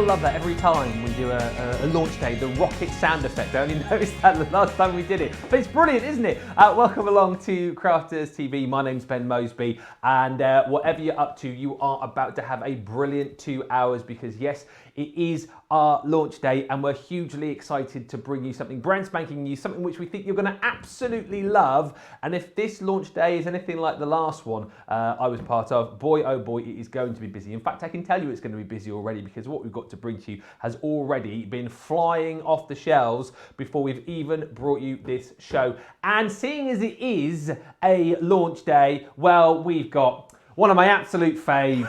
still love that every time we do a launch day, the rocket sound effect. I only noticed that the last time we did it, but it's brilliant, isn't it? Welcome along to Crafters TV. My name's Ben Mosby, and whatever you're up to, you are about to have a brilliant 2 hours because yes, it is our launch day and we're hugely excited to bring you something brand spanking new, something which we think you're going to absolutely love. And if this launch day is anything like the last one I was part of, boy oh boy, it is going to be busy. In fact, I can tell you it's going to be busy already because what we've got to bring to you has already been flying off the shelves before we've even brought you this show. And seeing as it is a launch day, well, we've got one of my absolute faves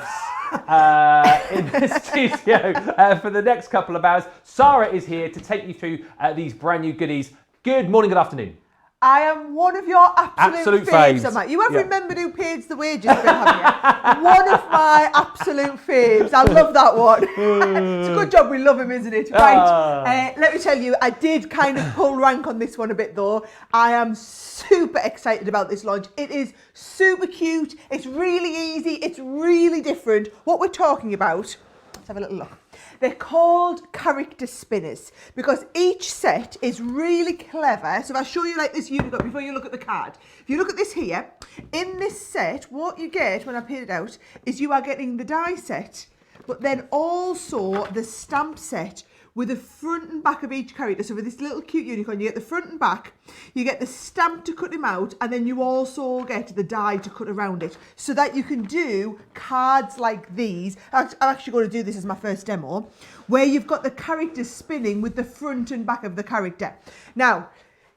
in the studio for the next couple of hours. Sara is here to take you through these brand new goodies. Good morning, good afternoon. I am one of your absolute faves. Mate. You have remembered who pays the wages, haven't you? One of my absolute faves. I love that one. It's a good job we love him, isn't it? Right. Let me tell you, I did kind of pull rank on this one a bit though. I am super excited about this launch. It is super cute. It's really easy. It's really different. What we're talking about, let's have a little look. They're called character spinners because each set is really clever. So if I show you like this unicorn before you look at the card, if you look at this here, in this set, what you get when I paid it out is you are getting the die set, but then also the stamp set with the front and back of each character. So for this little cute unicorn, you get the front and back, you get the stamp to cut him out, and then you also get the die to cut around it so that you can do cards like these. I'm actually going to do this as my first demo, where you've got the characters spinning with the front and back of the character. Now,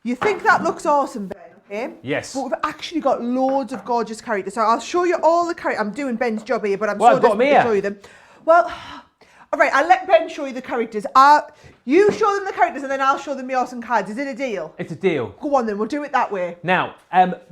you think that looks awesome, Ben, okay? Yes. But we've actually got loads of gorgeous characters. So I'll show you all the characters. I'm doing Ben's job here, but I'm so desperate to show you them. Well, all right, I'll let Ben show you the characters. You show them the characters and then I'll show them the awesome cards. Is it a deal? It's a deal. Go on then, we'll do it that way. Now,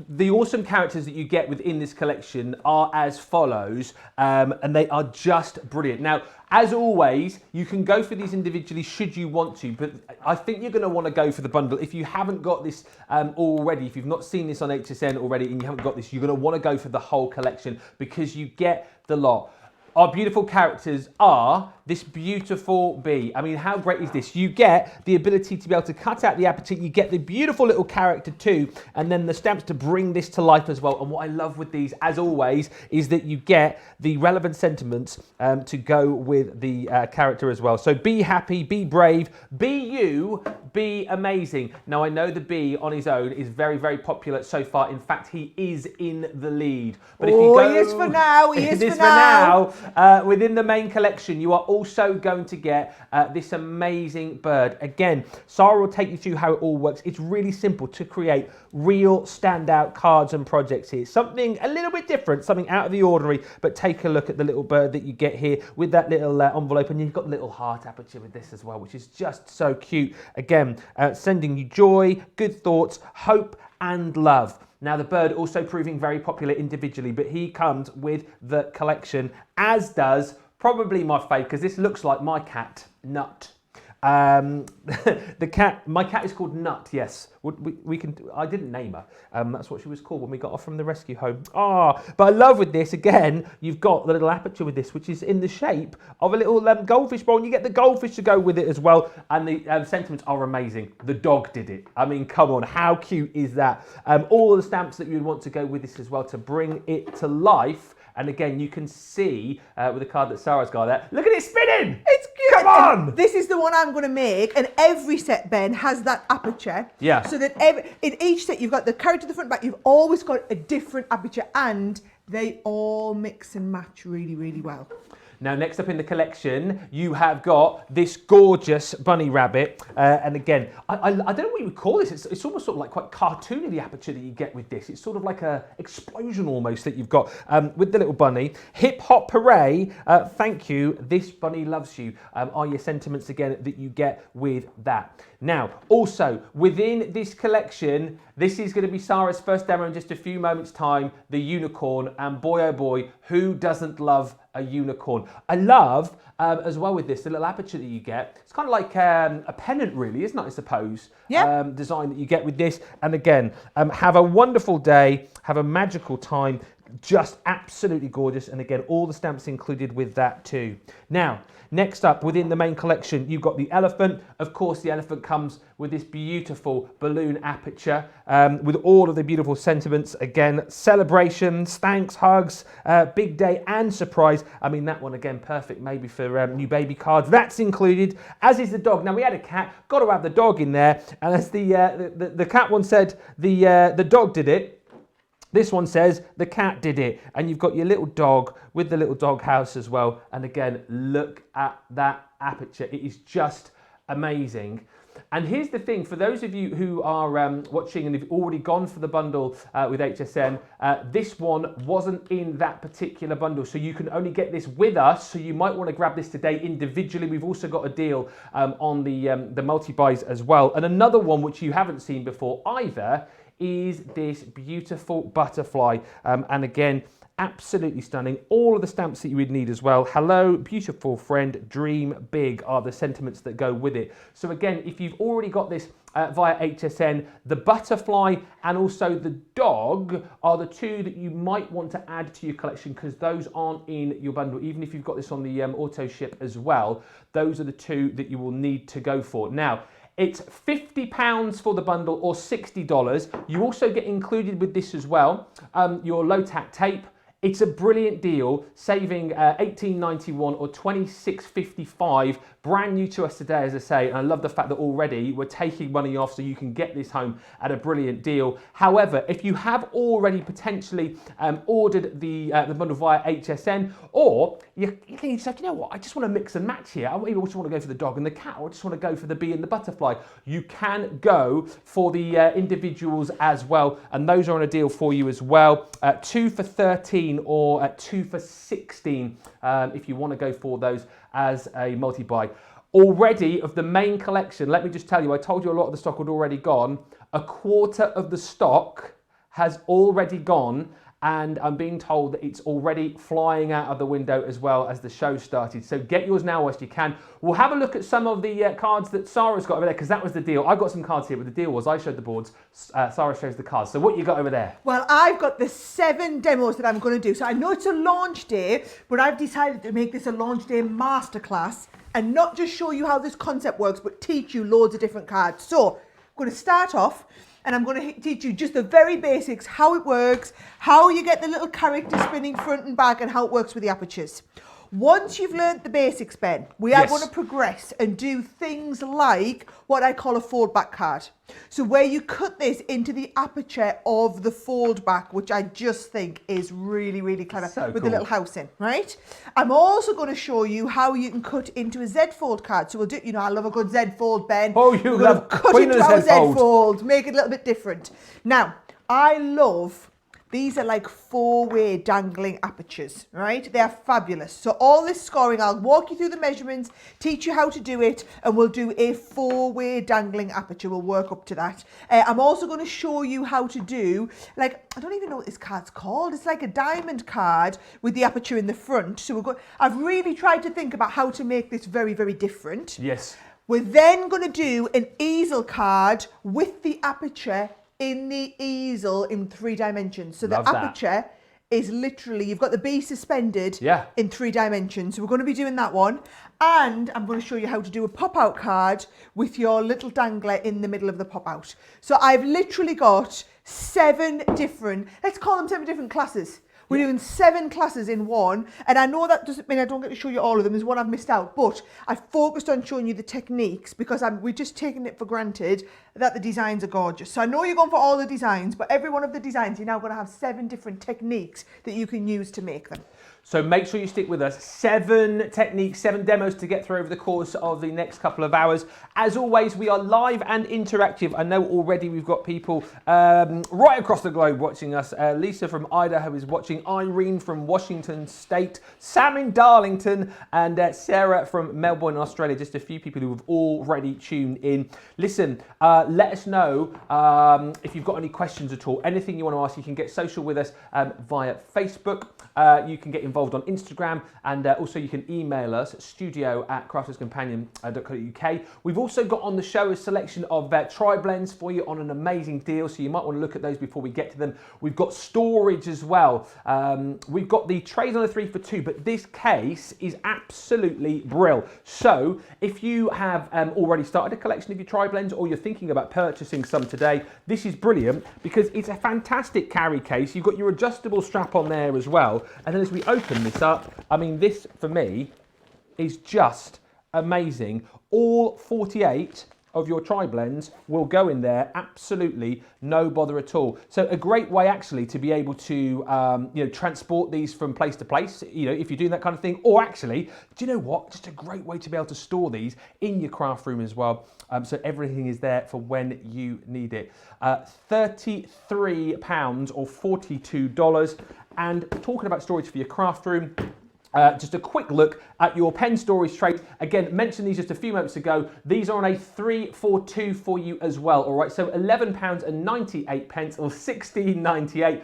the awesome characters that you get within this collection are as follows, and they are just brilliant. Now, as always, you can go for these individually should you want to, but I think you're going to want to go for the bundle. If you haven't got this already, if you've not seen this on HSN already and you haven't got this, you're going to want to go for the whole collection because you get the lot. Our beautiful characters are this beautiful bee. I mean, how great is this? You get the ability to be able to cut out the aperture. You get the beautiful little character too, and then the stamps to bring this to life as well. And what I love with these, as always, is that you get the relevant sentiments to go with the character as well. So be happy, be brave, be you, be amazing. Now, I know the bee on his own is very, very popular so far. In fact, he is in the lead. But if you go, he is for now. He is for now. Within the main collection, you are also going to get this amazing bird. Again, Sara will take you through how it all works. It's really simple to create real standout cards and projects here. Something a little bit different, something out of the ordinary, but take a look at the little bird that you get here with that little envelope, and you've got the little heart aperture with this as well, which is just so cute. Again, sending you joy, good thoughts, hope, and love. Now, the bird also proving very popular individually, but he comes with the collection, as does probably my fave, because this looks like my cat, Nut. My cat is called Nut, yes. We can. I didn't name her. That's what she was called when we got her from the rescue home. But I love with this, again, you've got the little aperture with this, which is in the shape of a little goldfish bowl, and you get the goldfish to go with it as well. And the sentiments are amazing. The dog did it. I mean, come on, how cute is that? All the stamps that you would want to go with this as well to bring it to life. And again, you can see with the card that Sara's got there, look at it spinning! It's cute! Come on! And this is the one I'm going to make, and every set, Ben, has that aperture. Yeah. So that in each set, you've got the character at the front and back, you've always got a different aperture, and they all mix and match really, really well. Now, next up in the collection, you have got this gorgeous bunny rabbit. And again, I don't know what you would call this. It's almost sort of like quite cartoony, the aperture that you get with this. It's sort of like a explosion almost that you've got with the little bunny. Hip hop hooray, thank you, this bunny loves you, are your sentiments again that you get with that. Now, also, within this collection, this is going to be Sara's first demo in just a few moments' time, the unicorn. And boy, oh boy, who doesn't love a unicorn? I love, as well with this, the little aperture that you get. It's kind of like a pennant, really, isn't it, I suppose? Yeah. Design that you get with this. And again, have a wonderful day, have a magical time. Just absolutely gorgeous. And again, all the stamps included with that too. Now, next up within the main collection, you've got the elephant. Of course, the elephant comes with this beautiful balloon aperture with all of the beautiful sentiments. Again, celebrations, thanks, hugs, big day and surprise. I mean, that one again, perfect maybe for new baby cards. That's included, as is the dog. Now, we had a cat, got to have the dog in there. And as the cat one said, the dog did it. This one says the cat did it, and you've got your little dog with the little dog house as well. And again, look at that aperture. It is just amazing. And here's the thing, for those of you who are watching and have already gone for the bundle with HSN, this one wasn't in that particular bundle, so you can only get this with us, so you might want to grab this today individually. We've also got a deal on the multi-buys as well. And another one which you haven't seen before either is this beautiful butterfly, and again, absolutely stunning. All of the stamps that you would need as well. Hello, beautiful friend, dream big are the sentiments that go with it. So again, if you've already got this via HSN, the butterfly and also the dog are the two that you might want to add to your collection, because those aren't in your bundle. Even if you've got this on the auto ship as well, those are the two that you will need to go for. Now, it's £50 for the bundle or $60. You also get included with this as well, your low tack tape. It's a brilliant deal, saving $18.91 or $26.55, brand new to us today, as I say. And I love the fact that already we're taking money off so you can get this home at a brilliant deal. However, if you have already potentially ordered the bundle via HSN, or you can say, you know what, I just want to mix and match here. I just want to go for the dog and the cat, or I just want to go for the bee and the butterfly. You can go for the individuals as well, and those are on a deal for you as well. 2 for $13 or 2 for $16 if you want to go for those as a multi-buy. Already of the main collection, let me just tell you, I told you a lot of the stock had already gone. A quarter of the stock has already gone, and I'm being told that it's already flying out of the window as well as the show started. So get yours now whilst you can. We'll have a look at some of the cards that Sara's got over there, because that was the deal. I've got some cards here, but the deal was I showed the boards, Sara shows the cards. So what you got over there? Well, I've got the 7 demos that I'm going to do. So I know it's a launch day, but I've decided to make this a launch day masterclass and not just show you how this concept works, but teach you loads of different cards. So I'm going to start off, and I'm going to teach you just the very basics, how it works, how you get the little character spinning front and back, and how it works with the apertures. Once you've learned the basics, Ben, we are going to progress and do things like what I call a fold back card. So where you cut this into the aperture of the fold back, which I just think is really, really clever, so with the little house in, right? I'm also going to show you how you can cut into a Z-fold card. So we'll do, you know, I love a good Z-fold, Ben. Oh, you love cut into our Z-fold, make it a little bit different. Now, I love... These are like 4-way dangling apertures, right? They are fabulous. So all this scoring, I'll walk you through the measurements, teach you how to do it, and we'll do a 4-way dangling aperture. We'll work up to that. I'm also going to show you how to do, like, I don't even know what this card's called. It's like a diamond card with the aperture in the front. So I've really tried to think about how to make this very, very different. Yes. We're then going to do an easel card with the aperture in the easel in 3 dimensions. So the aperture is literally, you've got the bee suspended in 3 dimensions. So we're going to be doing that one. And I'm going to show you how to do a pop-out card with your little dangler in the middle of the pop-out. So I've literally got 7 different, let's call them 7 different classes. We're doing 7 classes in one, and I know that doesn't mean I don't get to show you all of them. There's one I've missed out, but I focused on showing you the techniques because we're just taking it for granted that the designs are gorgeous. So I know you're going for all the designs, but every one of the designs, you're now going to have 7 different techniques that you can use to make them. So make sure you stick with us. 7 techniques, 7 demos to get through over the course of the next couple of hours. As always, we are live and interactive. I know already we've got people right across the globe watching us. Lisa from Idaho is watching, Irene from Washington State, Sam in Darlington, and Sarah from Melbourne, Australia. Just a few people who have already tuned in. Listen, let us know if you've got any questions at all, anything you want to ask. You can get social with us via Facebook. You can get involved on Instagram, and also you can email us at studio@crafterscompanion.co.uk. We've also got on the show a selection of tri-blends for you on an amazing deal, so you might want to look at those before we get to them. We've got storage as well. We've got the trays on a 3 for 2, but this case is absolutely brill. So if you have already started a collection of your tri-blends, or you're thinking about purchasing some today, this is brilliant because it's a fantastic carry case. You've got your adjustable strap on there as well. And then as we open this up, I mean, this for me is just amazing. All 48 of your tri-blends will go in there, absolutely no bother at all. So a great way actually to be able to transport these from place to place, if you're doing that kind of thing, or actually, do you know what, just a great way to be able to store these in your craft room as well. So everything is there for when you need it. £33 or $42. And talking about storage for your craft room, just a quick look at your pen storage trays. Again, mentioned these just a few moments ago. These are on a 3 for 2 for you as well. All right, so £11.98 or $16.98.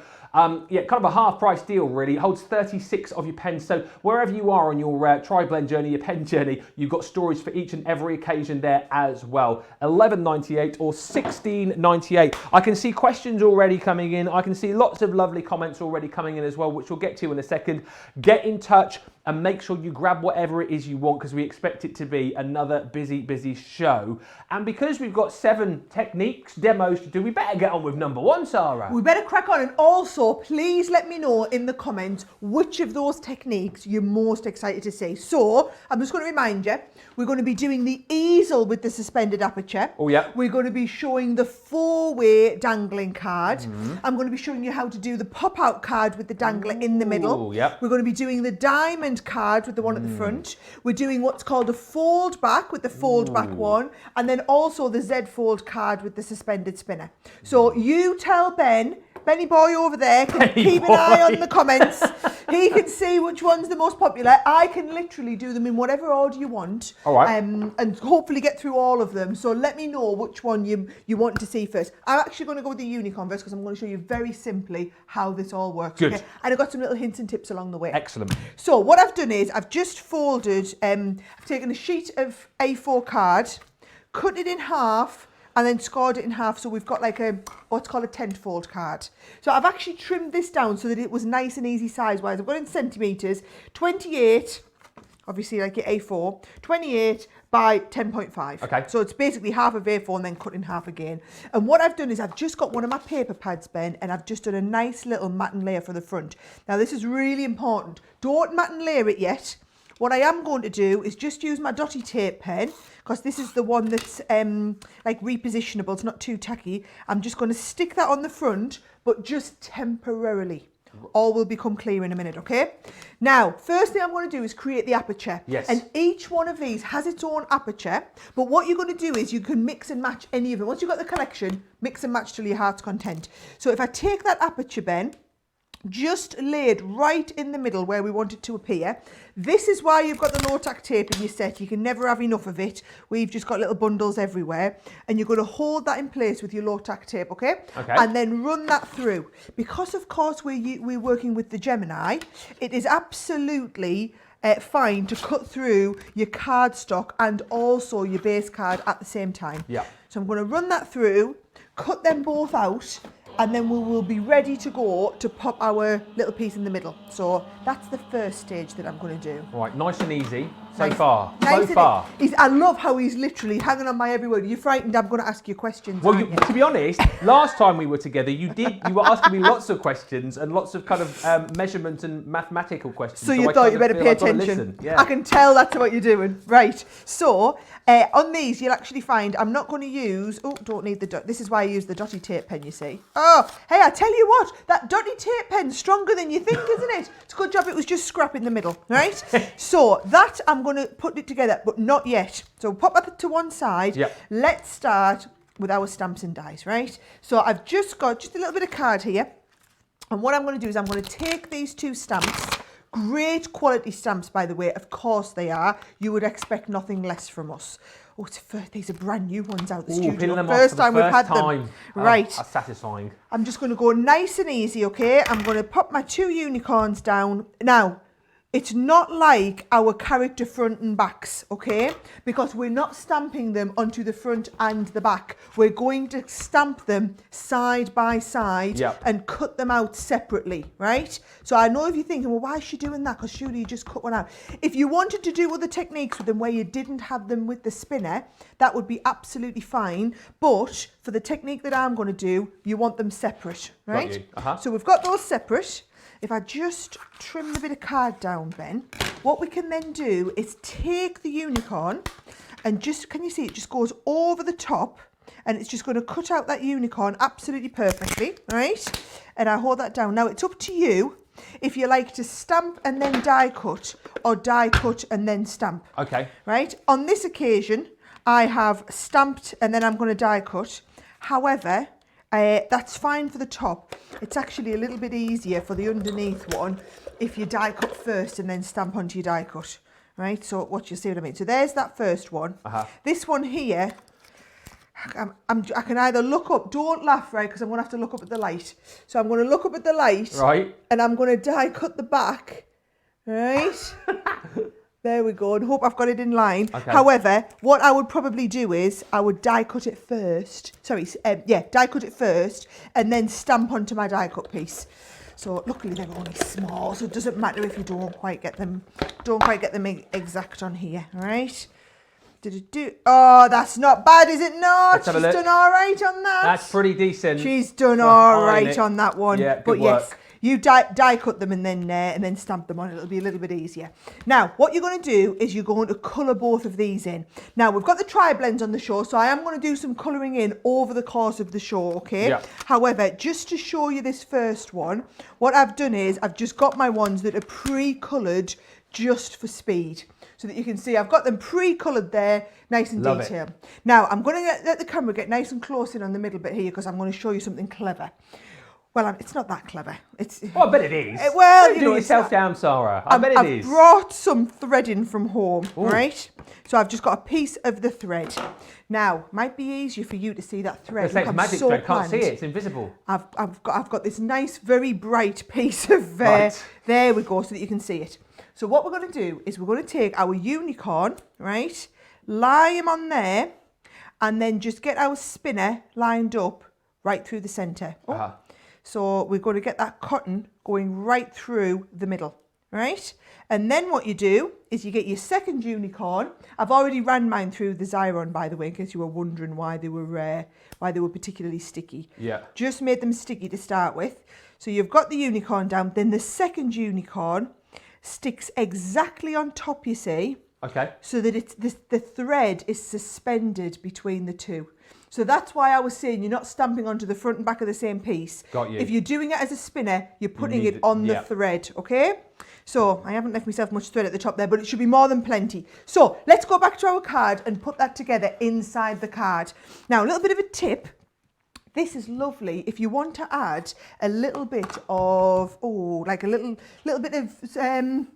Yeah, kind of a half price deal really. It holds 36 of your pens. So wherever you are on your tri-blend journey, your pen journey, you've got storage for each and every occasion there as well. $11.98 or $16.98. I can see questions already coming in. I can see lots of lovely comments already coming in as well, which we'll get to in a second. Get in touch and make sure you grab whatever it is you want, because we expect it to be another busy show. And because we've got 7 techniques, demos to do, we better get on with number 1, Sarah. We better crack on. And also, please let me know in the comments which of those techniques you're most excited to see. So, I'm just going to remind you, we're going to be doing the easel with the suspended aperture. Oh, yeah. We're going to be showing the 4-way dangling card. Mm-hmm. I'm going to be showing you how to do the pop-out card with the dangler in the middle. Yep. We're going to be doing the diamond card with the one at the front. We're doing what's called a fold back with the fold back one, and then also the Z-fold card with the suspended spinner. So you tell Benny boy over there can keep an eye on the comments. He can see which one's the most popular. I can literally do them in whatever order you want. All right. And hopefully get through all of them. So let me know which one you want to see first. I'm actually going to go with the unicorn first because I'm going to show you very simply how this all works. Good. Okay? And I've got some little hints and tips along the way. Excellent. So what I've done is I've just folded, I've taken a sheet of A4 card, cut it in half, and then scored it in half, so we've got like what's called a tent fold card. So I've actually trimmed this down so that it was nice and easy size-wise. I've got it in centimetres, 28, obviously like your A4, 28 by 10.5. Okay. So it's basically half of A4 and then cut in half again. And what I've done is I've just got one of my paper pads, Ben, and I've just done a nice little mat and layer for the front. Now this is really important. Don't mat and layer it yet. What I am going to do is just use my dotty tape pen, because this is the one that's like repositionable, it's not too tacky. I'm just going to stick that on the front, but just temporarily. All will become clear in a minute, okay? Now, first thing I'm going to do is create the aperture. Yes. And each one of these has its own aperture, but what you're going to do is you can mix and match any of them. Once you've got the collection, mix and match till your heart's content. So if I take that aperture, Ben, just laid right in the middle where we want it to appear. This is why you've got the low tack tape in your set. You can never have enough of it. We've just got little bundles everywhere, and you're going to hold that in place with your low tack tape, okay? Okay. And then run that through. Because of course we're working with the Gemini, it is absolutely fine to cut through your cardstock and also your base card at the same time. Yeah. So I'm going to run that through, cut them both out, and then we will be ready to go to pop our little piece in the middle. So that's the first stage that I'm going to do. All right, nice and easy so Nice. far. Nice So far. I love how he's literally hanging on my every word. You're frightened I'm going to ask you questions, Well, aren't you? to be honest, last time we were together, you were asking me lots of questions and lots of kind of measurement and mathematical questions. So you I thought kind you of better feel pay I've got to attention. listen. Yeah. I can tell that's what you're doing. Right. So on these, you'll actually find I'm not going to use, don't need the dot. This is why I use the dotty tape pen, you see. Oh, hey, I tell you what, that dotty tape pen's stronger than you think, isn't it? It's a good job it was just scrap in the middle, right? So that I'm going to put it together, but not yet. So pop that to one side. Yep. Let's start with our stamps and dies, right? So I've just got a little bit of card here. And what I'm going to do is I'm going to take these two stamps. Great quality stamps, by the way. Of course they are. You would expect nothing less from us. Oh, these are brand new ones out the Ooh, studio. peeling them First off time we've had them. Oh, right. That's satisfying. I'm just going to go nice and easy, okay? I'm going to pop my 2 unicorns down. Now, it's not like our character front and backs, okay? Because we're not stamping them onto the front and the back. We're going to stamp them side by side and cut them out separately, right? So I know if you're thinking, well, why is she doing that? Because surely you just cut one out. If you wanted to do other techniques with them where you didn't have them with the spinner, that would be absolutely fine. But for the technique that I'm going to do, you want them separate, right? So we've got those separate. If I just trim the bit of card down, Ben, what we can then do is take the unicorn and just, can you see it just goes over the top and it's just going to cut out that unicorn absolutely perfectly, right? And I hold that down. Now it's up to you if you like to stamp and then die cut or die cut and then stamp. Okay. Right? On this occasion, I have stamped and then I'm going to die cut. However, that's fine for the top. It's actually a little bit easier for the underneath one if you die cut first and then stamp onto your die cut, right? So what you see what I mean? So there's that first one. This one here, I can either look up, don't laugh, right? Because I'm going to have to look up at the light. So I'm going to look up at the light, right? And I'm going to die cut the back, right? There we go, and hope I've got it in line. Okay. However, what I would probably do is I would die cut it first. Sorry, die cut it first and then stamp onto my die cut piece. So luckily they're only small, so it doesn't matter if you don't quite get them exact on here, all right? Oh, that's not bad, is it not? She's done all right on that. That's pretty decent. She's done all right on that one. Yeah, good work. Yes. You die cut them and then stamp them on. It'll be a little bit easier. Now, what you're going to do is you're going to colour both of these in. Now, we've got the tri-blends on the show, so I am going to do some colouring in over the course of the show, okay? Yeah. However, just to show you this first one, what I've done is I've just got my ones that are pre-coloured just for speed. So that you can see I've got them pre-coloured there, nice and detailed. Now, I'm going to let the camera get nice and close in on the middle bit here because I'm going to show you something clever. Well, it's not that clever. Oh, I bet it is. Well, don't do yourself down, Sara. I bet it is. I've brought some threading from home, right? So I've just got a piece of the thread. Now, might be easier for you to see that thread. It's magic thread. Can't see it. It's invisible. I've got this nice, very bright piece of there we go, so that you can see it. So what we're going to do is we're going to take our unicorn, right? Lie him on there, and then just get our spinner lined up right through the centre. So we're going to get that cotton going right through the middle, right? And then what you do is you get your second unicorn. I've already ran mine through the Xyron, by the way, in case you were wondering why they were particularly sticky. Yeah. Just made them sticky to start with. So you've got the unicorn down. Then the second unicorn sticks exactly on top, you see. Okay. So that the thread is suspended between the two. So that's why I was saying you're not stamping onto the front and back of the same piece. Got you. If you're doing it as a spinner, you're putting it on the thread, okay? So I haven't left myself much thread at the top there, but it should be more than plenty. So let's go back to our card and put that together inside the card. Now, a little bit of a tip. This is lovely if you want to add a little bit of, like a little bit of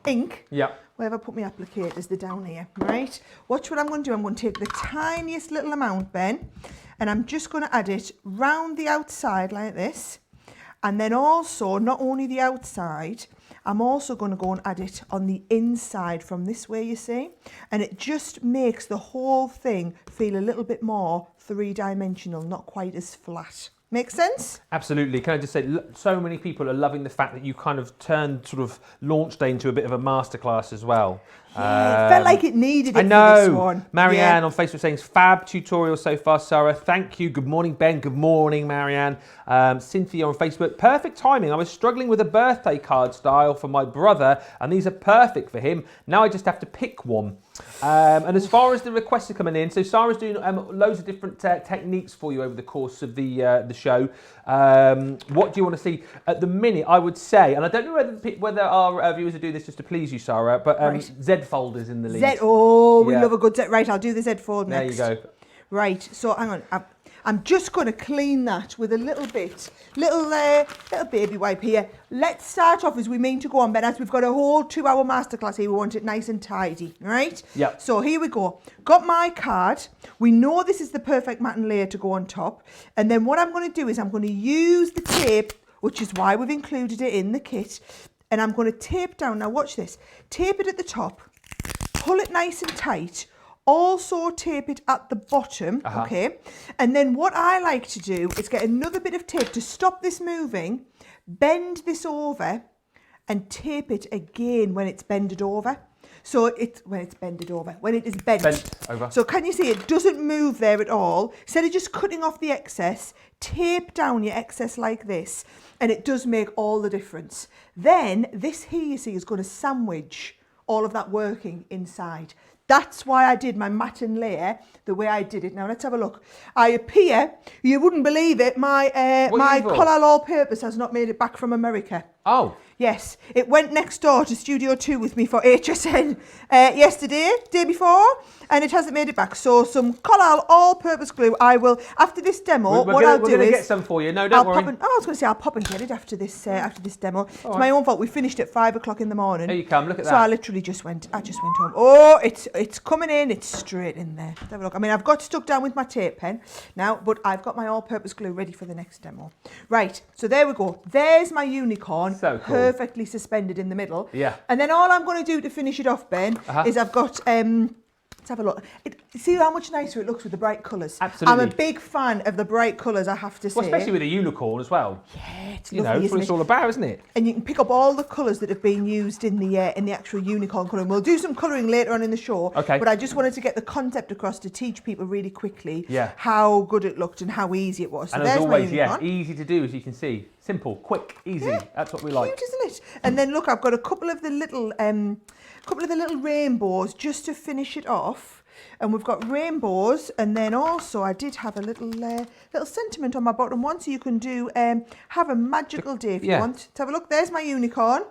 ink. Yeah. Where have I put my applicators? They're down here, right? Watch what I'm going to do. I'm going to take the tiniest little amount, Ben, and I'm just going to add it round the outside like this. And then also, not only the outside, I'm also going to go and add it on the inside from this way, you see? And it just makes the whole thing feel a little bit more three-dimensional, not quite as flat. Make sense? Absolutely. Can I just say, so many people are loving the fact that you kind of turned sort of launch day into a bit of a masterclass as well. Yeah, it felt like it needed it for this one. Marianne on Facebook saying, fab tutorial so far, Sara. Thank you. Good morning, Ben. Good morning, Marianne. Cynthia on Facebook, perfect timing. I was struggling with a birthday card style for my brother, and these are perfect for him. Now I just have to pick one. And as far as the requests are coming in, so Sara's doing loads of different techniques for you over the course of the show. What do you want to see? At the minute, I would say, and I don't know whether our viewers are doing this just to please you, Sara, but Zed-fold is in the lead. We love a good Zed. Right, I'll do the Zed-fold next. There you go. Right, so hang on. I'm just going to clean that with a little baby wipe here. Let's start off as we mean to go on, Ben, as we've got a whole 2-hour masterclass here. We want it nice and tidy, right? Yeah. So here we go. Got my card. We know this is the perfect matting layer to go on top. And then what I'm going to do is I'm going to use the tape, which is why we've included it in the kit. And I'm going to tape down. Now watch this. Tape it at the top. Pull it nice and tight. Also tape it at the bottom, okay? And then what I like to do is get another bit of tape to stop this moving, bend this over, and tape it again when it's bended over. So when it is bent over. So can you see it doesn't move there at all? Instead of just cutting off the excess, tape down your excess like this, and it does make all the difference. Then this here, you see, is going to sandwich all of that working inside. That's why I did my matting layer the way I did it. Now let's have a look. I appear, you wouldn't believe it, my Collal All-Purpose has not made it back from America. Oh. Yes, it went next door to Studio 2 with me for HSN yesterday, day before, and it hasn't made it back. So some Collal All-Purpose glue. I will, after this demo, we're going to get some for you. No, don't worry. I was going to say I'll pop and get it after this demo. It's my own fault. We finished at 5 o'clock in the morning. Here you come. Look at that. So I literally just went home. Oh, it's coming in. It's straight in there. Let's have a look. I mean, I've got stuck down with my tape pen now, but I've got my all-purpose glue ready for the next demo. Right. So there we go. There's my unicorn. So cool. Perfectly suspended in the middle. Yeah. And then all I'm going to do to finish it off, Ben, is I've got let's have a look. See how much nicer it looks with the bright colours. Absolutely. I'm a big fan of the bright colours, I have to say. Well, especially with a unicorn as well. Yeah, it's lovely, lovely, that's what it's all about, isn't it? And you can pick up all the colours that have been used in the actual unicorn colouring. We'll do some colouring later on in the show. Okay. But I just wanted to get the concept across to teach people really quickly how good it looked and how easy it was. So and as always, easy to do, as you can see. Simple, quick, easy. Yeah. That's what we like. Cute, isn't it? And then look, I've got a couple of the little rainbows just to finish it off. And we've got rainbows, and then also I did have a little sentiment on my bottom one, so you can do have a magical day if you want. Let's have a look. There's my unicorn.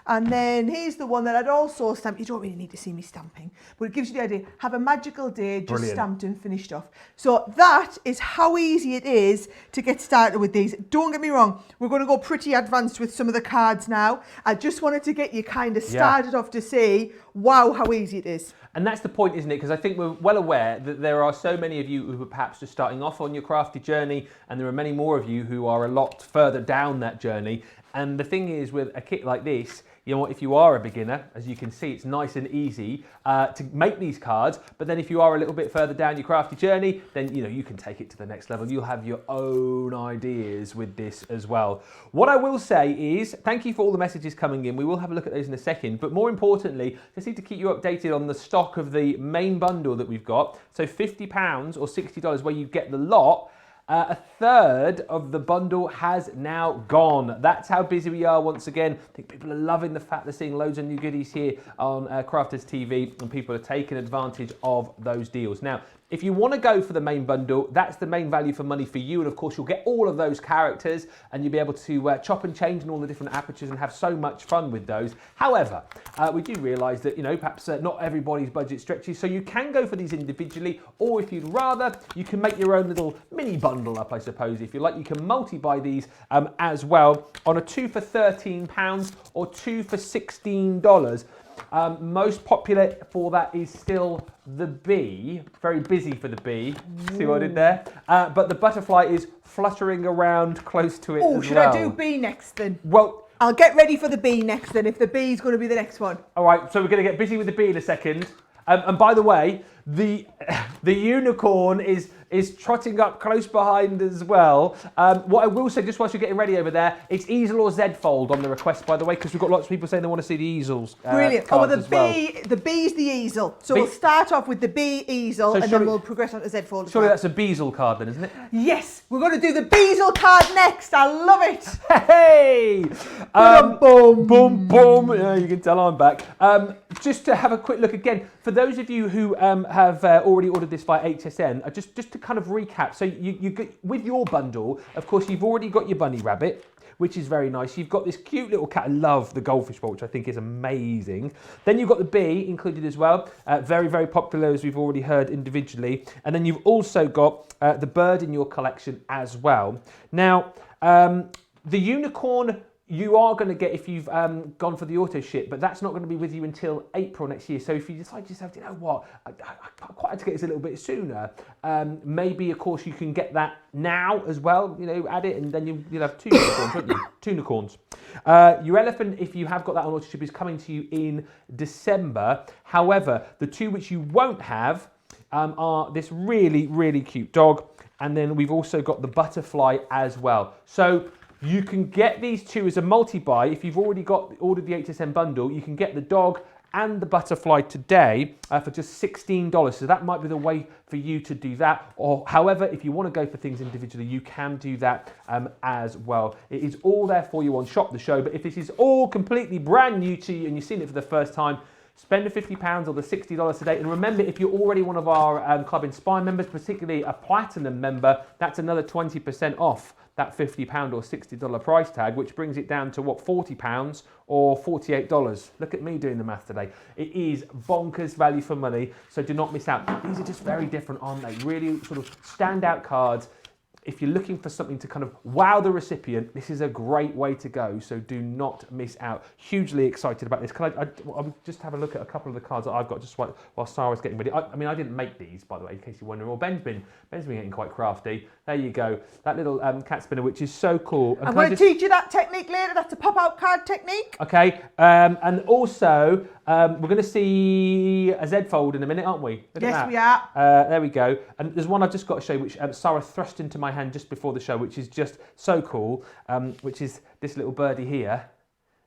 And then here's the one that I'd also stamped. You don't really need to see me stamping, but it gives you the idea. Have a magical day, just stamped and finished off. So that is how easy it is to get started with these. Don't get me wrong, we're going to go pretty advanced with some of the cards now. I just wanted to get you kind of started off to see, wow, how easy it is. And that's the point, isn't it? Because I think we're well aware that there are so many of you who are perhaps just starting off on your crafty journey, and there are many more of you who are a lot further down that journey. And the thing is, with a kit like this, you know, if you are a beginner, as you can see, it's nice and easy to make these cards. But then if you are a little bit further down your crafty journey, then, you know, you can take it to the next level. You'll have your own ideas with this as well. What I will say is, thank you for all the messages coming in. We will have a look at those in a second. But more importantly, just need to keep you updated on the stock of the main bundle that we've got. So £50 or $60 where you get the lot. A third of the bundle has now gone. That's how busy we are once again. I think people are loving the fact they're seeing loads of new goodies here on Crafters TV, and people are taking advantage of those deals. Now, if you want to go for the main bundle, that's the main value for money for you. And of course, you'll get all of those characters and you'll be able to chop and change in all the different apertures and have so much fun with those. However, we do realise that, you know, perhaps not everybody's budget stretches. So you can go for these individually, or if you'd rather, you can make your own little mini bundle up, I suppose. If you like, you can multi-buy these as well on a 2 for £13 or 2 for $16. Most popular for that is still the bee. Very busy for the bee. See what I did there? But the butterfly is fluttering around close to it as well. Should I do bee next then? Well, I'll get ready for the bee next then, if the bee's going to be the next one. All right, so we're going to get busy with the bee in a second. And by the way, the unicorn is trotting up close behind as well. What I will say, just whilst you're getting ready over there, it's easel or Zed-fold on the request, by the way, because we've got lots of people saying they want to see the easels. Brilliant. The bee's the easel. So we'll start off with the bee easel, and then we'll progress on to Zed-fold. Surely that's a bezel card then, isn't it? Yes, we're going to do the bezel card next. I love it. Hey! Boom, boom, boom. Yeah, you can tell I'm back. Just to have a quick look again, for those of you who have already ordered this via HSN, just to kind of recap, so you with your bundle, of course, you've already got your bunny rabbit, which is very nice. You've got this cute little cat. I love the goldfish bowl, which I think is amazing. Then you've got the bee included as well. Very, very popular, as we've already heard individually. And then you've also got the bird in your collection as well. Now, the unicorn you are going to get if you've gone for the auto ship, but that's not going to be with you until April next year. So if you decide to yourself, you know what, I quite like to get this a little bit sooner, maybe, of course, you can get that now as well, you know, add it, and then you'll have 2 unicorns, won't you? 2 unicorns. Your elephant, if you have got that on auto ship, is coming to you in December. However, the 2 which you won't have are this really, really cute dog, and then we've also got the butterfly as well. So you can get these 2 as a multi-buy. If you've already ordered the HSN bundle, you can get the dog and the butterfly today for just $16. So that might be the way for you to do that. Or however, if you want to go for things individually, you can do that as well. It is all there for you on Shop the Show. But if this is all completely brand new to you and you've seen it for the first time, spend the £50 or the $60 today. And remember, if you're already one of our Club Inspire members, particularly a Platinum member, that's another 20% off that £50 or $60 price tag, which brings it down to what, £40 or $48. Look at me doing the math today. It is bonkers value for money, so do not miss out. These are just very different, aren't they? Really sort of standout cards. If you're looking for something to kind of wow the recipient, this is a great way to go, so do not miss out. Hugely excited about this. Can I'll just have a look at a couple of the cards that I've got just while Sara's getting ready. I mean, I didn't make these, by the way, in case you're wondering. Well, Ben's been getting quite crafty. There you go. That little cat spinner, which is so cool. I'm going to teach you that technique later. That's a pop-out card technique. Okay, and also, we're going to see a Zed-fold in a minute, aren't we? Yes, we are. There we go. And there's one I've just got to show you, which Sara thrust into my hand just before the show, which is just so cool, which is this little birdie here.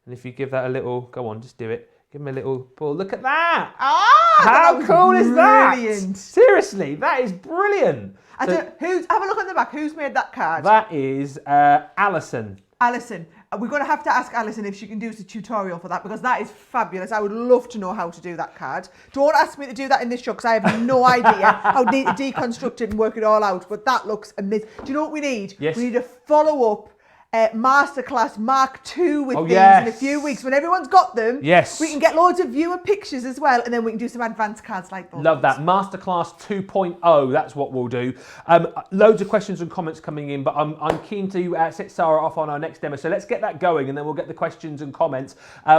And if you give that a little, go on, just do it. Give him a little pull. Look at that! How cool is that? Brilliant. Seriously, that is brilliant. Have a look on the back. Who's made that card? That is Alison. Alison. We're going to have to ask Alison if she can do us a tutorial for that, because that is fabulous. I would love to know how to do that card. Don't ask me to do that in this show, because I have no idea how to deconstruct it and work it all out. But that looks amazing. Do you know what we need? Yes. We need a follow-up Masterclass Mark II with these in a few weeks. When everyone's got them, yes, we can get loads of viewer pictures as well, and then we can do some advanced cards like those. Love that. Masterclass 2.0, that's what we'll do. Loads of questions and comments coming in, but I'm keen to set Sara off on our next demo. So let's get that going, and then we'll get the questions and comments.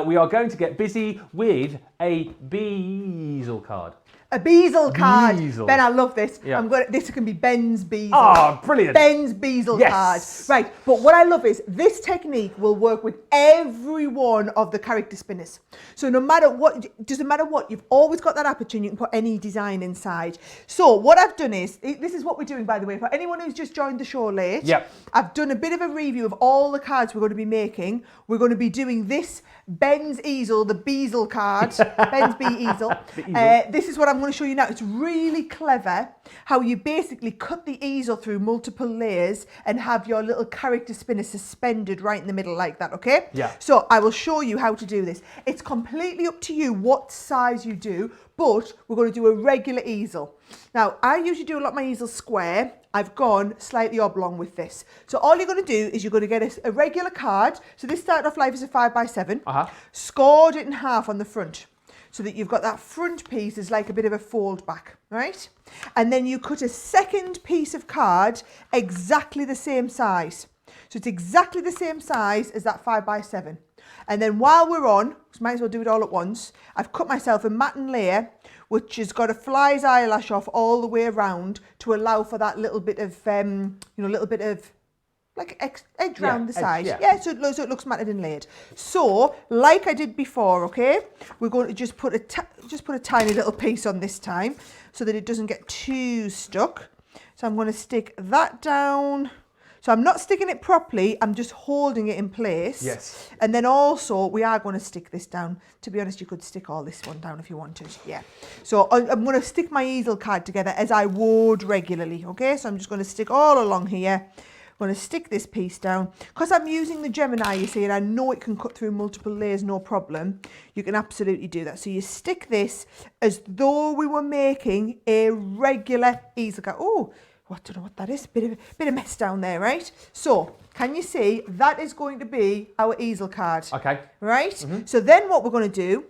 We are going to get busy with a Beazle card. A Beazle card. Beazle. Ben, I love this. Yeah. This can be Ben's Beazle. Oh, brilliant. Ben's Beazle card. Right, but what I love is this technique will work with every one of the character spinners. So no matter what, doesn't matter what, you've always got that aperture and you can put any design inside. So what I've done is, this is what we're doing, by the way, for anyone who's just joined the show late. Yep. I've done a bit of a review of all the cards we're going to be making. We're going to be doing this Ben's Easel, the Beazle card. Ben's Easel. This is what I'm going to show you now. It's really clever how you basically cut the easel through multiple layers and have your little character spinner suspended right in the middle like that, okay? Yeah. So I will show you how to do this. It's completely up to you what size you do, but we're going to do a regular easel. Now, I usually do a lot of my easels square. I've gone slightly oblong with this. So all you're going to do is you're going to get a regular card. So this started off life as a 5x7. Scored it in half on the front, so that you've got that front piece is like a bit of a fold back, right? And then you cut a second piece of card exactly the same size. So it's exactly the same size as that 5x7. And then while we're on, might as well do it all at once, I've cut myself a matten layer, which has got a fly's eyelash off all the way around to allow for that little bit of, little bit of like edge round the side. So it looks matted and laid. So, like I did before, okay, we're going to just put a tiny little piece on this time so that it doesn't get too stuck. So I'm going to stick that down. So I'm not sticking it properly, I'm just holding it in place. Yes. And then also, we are going to stick this down. To be honest, you could stick all this one down if you wanted, yeah. So I'm going to stick my easel card together as I would regularly, okay? So I'm just going to stick all along here. I'm going to stick this piece down. Because I'm using the Gemini, you see, and I know it can cut through multiple layers, no problem. You can absolutely do that. So you stick this as though we were making a regular easel card. Oh, I don't know what that is. Bit of mess down there, right? So, can you see that is going to be our easel card? Okay. Right? So then what we're going to do,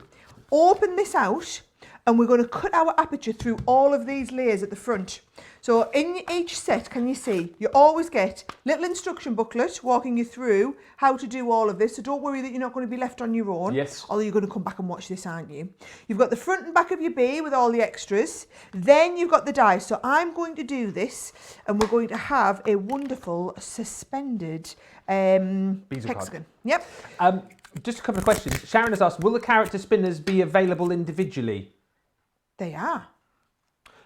open this out, and we're going to cut our aperture through all of these layers at the front. So in each set, can you see, you always get little instruction booklet walking you through how to do all of this. So don't worry that you're not going to be left on your own. Yes. Although you're going to come back and watch this, aren't you? You've got the front and back of your bee with all the extras. Then you've got the dies. So I'm going to do this, and we're going to have a wonderful suspended hexagon. Yep. Just a couple of questions. Sharon has asked, will the character spinners be available individually? They are.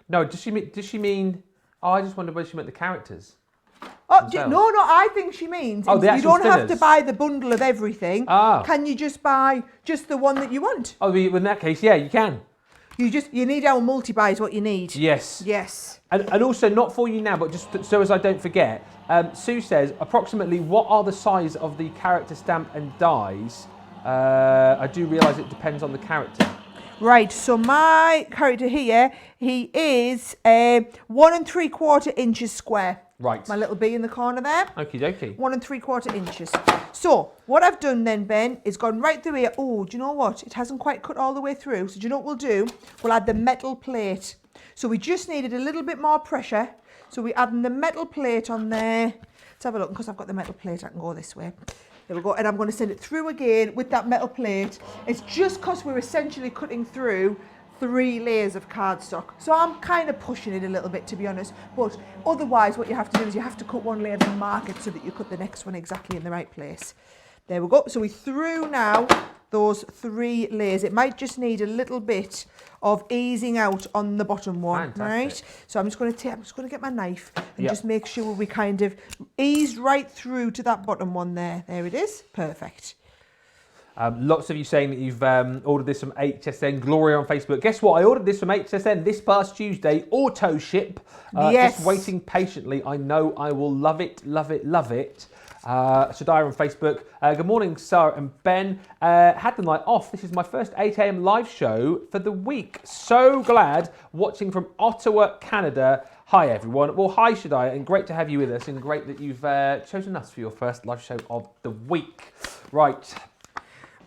No, does she mean? Oh, I just wondered whether she meant the characters. Oh, no, I think she means the you don't spinners. have to buy the bundle of everything. Can you just buy just the one that you want? Oh, in that case, yeah, you can. You need our multi-buy is what you need. Yes. Yes. And also, not for you now, but just so as I don't forget, Sue says, approximately what are the size of the character stamp and dies? I do realise it depends on the character. Right, so my character here, he is 1 3/4 inches square. Right. My little bee in the corner there. Okie dokie. 1 3/4 inches. So what I've done then, Ben, is gone right through here. Oh, do you know what? It hasn't quite cut all the way through. So do you know what we'll do? We'll add the metal plate. So we just needed a little bit more pressure. So we're adding the metal plate on there. Let's have a look. Because I've got the metal plate, I can go this way. There we go. And I'm going to send it through again with that metal plate. It's just because we're essentially cutting through 3 layers of cardstock. So I'm kind of pushing it a little bit, to be honest. But otherwise, what you have to do is you have to cut one layer and mark it so that you cut the next one exactly in the right place. There we go. So we threw now those 3 layers. It might just need a little bit of easing out on the bottom one. Fantastic. Right? So I'm just going to get my knife and just make sure we kind of ease right through to that bottom one there. There it is. Perfect. Lots of you saying that you've ordered this from HSN. Gloria on Facebook. Guess what? I ordered this from HSN this past Tuesday. Auto ship. Yes. Just waiting patiently. I know I will love it, love it, love it. Shadira on Facebook. Good morning, Sara and Ben. Had the night off. This is my first 8 a.m. live show for the week. So glad watching from Ottawa, Canada. Hi, everyone. Well, hi, Shadira, and great to have you with us, and great that you've chosen us for your first live show of the week.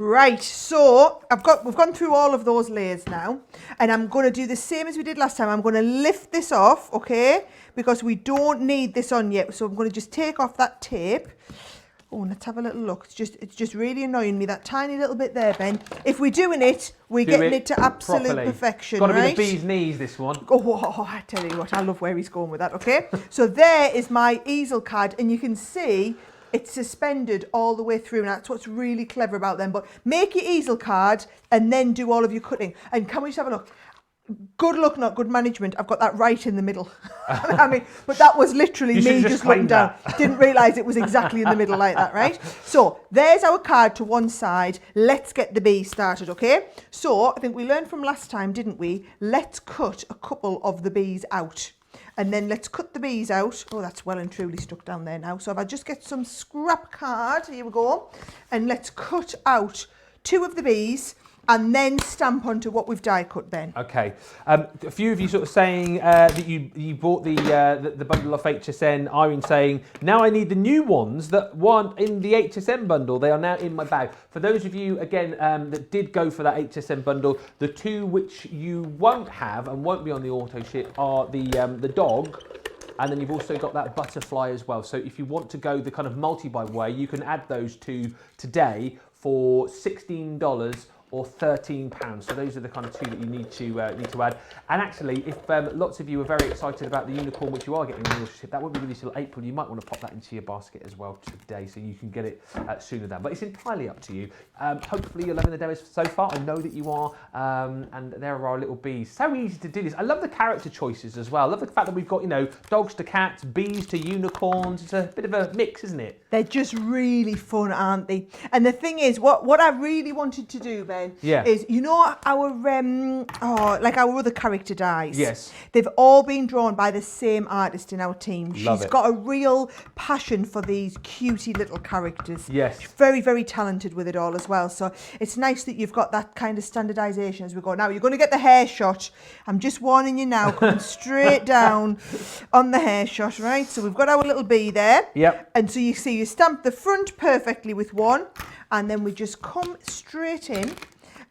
Right, so we've gone through all of those layers now, and I'm going to do the same as we did last time. I'm going to lift this off, okay, because we don't need this on yet. So I'm going to just take off that tape. Oh, let's have a little look. It's just really annoying me, that tiny little bit there, Ben. If we're doing it, we're getting it to absolute perfection, Got to right? be the bee's knees, this one. Oh, I tell you what, I love where he's going with that, okay? So there is my easel card, and you can see it's suspended all the way through, and that's what's really clever about them. But make your easel card and then do all of your cutting. And can we just have a look? Good luck, not good management. I've got that right in the middle. I mean, but that was literally me just looking down. Didn't realise it was exactly in the middle like that, right? So there's our card to one side. Let's get the bee started, okay? So I think we learned from last time, didn't we? Let's cut a couple of the bees out. And then let's cut the bees out. Oh, that's well and truly stuck down there now. So if I just get some scrap card, here we go. And let's cut out 2 of the bees and then stamp onto what we've die cut, Ben. Okay. A few of you sort of saying that you bought the bundle off HSN. Irene saying, now I need the new ones that weren't in the HSN bundle. They are now in my bag. For those of you, again, that did go for that HSN bundle, the 2 which you won't have and won't be on the auto ship are the dog, and then you've also got that butterfly as well. So if you want to go the kind of multi-buy way, you can add those 2 today for $16 or £13. So those are the kind of 2 that you need to add. And actually, if lots of you are very excited about the unicorn, which you are getting in your ship, that won't be released till April. You might want to pop that into your basket as well today, so you can get it sooner than. But it's entirely up to you. Hopefully you're loving the demos so far. I know that you are. And there are our little bees. So easy to do this. I love the character choices as well. I love the fact that we've got, dogs to cats, bees to unicorns. It's a bit of a mix, isn't it? They're just really fun, aren't they? And the thing is, what I really wanted to do, Ben, Ben, Yeah. is, you know, our like our other character dies. Yes. They've all been drawn by the same artist in our team. Love She's it. got a real passion for these cutie little characters. Yes. She's very, very talented with it all as well. So it's nice that you've got that kind of standardisation as we go. Now, you're going to get the hair shot. I'm just warning you now, coming straight down on the hair shot, right? So we've got our little bee there. Yep. And so you see you stamp the front perfectly with one, and then we just come straight in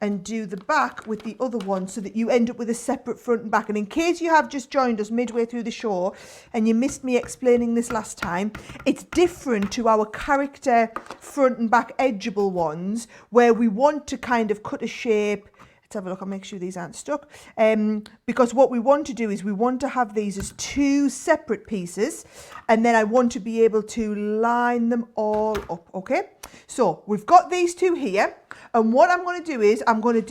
and do the back with the other one so that you end up with a separate front and back. And in case you have just joined us midway through the show and you missed me explaining this last time, it's different to our character front and back edgeable ones where we want to kind of cut a shape. Let's have a look. I'll make sure these aren't stuck. Because what we want to do is we want to have these as two separate pieces, and then I want to be able to line them all up. Okay. So we've got these two here, and what I'm going to do is I'm going to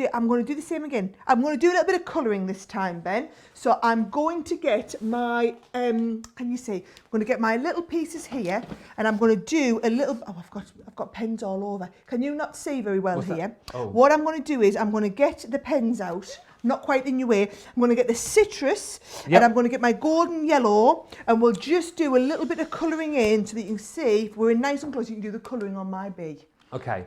do the same again. I'm going to do a little bit of colouring this time, Ben. So I'm going to get my can you see? I'm going to get my little pieces here, and I'm going to do a little. Oh, I've got pens all over. Can you not see very well here? Oh. What I'm going to do is I'm going to get the pens out, not quite in your way. I'm going to get the citrus, and I'm going to get my golden yellow, and we'll just do a little bit of colouring in so that you can see, if we're nice and close, you can do the colouring on my bee. Okay.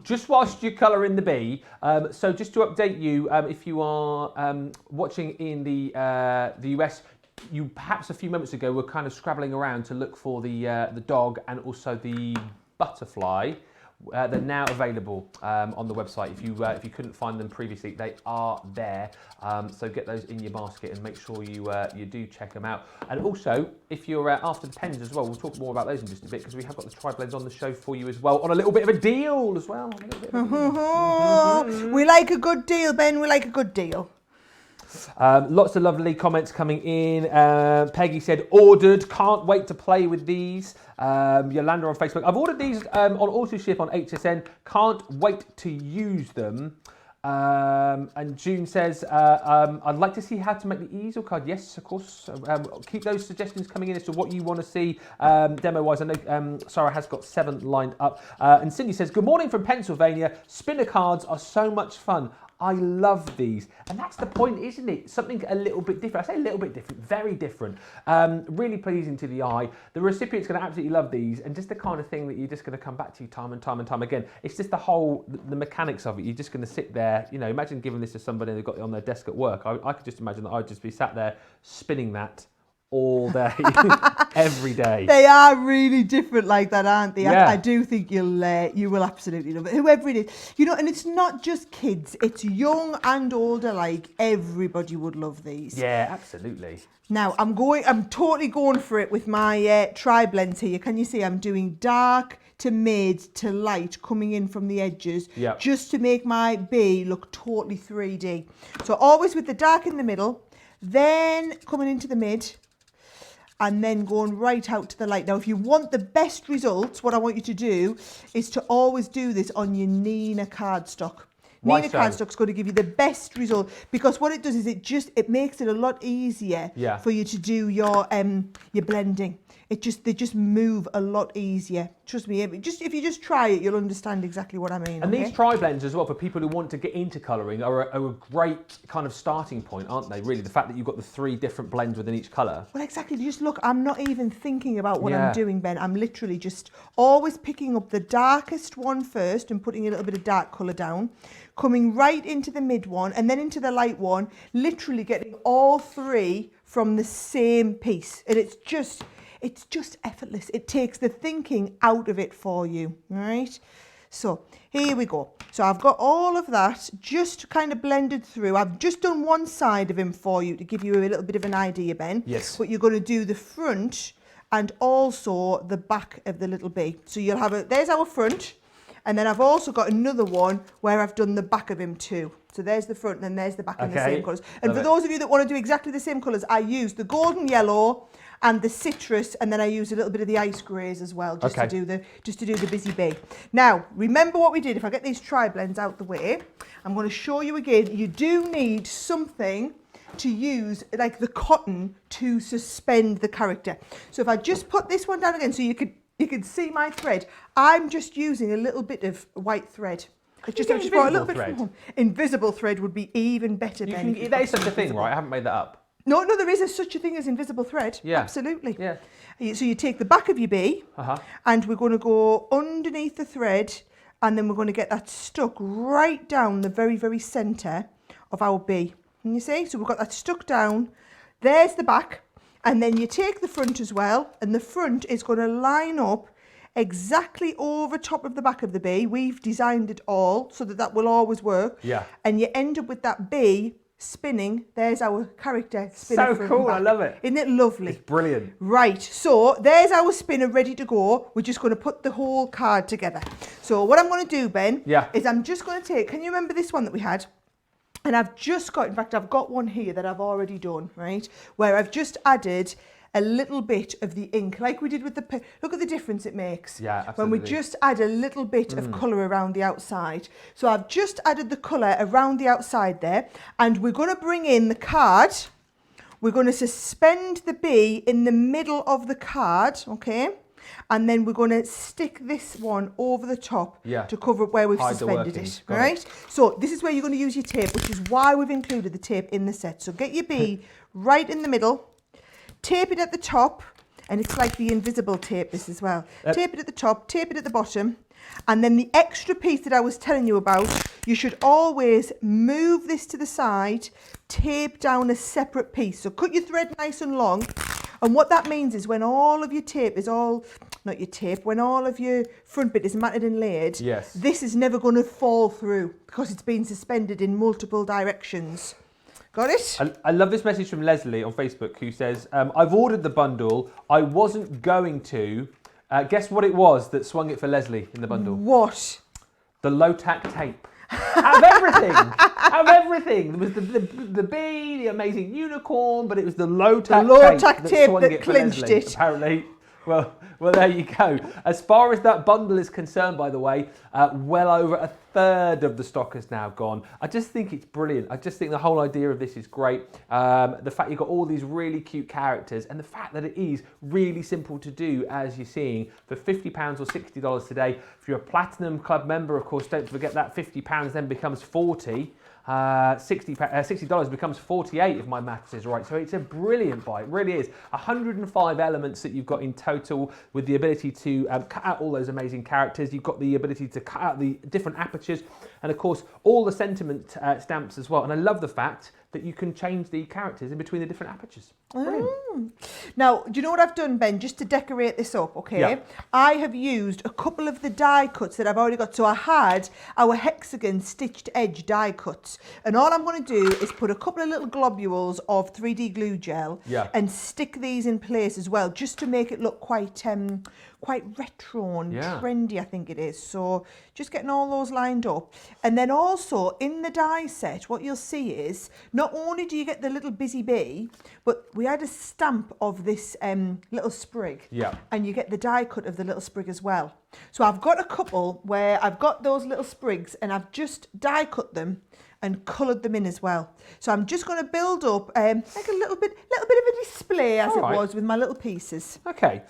Just whilst you're colouring the bee, so just to update you, if you are watching in the US, you perhaps a few moments ago were kind of scrabbling around to look for the dog and also the butterfly. They're now available on the website. If you couldn't find them previously, they are there. So get those in your basket and make sure you do check them out. And also, if you're after the pens as well, we'll talk more about those in just a bit because we have got the tri-blends on the show for you as well on a little bit of a deal as well. We like a good deal, Ben. We like a good deal. Lots of lovely comments coming in. Peggy said, ordered, can't wait to play with these. Yolanda on Facebook, I've ordered these on auto ship on HSN, can't wait to use them. And June says, I'd like to see how to make the easel card. Yes, of course. Keep those suggestions coming in as to what you want to see demo-wise. I know Sara has got 7 lined up. And Cindy says, good morning from Pennsylvania. Spinner cards are so much fun. I love these. And that's the point, isn't it? Something a little bit different. I say a little bit different, very different. Really pleasing to the eye. The recipient's going to absolutely love these, and just the kind of thing that you're just going to come back to time and time and time again. It's just the mechanics of it. You're just going to sit there, you know, imagine giving this to somebody and they've got it on their desk at work. I could just imagine that I'd just be sat there spinning that all day, every day. They are really different like that, aren't they? Yeah. I do think you will absolutely love it. Whoever it is, you know, and it's not just kids, it's young and older alike. Everybody would love these. Yeah, absolutely. Now I'm totally going for it with my tri-blends here. Can you see I'm doing dark to mid to light coming in from the edges, just to make my bee look totally 3D. So always with the dark in the middle, then coming into the mid, and then going right out to the light. Now, if you want the best results, what I want you to do is to always do this on your Nina cardstock. Nina cardstock's going to give you the best result, because what it does is it makes it a lot easier for you to do your blending. They just move a lot easier. Trust me, if you just try it, you'll understand exactly what I mean. And these tri-blends as well, for people who want to get into colouring, are a great kind of starting point, aren't they? Really, the fact that you've got the 3 different blends within each colour. Well, exactly. Just look, I'm not even thinking about what I'm doing, Ben. I'm literally just always picking up the darkest one first and putting a little bit of dark colour down, coming right into the mid one and then into the light one, literally getting all 3 from the same piece. And it's just effortless. It takes the thinking out of it for you, all right? So here we go. So I've got all of that just kind of blended through. I've just done one side of him for you to give you a little bit of an idea, Ben. Yes. But you're going to do the front and also the back of the little bee. So you'll have there's our front. And then I've also got another one where I've done the back of him too. So there's the front and then there's the back in the same colours. And for those of you that want to do exactly the same colours, I use the golden yellow and the citrus, and then I use a little bit of the ice greys as well, just to do the busy bee. Now, remember what we did. If I get these tri-blends out the way, I'm going to show you again. You do need something to use, like the cotton, to suspend the character. So if I just put this one down again, so you can see my thread. I'm just using a little bit of white thread. Just a little bit from home. Invisible thread would be even better. There is such a thing, right? I haven't made that up. No, there is such a thing as invisible thread. Yeah. Absolutely. Yeah. So you take the back of your bee, and we're going to go underneath the thread, and then we're going to get that stuck right down the very, very centre of our bee. Can you see? So we've got that stuck down. There's the back, and then you take the front as well, and the front is going to line up exactly over top of the back of the bee. We've designed it all so that will always work. Yeah. And you end up with that bee spinning. There's our character spinning. So cool, I love it. Isn't it lovely? It's brilliant. Right, so there's our spinner ready to go. We're just going to put the whole card together. So what I'm going to do, Ben, is I'm just going to take, can you remember this one that we had? And I've just got, in fact, I've got one here that I've already done, right? Where I've just added a little bit of the ink, like we did with the, look at the difference it makes. Yeah, absolutely. When we just add a little bit of colour around the outside. So I've just added the colour around the outside there, and we're going to bring in the card. We're going to suspend the bee in the middle of the card, okay? And then we're going to stick this one over the top to cover up where we've suspended it, right? So this is where you're going to use your tape, which is why we've included the tape in the set. So get your bee right in the middle. Tape it at the top, and it's like the invisible tape this as well. Tape it at the top, tape it at the bottom, and then the extra piece that I was telling you about, you should always move this to the side, tape down a separate piece. So cut your thread nice and long, and what that means is when all of your tape is when all of your front bit is matted and laid, this is never going to fall through because it's been suspended in multiple directions. Got it? I love this message from Leslie on Facebook who says, I've ordered the bundle. I wasn't going to. Guess what it was that swung it for Leslie in the bundle? What? The low-tack tape. Out of everything. Out of everything. There was the bee, the amazing unicorn, but it was the low-tack tape that clinched it. Apparently. Well, there you go. As far as that bundle is concerned, by the way, well over a third of the stock has now gone. I just think it's brilliant. I just think the whole idea of this is great. The fact you've got all these really cute characters and the fact that it is really simple to do, as you're seeing, for £50 or $60 today. If you're a Platinum Club member, of course, don't forget that £50 then becomes $40. $60 becomes 48 if my maths is right. So it's a brilliant buy. It really is. 105 elements that you've got in total, with the ability to cut out all those amazing characters. You've got the ability to cut out the different apertures, and of course all the sentiment stamps as well. And I love the fact that you can change the characters in between the different apertures. Now, do you know what I've done, Ben, just to decorate this up, okay? Yeah. I have used a couple of the die cuts that I've already got. So I had our hexagon stitched edge die cuts. And all I'm going to do is put a couple of little globules of 3D glue gel and stick these in place as well, just to make it look quite retro and trendy, I think it is. So just getting all those lined up. And then also in the die set, what you'll see is not only do you get the little busy bee, but we had a stamp of this little sprig. Yeah. And you get the die cut of the little sprig as well. So I've got a couple where I've got those little sprigs and I've just die cut them and coloured them in as well. So I'm just going to build up like a little bit of a display as it was with my little pieces. Okay.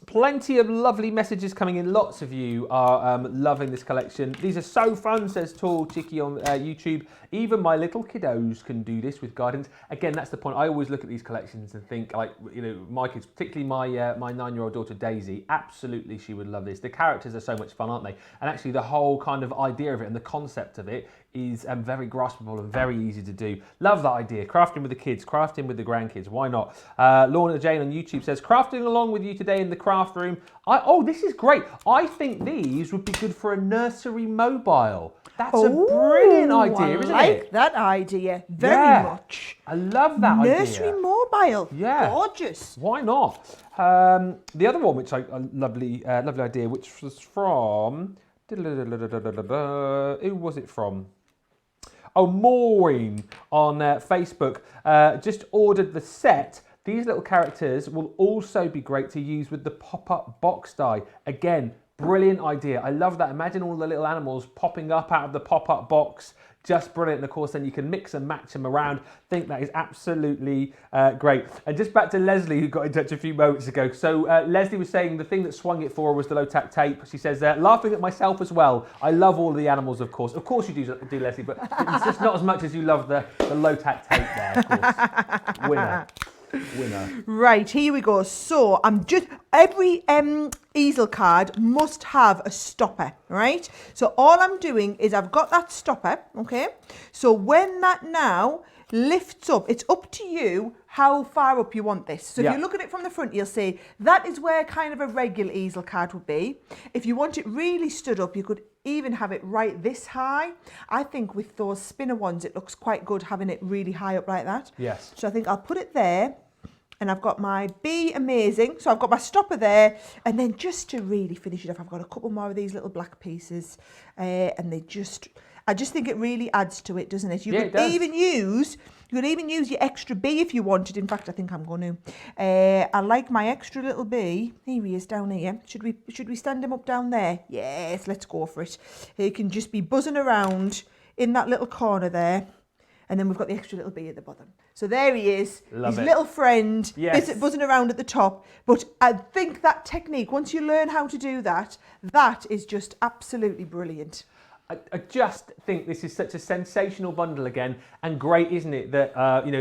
Plenty of lovely messages coming in. Lots of you are loving this collection. These are so fun, says Tall Chicky on YouTube. Even my little kiddos can do this with guidance. Again, that's the point. I always look at these collections and think, like, you know, my kids, particularly my 9-year-old daughter Daisy, absolutely she would love this. The characters are so much fun, aren't they? And actually the whole kind of idea of it and the concept of it is very graspable and very easy to do. Love that idea. Crafting with the kids, crafting with the grandkids. Why not? Lorna Jane on YouTube says, crafting along with you today in the craft room. Oh, this is great. I think these would be good for a nursery mobile. That's a brilliant idea, isn't it? I like that idea very much. I love that idea. Nursery mobile. Yeah. Gorgeous. Why not? The other one, which lovely idea, which was from, who was it from? Oh, Maureen on Facebook just ordered the set. These little characters will also be great to use with the pop-up box die. Again, brilliant idea. I love that. Imagine all the little animals popping up out of the pop-up box, just brilliant. And of course, then you can mix and match them around. I think that is absolutely great. And just back to Leslie, who got in touch a few moments ago. So Leslie was saying the thing that swung it for her was the low-tack tape. She says, laughing at myself as well. I love all of the animals, of course. Of course you do, Leslie, but it's just not as much as you love the low-tack tape there, of course. Winner. Right, here we go. So every easel card must have a stopper, right? So all I'm doing is I've got that stopper, okay? So when that now lifts up, it's up to you how far up you want this. So if you look at it from the front, you'll see that is where kind of a regular easel card would be. If you want it really stood up, you could even have it right this high. I think with those spinner ones, it looks quite good having it really high up like that. Yes. So I think I'll put it there. And I've got my Be Amazing. So I've got my stopper there. And then just to really finish it off, I've got a couple more of these little black pieces. And I just think it really adds to it, doesn't it? You could even use your extra bee if you wanted. In fact, I think I'm going to. I like my extra little bee. Here he is down here. Should we stand him up down there? Yes, let's go for it. He can just be buzzing around in that little corner there. And then we've got the extra little bee at the bottom. So there he is, his little friend, buzzing around at the top. But I think that technique, once you learn how to do that, that is just absolutely brilliant. I just think this is such a sensational bundle again, and great, isn't it, that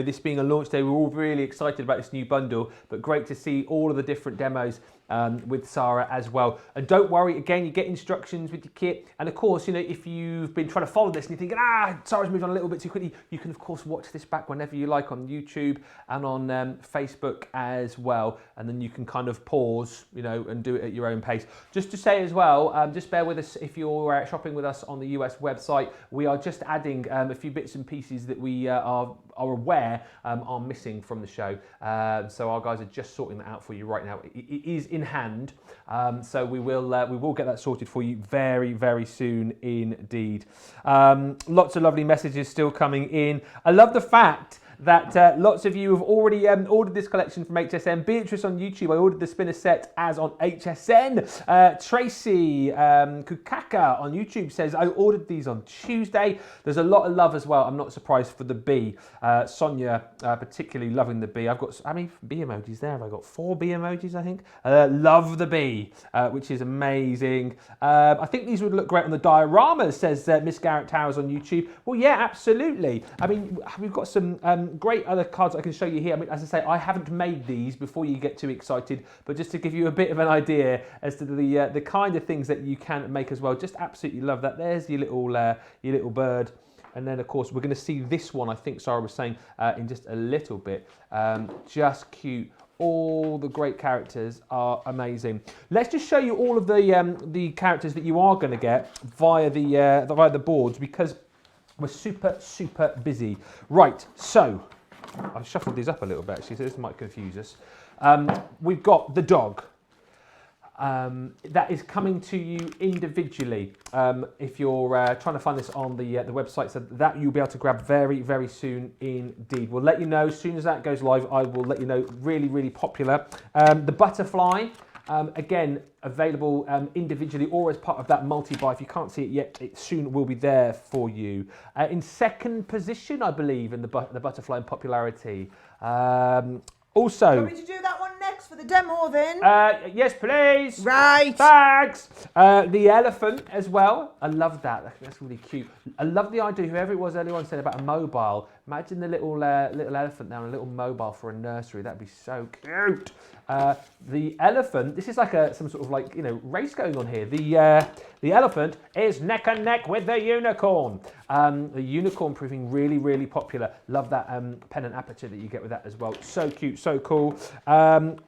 this being a launch day, we're all really excited about this new bundle, but great to see all of the different demos with Sara as well. And don't worry, again, you get instructions with your kit, and of course, if you've been trying to follow this and you're thinking, Sara's moved on a little bit too quickly, you can of course watch this back whenever you like on YouTube and on Facebook as well, and then you can kind of pause, and do it at your own pace. Just to say as well, just bear with us if you're shopping with us on the US website. We are just adding a few bits and pieces that we are aware are missing from the show. So our guys are just sorting that out for you right now. It is in hand, so we will get that sorted for you very, very soon indeed. Lots of lovely messages still coming in. I love the fact that lots of you have already ordered this collection from HSN. Beatrice on YouTube, I ordered the spinner set as on HSN. Tracy Kukaka on YouTube says, I ordered these on Tuesday. There's a lot of love as well. I'm not surprised for the bee. Sonia particularly loving the bee. I've got, how many bee emojis there? Have I got 4 bee emojis, I think? Love the bee, which is amazing. I think these would look great on the dioramas, says Miss Garrett Towers on YouTube. Well, yeah, absolutely. I mean, we've got some great other cards I can show you here. I mean, as I say, I haven't made these before you get too excited, but just to give you a bit of an idea as to the kind of things that you can make as well. Just absolutely love that. There's your little bird. And then, of course, we're going to see this one, I think Sara was saying, in just a little bit. Just cute. All the great characters are amazing. Let's just show you all of the characters that you are going to get via the boards, because we're super, super busy. Right, so I've shuffled these up a little bit actually, so this might confuse us. We've got the dog. That is coming to you individually. If you're trying to find this on the website, so that you'll be able to grab very, very soon indeed. We'll let you know as soon as that goes live. I will let you know. Really, really popular. The butterfly. Again, available individually or as part of that multi-buy. If you can't see it yet, it soon will be there for you. In second position, I believe, in the butterfly in popularity. Also, do you want me to do that one next for the demo then? Yes, please. Right. Thanks. The elephant as well. I love that. That's really cute. I love the idea, whoever it was earlier on said about a mobile. Imagine the little elephant now, a little mobile for a nursery. That'd be so cute. The elephant, this is like some sort of race going on here. The elephant is neck and neck with the unicorn. The unicorn proving really, really popular. Love that pennant aperture that you get with that as well. So cute, so cool.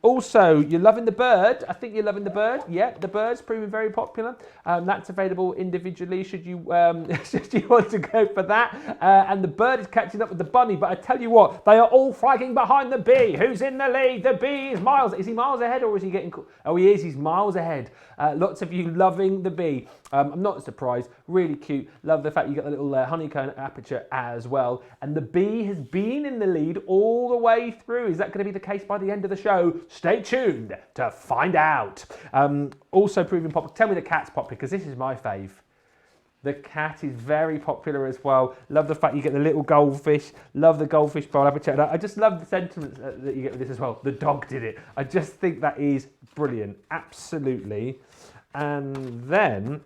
Also, you're loving the bird. I think you're loving the bird. Yeah, the bird's proving very popular. That's available individually should you should you want to go for that. And the bird is catching up with the bunny. But I tell you what, they are all flagging behind the bee. Who's in the lead? The bee is miles. Is he miles ahead or is he getting? Oh, he is. He's miles ahead. Lots of you loving the bee. I'm not surprised. Really cute. Love the fact you got the little honeycomb aperture as well. And the bee has been in the lead all the way through. Is that going to be the case by the end of the show? Stay tuned to find out. Also proving popular. Tell me the cat's popular, because this is my fave. The cat is very popular as well. Love the fact you get the little goldfish. Love the goldfish bowl aperture. I just love the sentiments that you get with this as well. The dog did it. I just think that is brilliant. Absolutely. And then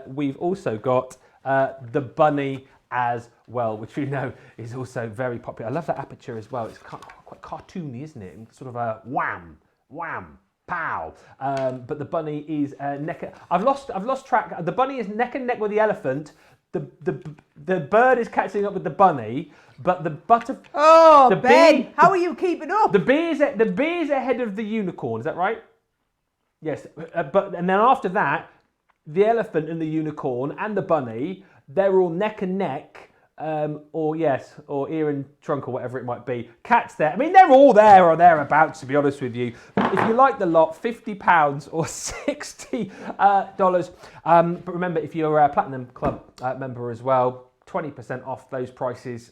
we've also got the bunny as well, which we know is also very popular. I love that aperture as well. It's quite cartoony, isn't it? Sort of a wham, wham, pow. But the bunny is neck. I've lost track. The bunny is neck and neck with the elephant. The bird is catching up with the bunny, but the butterfly. Oh, Ben, how are you keeping up? The bee is ahead of the unicorn. Is that right? Yes. And then after that, the elephant and the unicorn and the bunny, they're all neck and neck. Or ear and trunk or whatever it might be. Cat's there. I mean, they're all there or thereabouts, to be honest with you. If you like the lot, £50 or $60. But remember, if you're a Platinum Club member as well, 20% off those prices.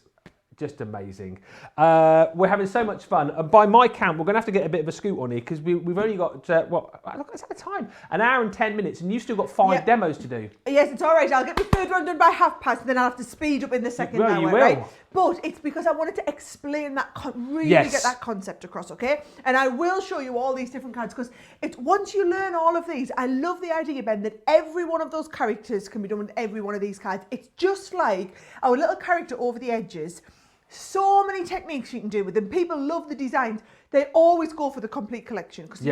Just amazing. We're having so much fun. And by my count, we're going to have to get a bit of a scoot on here because we've only got, look at the time, an hour and 10 minutes, and you've still got 5 demos to do. Yes, it's all right. I'll get the third one done by 1:30, and then I'll have to speed up in the second hour, right? But it's because I wanted to explain that, get that concept across, okay? And I will show you all these different cards because once you learn all of these, I love the idea, Ben, that every one of those characters can be done with every one of these cards. It's just like our little character over the edges. So many techniques you can do with them. People love the designs. They always go for the complete collection because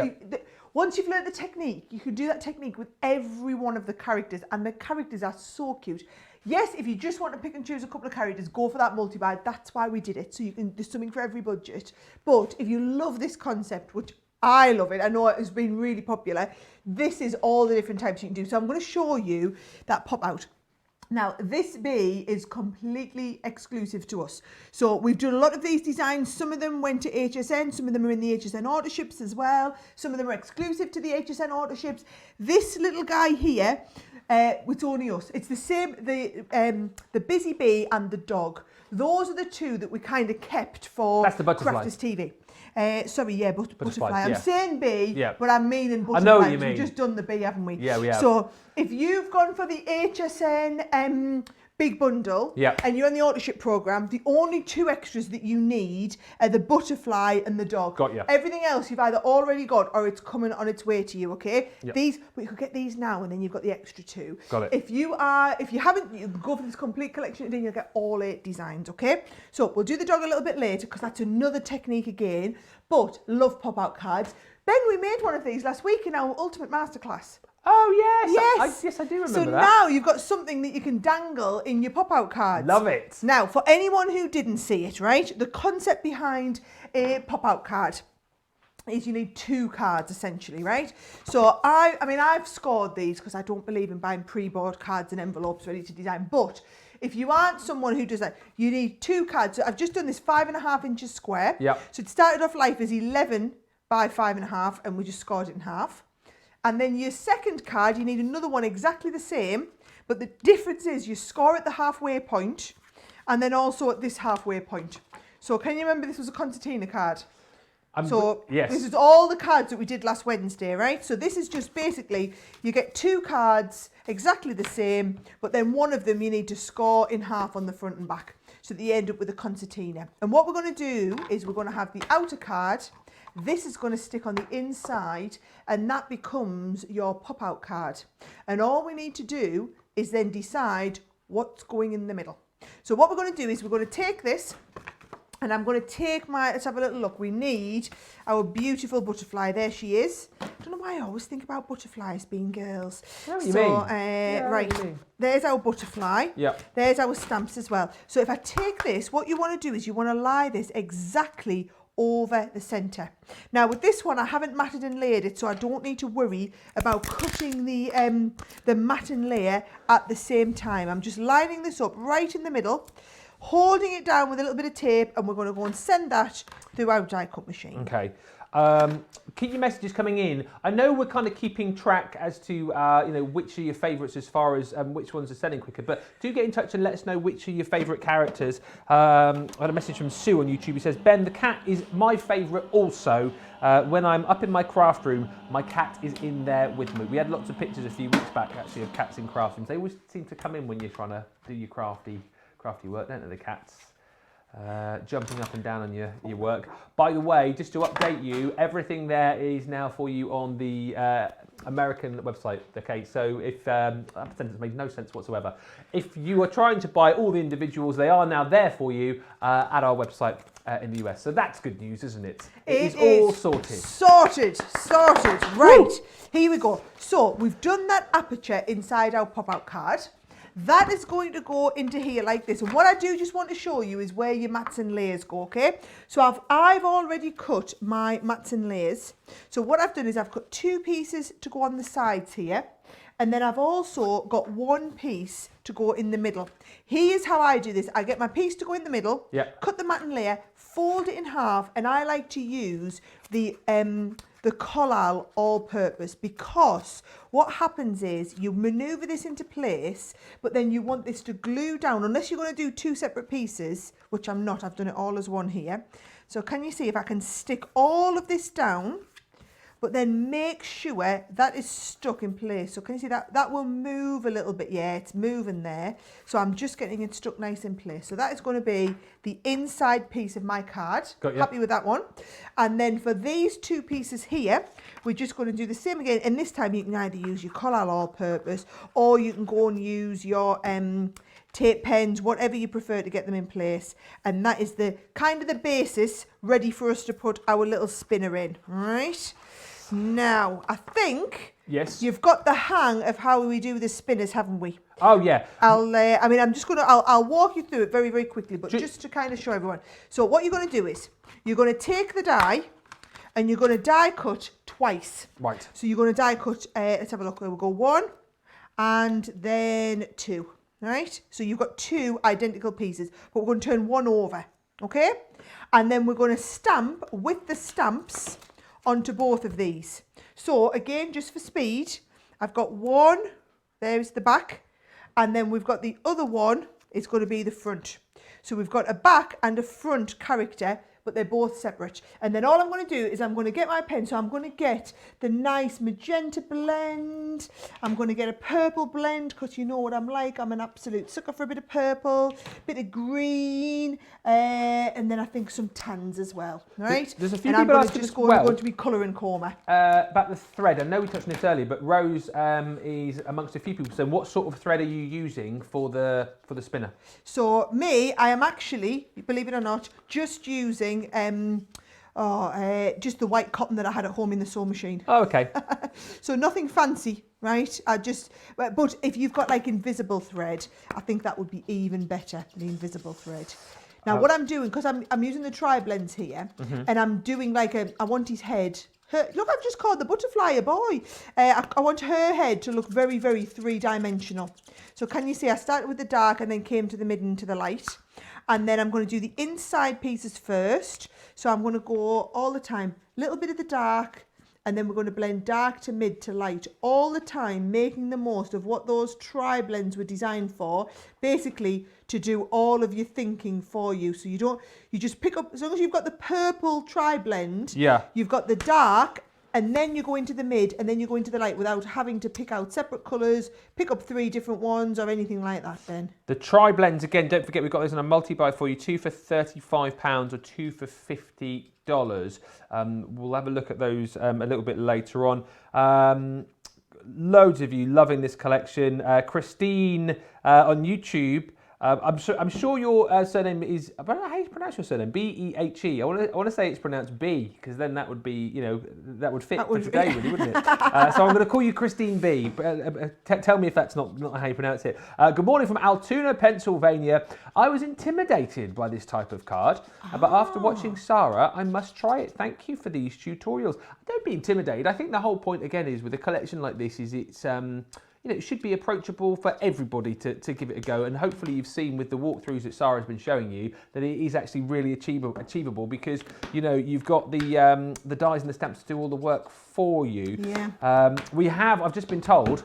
once you've learned the technique, you can do that technique with every one of the characters, and the characters are so cute. Yes, if you just want to pick and choose a couple of characters, go for that multi-buy. That's why we did it. So there's something for every budget. But if you love this concept, which I love it, I know it has been really popular, this is all the different types you can do. So I'm going to show you that pop out. Now, this bee is completely exclusive to us. So we've done a lot of these designs. Some of them went to HSN. Some of them are in the HSN autoships as well. Some of them are exclusive to the HSN autoships. This little guy here, it's only us. It's the same, the busy bee and the dog. Those are the two that we kind of kept for Crafters TV. Butterfly. I'm saying bee, but I'm meaning butterfly. I know what you mean. We've just done the bee, haven't we? Yeah, we have. So if you've gone for the HSN big bundle and you're on the autoship program, the only 2 extras that you need are the butterfly and the dog. Got you. Everything else you've either already got or it's coming on its way to you, okay? But you could get these now and then you've got the extra 2. Got it. If you haven't, you can go for this complete collection and then you'll get all 8 designs, okay? So we'll do the dog a little bit later because that's another technique again, but love pop-out cards. Ben, we made one of these last week in our Ultimate Masterclass. Oh, yes. Yes, I do remember that. So now you've got something that you can dangle in your pop-out cards. Love it. Now, for anyone who didn't see it, right, the concept behind a pop-out card is you need 2 cards, essentially, right? So, I've scored these because I don't believe in buying pre-bought cards and envelopes ready to design, but if you aren't someone who does that, you need 2 cards. So I've just done this 5.5 inches square. Yep. So it started off life as 11 by 5.5, and we just scored it in half. And then your second card, you need another one exactly the same, but the difference is you score at the halfway point and then also at this halfway point. So can you remember this was a concertina card? Yes. This is all the cards that we did last Wednesday, right? So this is just basically, you get 2 cards exactly the same, but then one of them you need to score in half on the front and back. So that you end up with a concertina. And what we're going to do is we're going to have the outer card. This is going to stick on the inside and that becomes your pop-out card. And all we need to do is then decide what's going in the middle. So what we're going to do is we're going to take this and I'm going to take let's have a little look. We need our beautiful butterfly. There she is. I don't know why I always think about butterflies being girls. There's our butterfly. Yep. There's our stamps as well. So if I take this, what you want to do is you want to lie this exactly over the centre. Now with this one I haven't matted and layered it, so I don't need to worry about cutting the mat and layer at the same time. I'm just lining this up right in the middle, holding it down with a little bit of tape, and we're going to go and send that through our die cut machine. Okay. Keep your messages coming in. I know we're kind of keeping track as to you know, which are your favourites as far as which ones are selling quicker. But do get in touch and let us know which are your favourite characters. I had a message from Sue on YouTube who says, Ben, the cat is my favourite also. When I'm up in my craft room, my cat is in there with me. We had lots of pictures a few weeks back actually of cats in craft rooms. They always seem to come in when you're trying to do your crafty work, don't they, the cats? Jumping up and down on your work. By the way, just to update you, everything there is now for you on the American website. Okay, so if that sentence made no sense whatsoever. If you are trying to buy all the individuals, they are now there for you at our website in the US. So that's good news, isn't it? It is all sorted. Sorted. Right, Woo! Here we go. So we've done that aperture inside our pop-out card. That is going to go into here like this. And what I do just want to show you is where your mats and layers go, okay? So I've already cut my mats and layers. So what I've done is I've cut 2 pieces to go on the sides here. And then I've also got 1 piece to go in the middle. Here's how I do this. I get my piece to go in the middle, cut the mat and layer, fold it in half, and I like to use the collal all-purpose, because what happens is you maneuver this into place, but then you want this to glue down, unless you're going to do 2 separate pieces, which I'm not. I've done it all as one here. So can you see if I can stick all of this down, but then make sure that is stuck in place. So can you see that will move a little bit? Yeah, it's moving there. So I'm just getting it stuck nice in place. So that is going to be the inside piece of my card. Got you. Happy with that one. And then for these 2 pieces here, we're just going to do the same again. And this time you can either use your collal all-purpose, or you can go and use your tape pens, whatever you prefer to get them in place. And that is the kind of the basis ready for us to put our little spinner in, right? Now, I think you've got the hang of how we do the spinners, haven't we? Oh, yeah. I'll walk you through it very, very quickly, but just to kind of show everyone. So what you're going to do is, you're going to take the die, and you're going to die cut twice. Right. So you're going to die cut, let's have a look, we'll go 1, and then 2, right? So you've got 2 identical pieces, but we're going to turn 1 over, okay? And then we're going to stamp with the stamps onto both of these. So again, just for speed, I've got 1, there's the back, and then we've got the other one, it's going to be the front. So we've got a back and a front character, but they're both separate. And then all I'm going to do is I'm going to get my pen. So I'm going to get the nice magenta blend. I'm going to get a purple blend, because you know what I'm like. I'm an absolute sucker for a bit of purple, bit of green, and then I think some tans as well, right? There's a few people asking as well. I'm going to be colour and coma. About the thread. I know we touched on this earlier, but Rose is amongst a few people. So what sort of thread are you using for the spinner? So me, I am actually, believe it or not, just using just the white cotton that I had at home in the sewing machine. Oh, okay. So nothing fancy, right? But if you've got like invisible thread, I think that would be even better, the invisible thread. Now what I'm doing, because I'm using the tri-blends here, and I'm doing like I want his head. Look, I've just called the butterfly a boy. I want her head to look very, very 3-dimensional. So can you see I started with the dark and then came to the mid and to the light. And then I'm going to do the inside pieces first. So I'm going to go all the time, a little bit of the dark, and then we're going to blend dark to mid to light all the time, making the most of what those tri-blends were designed for, basically to do all of your thinking for you. So you just pick up, as long as you've got the purple tri-blend, you've got the dark, and then you go into the mid, and then you go into the light without having to pick out separate colours, pick up 3 different ones or anything like that then. The tri-blends, again, don't forget we've got those on a multi-buy for you, 2 for £35 or 2 for $50. We'll have a look at those a little bit later on. Loads of you loving this collection. Christine on YouTube, I'm sure your surname is, I don't know how you pronounce your surname, B-E-H-E. I want to say it's pronounced B, because then that would be, you know, that would fit for today, really, wouldn't it? So I'm going to call you Christine B. Tell me if that's not how you pronounce it. Good morning from Altoona, Pennsylvania. I was intimidated by this type of card, but after watching Sara, I must try it. Thank you for these tutorials. Don't be intimidated. I think the whole point, again, is with a collection like this, is it's it should be approachable for everybody to give it a go. And hopefully you've seen with the walkthroughs that Sara's been showing you that it is actually really achievable because, you've got the dies and the stamps to do all the work for you. Yeah. I've just been told,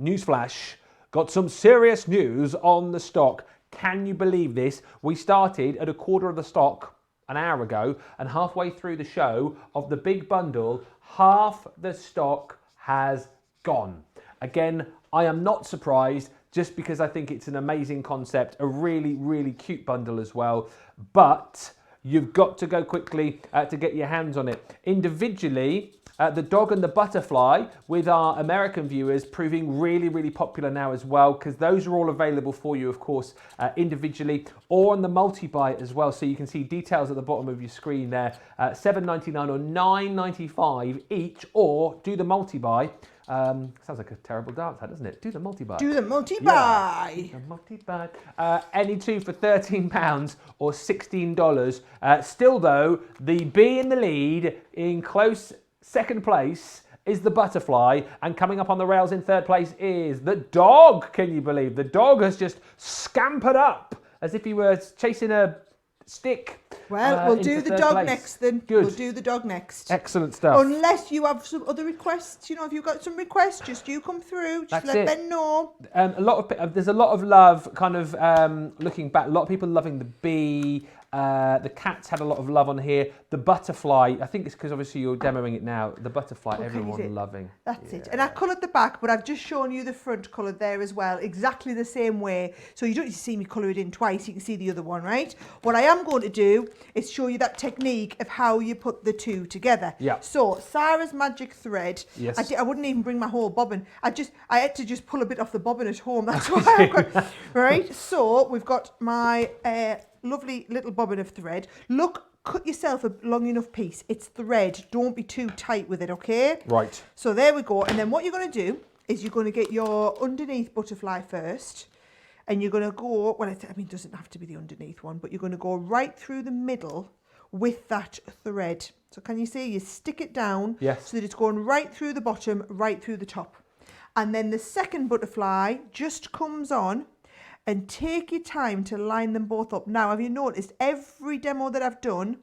newsflash, got some serious news on the stock. Can you believe this? We started at a quarter of the stock an hour ago, and halfway through the show of the big bundle, half the stock has gone. Again, I am not surprised, just because I think it's an amazing concept, a really, really cute bundle as well, but you've got to go quickly to get your hands on it. Individually, the dog and the butterfly with our American viewers proving really, really popular now as well, because those are all available for you, of course, individually or on the multi-buy as well. So you can see details at the bottom of your screen there, $7.99 or $9.95 each, or do the multi-buy. Sounds like a terrible dance, doesn't it? Do the multi-buy. Do the multi-buy. Yeah, the multi-buy. Any two for £13 or $16. Still though, the bee in the lead in close second place is the butterfly, and coming up on the rails in third place is the dog. Can you believe? The dog has just scampered up as if he were chasing a stick. Well, we'll do the dog next then. Good. We'll do the dog next. Excellent stuff. Unless you have some other requests, if you've got some requests, just you come through. Just let Ben know. There's a lot of love, kind of looking back. A lot of people loving the bee. The cats had a lot of love on here. The butterfly, I think it's because obviously you're demoing it now. The butterfly, everyone loving. That's it. And I coloured the back, but I've just shown you the front coloured there as well, exactly the same way. So you don't need to see me colour it in twice. You can see the other one, right? What I am going to do is show you that technique of how you put the two together. Yeah. So Sara's magic thread. Yes. I wouldn't even bring my whole bobbin. I had to just pull a bit off the bobbin at home. That's why I've got. Right. So we've got my lovely little bobbin of thread. Look, cut yourself a long enough piece. It's thread. Don't be too tight with it, okay? Right. So there we go. And then what you're going to do is you're going to get your underneath butterfly first. And you're going to go, it doesn't have to be the underneath one, but you're going to go right through the middle with that thread. So can you see? You stick it down so that it's going right through the bottom, right through the top. And then the second butterfly just comes on, and take your time to line them both up. Now, have you noticed every demo that I've done,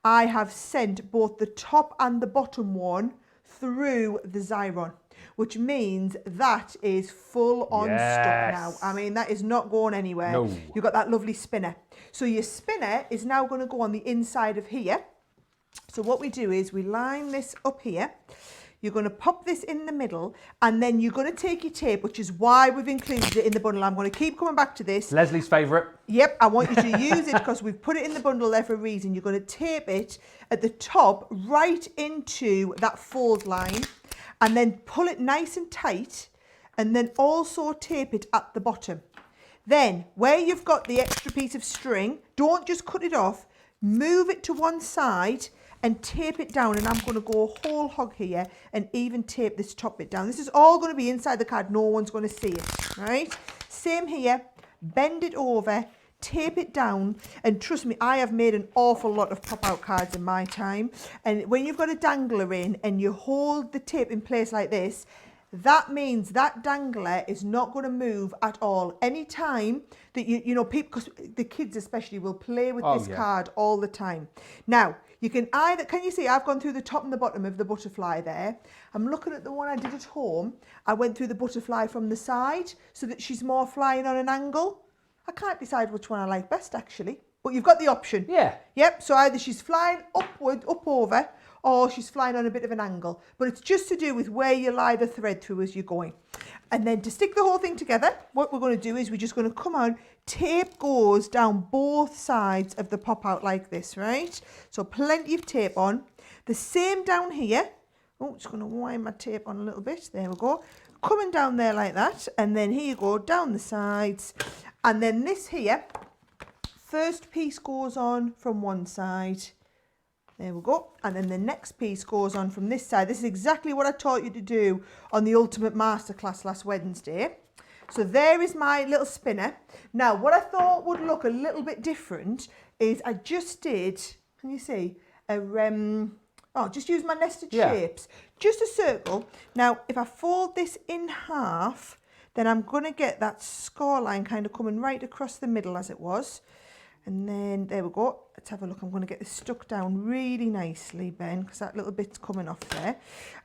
I have sent both the top and the bottom one through the Xyron, which means that is full on stuck now. I mean, that is not going anywhere. No. You've got that lovely spinner. So your spinner is now going to go on the inside of here. So what we do is we line this up here. You're going to pop this in the middle, and then you're going to take your tape, which is why we've included it in the bundle. I'm going to keep coming back to this. Leslie's favourite. Yep, I want you to use it because we've put it in the bundle there for a reason. You're going to tape it at the top right into that fold line, and then pull it nice and tight, and then also tape it at the bottom. Then, where you've got the extra piece of string, don't just cut it off, move it to one side, and tape it down, and I'm going to go whole hog here and even tape this top bit down. This is all going to be inside the card. No one's going to see it, right? Same here. Bend it over, tape it down, and trust me, I have made an awful lot of pop-out cards in my time. And when you've got a dangler in and you hold the tape in place like this, that means that dangler is not going to move at all. Anytime that people, because the kids especially will play with this card all the time. Now, you can can you see I've gone through the top and the bottom of the butterfly there. I'm looking at the one I did at home. I went through the butterfly from the side so that she's more flying on an angle. I can't decide which one I like best actually, but you've got the option. Yeah. Yep, so either she's flying upward, up over, or she's flying on a bit of an angle. But it's just to do with where you lie the thread through as you're going. And then to stick the whole thing together, what we're going to do is we're just going to come on, tape goes down both sides of the pop out like this, right? So plenty of tape on. The same down here. Oh, just going to wind my tape on a little bit. There we go. Coming down there like that. And then here you go, down the sides. And then this here, first piece goes on from one side. There we go. And then the next piece goes on from this side. This is exactly what I taught you to do on the Ultimate Masterclass last Wednesday. So there is my little spinner. Now, what I thought would look a little bit different is I just did, can you see, just use my nested shapes. Just a circle. Now, if I fold this in half, Then I'm going to get that score line kind of coming right across the middle as it was. And then there we go. Let's have a look. I'm going to get this stuck down really nicely, Ben, because that little bit's coming off there.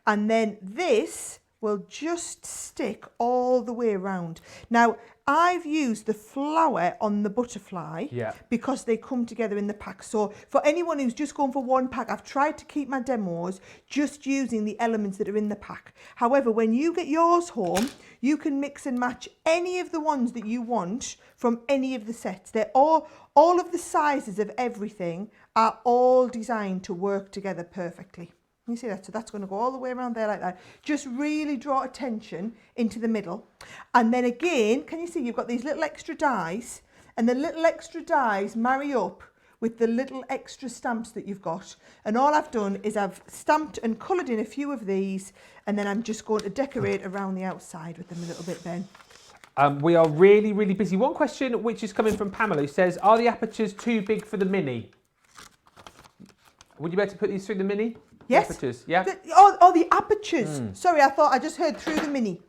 And then this will just stick all the way around. Now, I've used the flower on the butterfly because they come together in the pack. So for anyone who's just going for one pack, I've tried to keep my demos just using the elements that are in the pack. However, when you get yours home, you can mix and match any of the ones that you want from any of the sets. They're all of the sizes of everything are all designed to work together perfectly. You see that? So that's going to go all the way around there like that. Just really draw attention into the middle. And then again, can you see you've got these little extra dies, and the little extra dies marry up with the little extra stamps that you've got. And all I've done is I've stamped and coloured in a few of these, and then I'm just going to decorate around the outside with them a little bit, Ben. We are really, really busy. One question which is coming from Pamela, who says, are the apertures too big for the mini? Would you be able to put these through the mini? Yes. The apertures, yeah. The apertures. Sorry, I thought I just heard through the mini.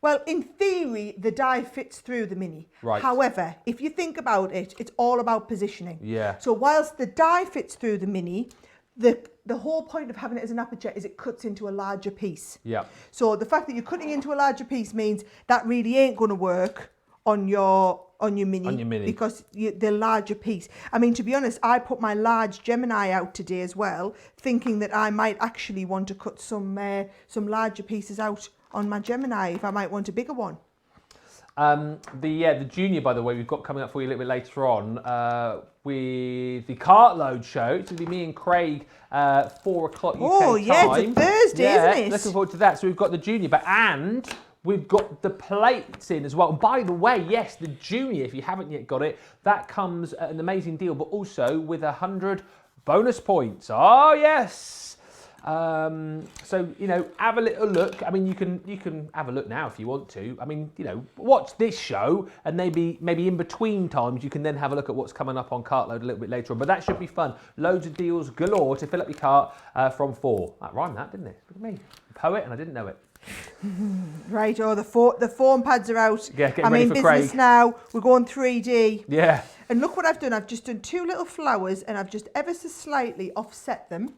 Well, in theory, the die fits through the mini. Right. However, if you think about it, it's all about positioning. Yeah. So whilst the die fits through the mini, the whole point of having it as an aperture is it cuts into a larger piece. Yeah. So the fact that you're cutting into a larger piece means that really ain't going to work on your mini, because the larger piece. I mean, to be honest, I put my large Gemini out today as well, thinking that I might actually want to cut some larger pieces out on my Gemini if I might want a bigger one. The junior, by the way, we've got coming up for you a little bit later on with the cartload show. It's going to be me and Craig, 4 o'clock UK time. Oh yeah, it's a Thursday, isn't it? Looking forward to that. So we've got the junior, and we've got the plates in as well. And by the way, yes, the junior, if you haven't yet got it, that comes at an amazing deal, but also with 100 bonus points. Oh, yes. So, you know, have a little look. I mean, you can have a look now if you want to. I mean, you know, watch this show, and maybe in between times you can then have a look at what's coming up on Cartload a little bit later on. But that should be fun. Loads of deals galore to fill up your cart from 4. That rhymed, that, didn't it? Look at me. Poet, and I didn't know it. Right, the foam pads are out. Yeah, I'm in business Craig now. We're going 3D. Yeah. And look what I've done. I've just done 2 little flowers, and I've just ever so slightly offset them.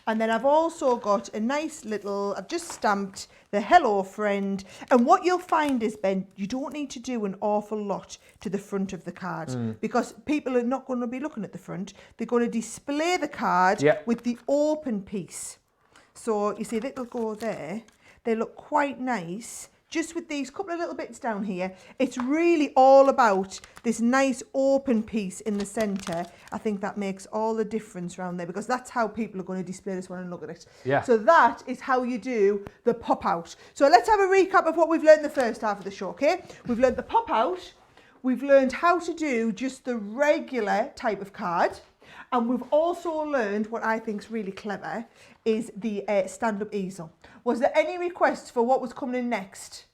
And then I've also got a nice little, I've just stamped the hello friend. And what you'll find is, Ben, you don't need to do an awful lot to the front of the card because people are not going to be looking at the front. They're going to display the card with the open piece. So you see, that'll go there. They look quite nice. Just with these couple of little bits down here, it's really all about this nice open piece in the centre. I think that makes all the difference around there because that's how people are going to display this one and look at it. Yeah. So that is how you do the pop out. So let's have a recap of what we've learned in the first half of the show, okay? We've learned the pop out. We've learned how to do just the regular type of card. And we've also learned what I think is really clever is the stand-up easel. Was there any requests for what was coming in next?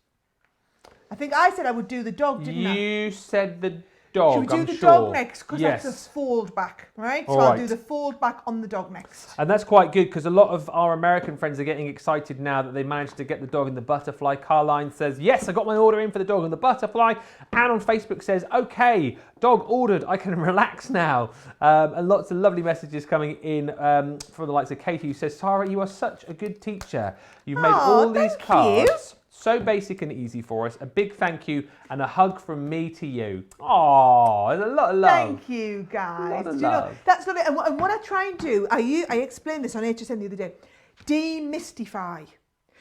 I think I said I would do the dog, didn't I? You said the dog, Should we do I'm the sure. dog next? Because Yes. that's a fold back, right? All So I'll right. do the fold back on the dog next. And that's quite good because a lot of our American friends are getting excited now that they managed to get the dog and the butterfly. Carline says, yes, I got my order in for the dog and the butterfly. And on Facebook says, okay, dog ordered, I can relax now. And lots of lovely messages coming in from the likes of Katie, who says, Sara, you are such a good teacher. You've made all these cards so basic and easy for us. A big thank you and a hug from me to you. Oh, there's a lot of love. Thank you, guys. A lot of Do you know, love. that's lovely. And what I try and do, I explained this on HSN the other day, demystify.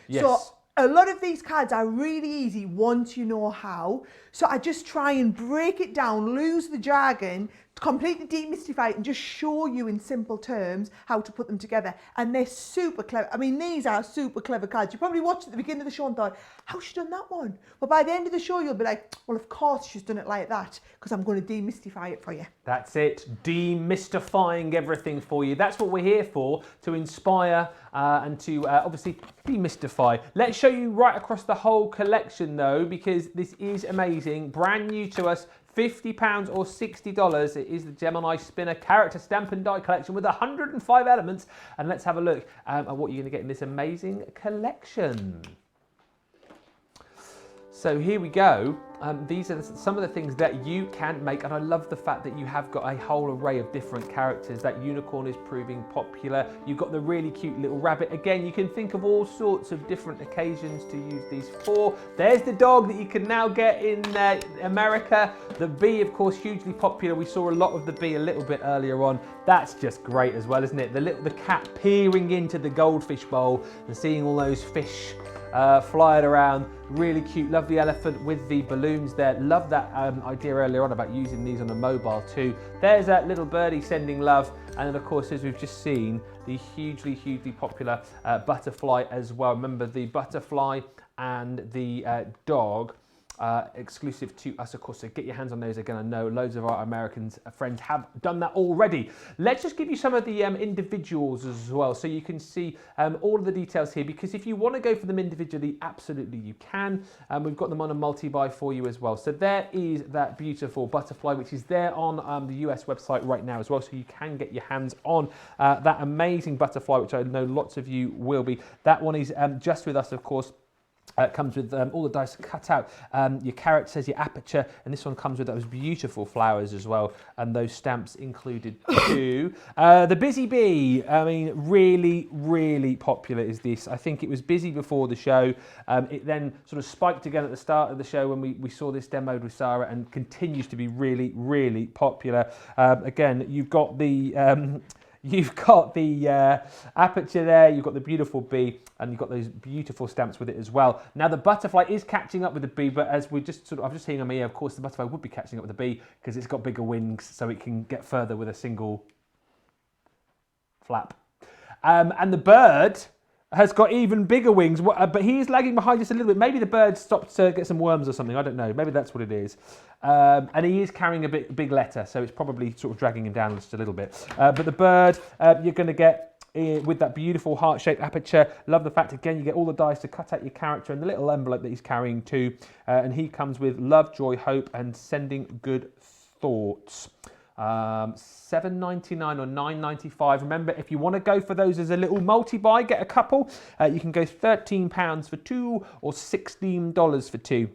Yes. So a lot of these cards are really easy once you know how. So I just try and break it down, lose the jargon, completely demystify it and just show you in simple terms how to put them together. And they're super clever. I mean, these are super clever cards. You probably watched at the beginning of the show and thought, how's she done that one? But by the end of the show, you'll be like, well, of course she's done it like that because I'm going to demystify it for you. That's it, demystifying everything for you. That's what we're here for, to inspire and to obviously demystify. Let's show you right across the whole collection though, because this is amazing, brand new to us. £50 or $60. It is the Gemini Spinner Character Stamp and Die Collection with 105 elements. And let's have a look at what you're going to get in this amazing collection. So here we go. These are some of the things that you can make, and I love the fact that you have got a whole array of different characters. That unicorn is proving popular. You've got the really cute little rabbit. Again, you can think of all sorts of different occasions to use these for. There's the dog that you can now get in America. The bee, of course, hugely popular. We saw a lot of the bee a little bit earlier on. That's just great as well, isn't it? The cat peering into the goldfish bowl and seeing all those fish flying around. Really cute. Love the elephant with the balloons there. Love that idea earlier on about using these on a mobile too. There's that little birdie sending love. And then of course, as we've just seen, the hugely popular butterfly as well. Remember, the butterfly and the dog exclusive to us, of course, so get your hands on those. Again, I know loads of our American friends have done that already. Let's just give you some of the individuals as well, so you can see all of the details here, because if you want to go for them individually, absolutely you can. We've got them on a multi-buy for you as well. So there is that beautiful butterfly, which is there on the US website right now as well, so you can get your hands on that amazing butterfly, which I know lots of you will be. That one is just with us, of course. It comes with all the dice cut out. Your carrot says your aperture, and this one comes with those beautiful flowers as well, and those stamps included too. The Busy Bee, I mean, really popular is this. I think it was busy before the show. It then sort of spiked again at the start of the show when we saw this demoed with Sara, and continues to be really popular. Again, you've got the aperture there, you've got the beautiful bee, and you've got those beautiful stamps with it as well. Now the butterfly is catching up with the bee, but as we just I've just seen on me, of course the butterfly would be catching up with the bee because it's got bigger wings, so it can get further with a single flap. And the bird has got even bigger wings, but he's lagging behind just a little bit. Maybe the bird stopped to get some worms or something, I don't know. Maybe that's what it is. And he is carrying a big letter, so it's probably sort of dragging him down just a little bit. But the bird, you're going to get with that beautiful heart-shaped aperture. Love the fact, again, you get all the dice to cut out your character and the little envelope that he's carrying too. And he comes with love, joy, hope, and sending good thoughts. $7.99 or $9.95. Remember, if you want to go for those as a little multi-buy, get a couple. You can go £13 for two or $16 for two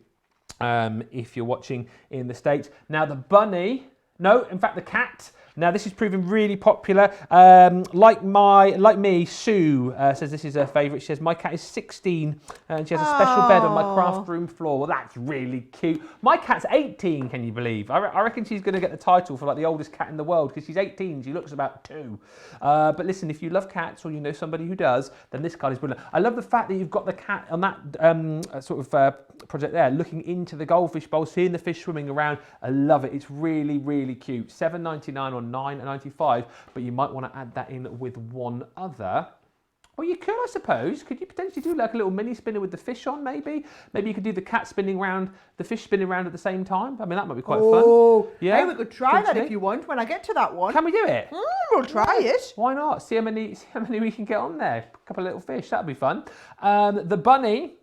if you're watching in the States. Now the bunny, no, in fact the cat. Now this is proving really popular. Like me, Sue says this is her favourite. She says my cat is 16 and she has a special bed on my craft room floor. Well, that's really cute. My cat's 18. Can you believe? I reckon she's going to get the title for like the oldest cat in the world because she's 18. She looks about 2. But listen, if you love cats or you know somebody who does, then this card is brilliant. I love the fact that you've got the cat on that sort of project there, looking into the goldfish bowl, seeing the fish swimming around. I love it. It's really cute. $7.99 or $9.95, but you might want to add that in with one other. Or you could, I suppose. Could you potentially do like a little mini spinner with the fish on, maybe? Maybe you could do the cat spinning round, the fish spinning round at the same time. I mean, that might be quite fun. Oh, yeah. Hey, we could try that if you want when I get to that one. Can we do it? We'll try it. Why not? See how many we can get on there. A couple of little fish, that'd be fun. The bunny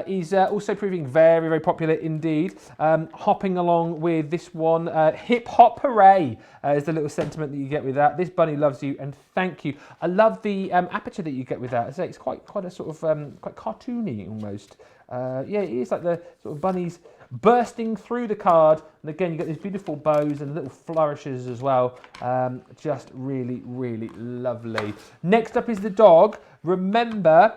is also proving very popular indeed. Hopping along with this one, hip hop hooray is the little sentiment that you get with that. This bunny loves you and thank you. I love the aperture that you get with that. It's quite a sort of quite cartoony almost. Yeah, it is like the sort of bunnies bursting through the card, and again you get these beautiful bows and little flourishes as well. Just really lovely. Next up is the dog. Remember,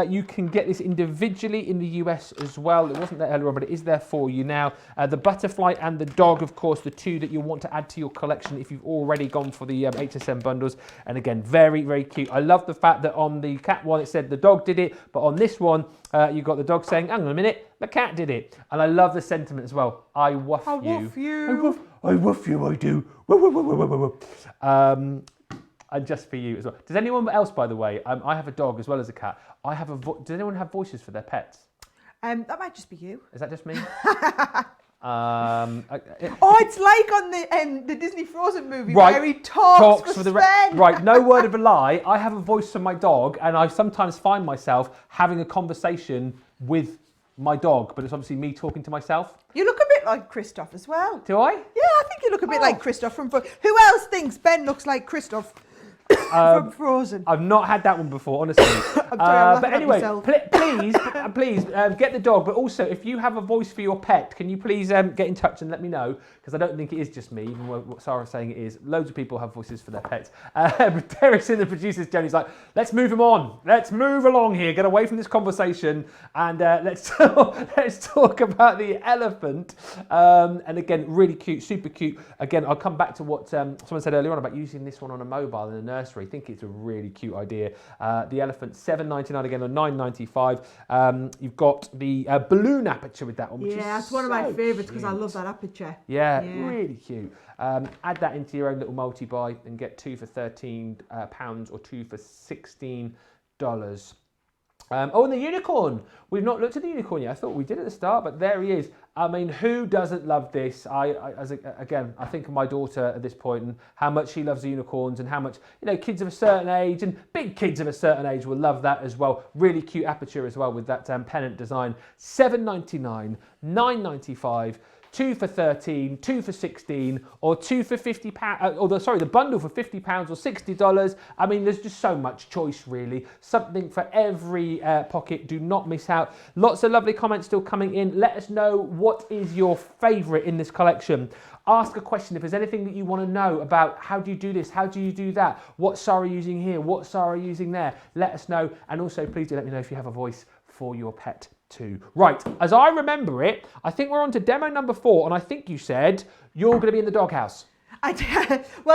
you can get this individually in the US as well. It wasn't there earlier on, but it is there for you now. The butterfly and the dog, of course, the two that you'll want to add to your collection if you've already gone for the HSM bundles. And again, very cute. I love the fact that on the cat one it said the dog did it, but on this one you've got the dog saying, hang on a minute, the cat did it. And I love the sentiment as well. I woof you. I woof you, I do. And just for you as well. Does anyone else, by the way, I have a dog as well as a cat. Does anyone have voices for their pets? That might just be you. Is that just me? It's like on the Disney Frozen movie where he talks for Sven. Right, no word of a lie. I have a voice for my dog, and I sometimes find myself having a conversation with my dog, but it's obviously me talking to myself. You look a bit like Christoph as well. Do I? Yeah, I think you look a bit like Christoph from... Who else thinks Ben looks like Christoph From Frozen. I've not had that one before, honestly. But anyway, please get the dog. But also, if you have a voice for your pet, can you please get in touch and let me know? Because I don't think it is just me, even what Sara's saying it is. Loads of people have voices for their pets. Derek's in the producer's Jenny's like, let's move him on. Let's move along here. Get away from this conversation and let's talk about the elephant. And again, really cute, super cute. Again, I'll come back to what someone said earlier on about using this one on a mobile in a nursery. I think it's a really cute idea. The elephant, $7.99 again, or $9.95. You've got the balloon aperture with that one, which is that's one of my favourites because I love that aperture. Yeah, really cute. Add that into your own little multi-buy and get 2 for £13 or 2 for $16. And the unicorn. We've not looked at the unicorn yet. I thought we did at the start, but there he is. I mean, who doesn't love this? Again, I think of my daughter at this point and how much she loves the unicorns and how much, kids of a certain age and big kids of a certain age will love that as well. Really cute aperture as well with that pennant design. $7.99, $9.95. 2 for 13, 2 for 16, or 2 for £50. The bundle for £50 or $60. I mean, there's just so much choice, really. Something for every pocket. Do not miss out. Lots of lovely comments still coming in. Let us know what is your favourite in this collection. Ask a question if there's anything that you want to know about. How do you do this? How do you do that? What Sara using here? What Sara using there? Let us know. And also, please do let me know if you have a voice for your pet too. Right, as I remember it, I think we're on to demo number 4, and I think you said you're going to be in the doghouse. Well,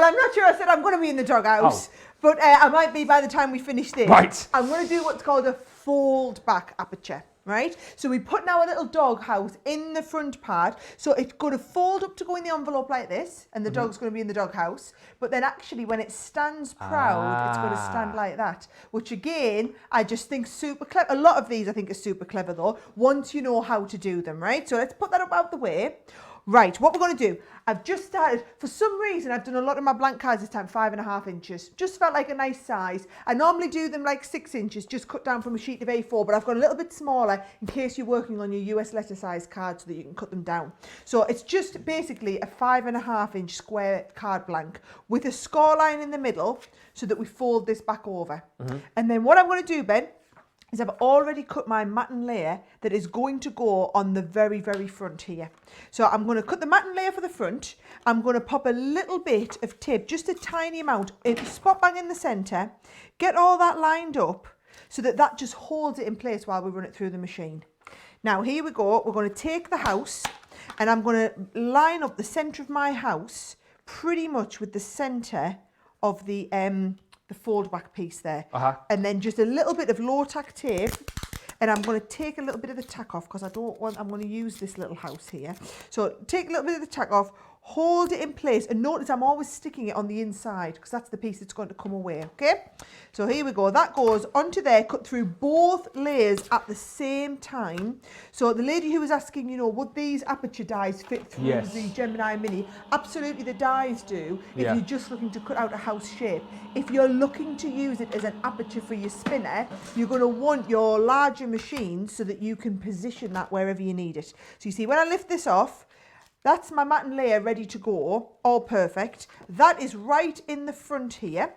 I'm not sure I said I'm going to be in the doghouse, but I might be by the time we finish this. Right. I'm going to do what's called a fold back aperture. Right, so we put now a little dog house in the front part, so it's going to fold up to go in the envelope like this, and the dog's going to be in the dog house. But then actually, when it stands proud, it's going to stand like that, which again, I just think super clever. A lot of these I think are super clever though, once you know how to do them, right? So let's put that up out the way. Right, what we're going to do, I've just started, for some reason I've done a lot of my blank cards this time, 5.5 inches. Just felt like a nice size. I normally do them like 6 inches, just cut down from a sheet of A4, but I've got a little bit smaller in case you're working on your US letter size card so that you can cut them down. So it's just basically a 5.5 inch square card blank with a score line in the middle so that we fold this back over. And then what I'm going to do, Ben, is I've already cut my matten layer that is going to go on the very, very front here. So I'm going to cut the matten layer for the front. I'm going to pop a little bit of tape, just a tiny amount, spot bang in the centre, get all that lined up so that that just holds it in place while we run it through the machine. Now here we go, we're going to take the house and I'm going to line up the centre of my house pretty much with the centre of the fold back piece there. And then just a little bit of low tack tape, and I'm going to take a little bit of the tack off because I'm going to use this little house here. So take a little bit of the tack off, hold it in place, and notice I'm always sticking it on the inside because that's the piece that's going to come away, okay? So here we go, that goes onto there, cut through both layers at the same time. So the lady who was asking, would these aperture dies fit through the Gemini Mini? Absolutely, the dies do, if you're just looking to cut out a house shape. If you're looking to use it as an aperture for your spinner, you're going to want your larger machine so that you can position that wherever you need it. So you see, when I lift this off, that's my matten layer ready to go, all perfect. That is right in the front here.